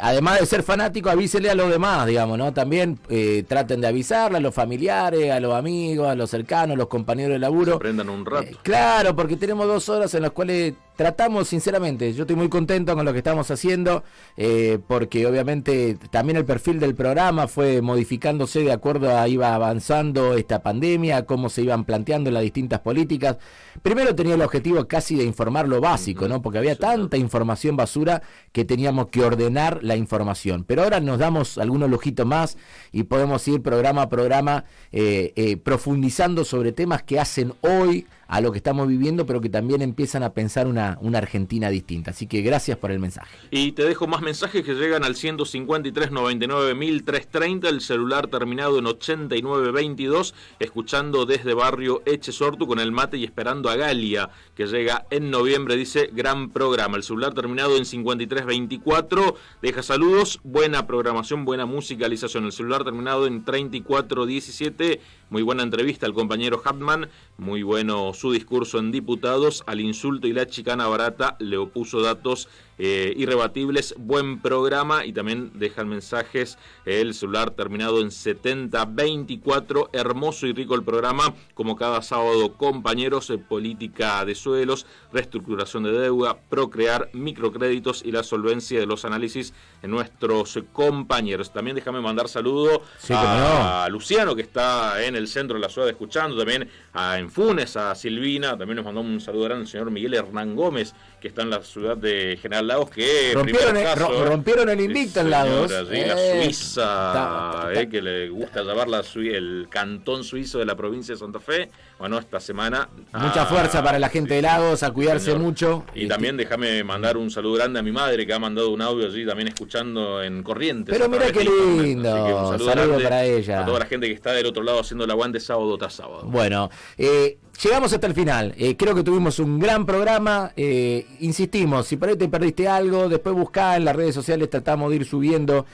[SPEAKER 3] Además de ser fanático, avísele a los demás, digamos, ¿no? También traten de avisarle a los familiares, a los amigos, a los cercanos, a los compañeros de laburo.
[SPEAKER 4] Se aprendan un rato.
[SPEAKER 3] Claro, porque tenemos 2 horas en las cuales tratamos, sinceramente, yo estoy muy contento con lo que estamos haciendo, porque obviamente también el perfil del programa fue modificándose de acuerdo a iba avanzando esta pandemia, cómo se iban planteando las distintas políticas. Primero tenía el objetivo casi de informar lo básico, ¿no? Porque había tanta información basura que teníamos que ordenar la información. Pero ahora nos damos algunos lujitos más y podemos ir programa a programa profundizando sobre temas que hacen hoy a lo que estamos viviendo, pero que también empiezan a pensar una Argentina distinta. Así que gracias por el mensaje.
[SPEAKER 4] Y te dejo más mensajes que llegan al 153 99 1330, el celular terminado en 8922, escuchando desde barrio Echesortu con el mate y esperando a Galia, que llega en noviembre, dice, gran programa. El celular terminado en 5324, deja saludos, buena programación, buena musicalización. El celular terminado en 3417, muy buena entrevista al compañero Hartman, muy bueno su discurso en diputados, al insulto y la chicana barata le opuso datos irrebatibles, buen programa. Y también dejan mensajes el celular terminado en 7024, hermoso y rico el programa, como cada sábado, compañeros, política de suelos, reestructuración de deuda, procrear, microcréditos y la solvencia de los análisis en nuestros compañeros. También déjame mandar saludo a Luciano, que está en el centro de la ciudad escuchando, también en Funes, a Silvina, también nos mandó un saludo grande al señor Miguel Hernán Gómez, que está en la ciudad de General Lagos, que
[SPEAKER 3] rompieron el invicto en Lagos.
[SPEAKER 4] La Suiza, que le gusta llamar el cantón suizo de la provincia de Santa Fe. Bueno, esta semana...
[SPEAKER 3] Mucha fuerza para la gente de Lagos, a cuidarse mucho.
[SPEAKER 4] Y también déjame mandar un saludo grande a mi madre, que ha mandado un audio allí también escuchando en Corrientes.
[SPEAKER 3] Pero mira qué lindo,
[SPEAKER 4] un
[SPEAKER 3] saludo para ella.
[SPEAKER 4] A toda la gente que está del otro lado haciendo el aguante sábado tras sábado.
[SPEAKER 3] Bueno, llegamos hasta el final. Creo que tuvimos un gran programa. Insistimos, si por ahí te perdiste algo, después buscá en las redes sociales, tratamos de ir subiendo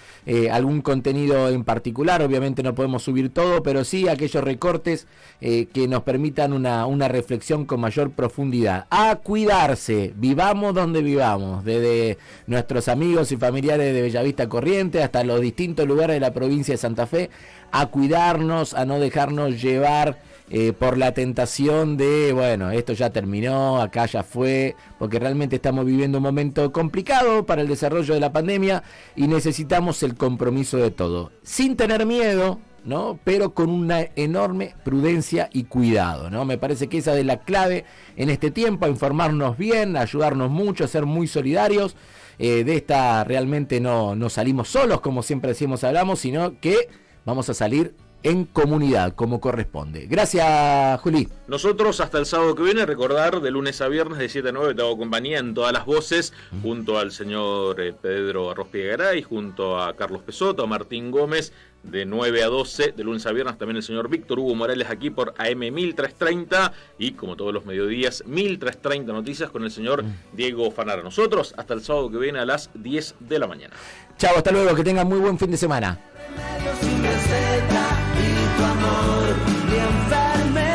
[SPEAKER 3] algún contenido en particular. Obviamente no podemos subir todo, pero sí aquellos recortes que nos permitan una reflexión con mayor profundidad. A cuidarse, vivamos donde vivamos, desde nuestros amigos y familiares de Bellavista Corrientes hasta los distintos lugares de la provincia de Santa Fe, a cuidarnos, a no dejarnos llevar por la tentación de, bueno, esto ya terminó, acá ya fue, porque realmente estamos viviendo un momento complicado para el desarrollo de la pandemia y necesitamos el compromiso de todos, sin tener miedo, ¿no? Pero con una enorme prudencia y cuidado, ¿no? Me parece que esa es la clave en este tiempo, a informarnos bien, a ayudarnos mucho, a ser muy solidarios. De esta realmente no salimos solos, como siempre decimos, hablamos, sino que vamos a salir en comunidad, como corresponde. Gracias, Juli.
[SPEAKER 4] Nosotros hasta el sábado que viene, recordar, de lunes a viernes de 7 a 9 te hago compañía en todas las voces, junto al señor Pedro Arrospiegaray, junto a Carlos Pesotto, a Martín Gómez, de 9 a 12, de lunes a viernes también el señor Víctor Hugo Morales aquí por AM 1330 y como todos los mediodías 1330 Noticias con el señor Diego Fanara. Nosotros hasta el sábado que viene a las 10 de la mañana.
[SPEAKER 3] Chao, hasta luego, que tengan muy buen fin de semana.
[SPEAKER 13] Sin receta y tu amor.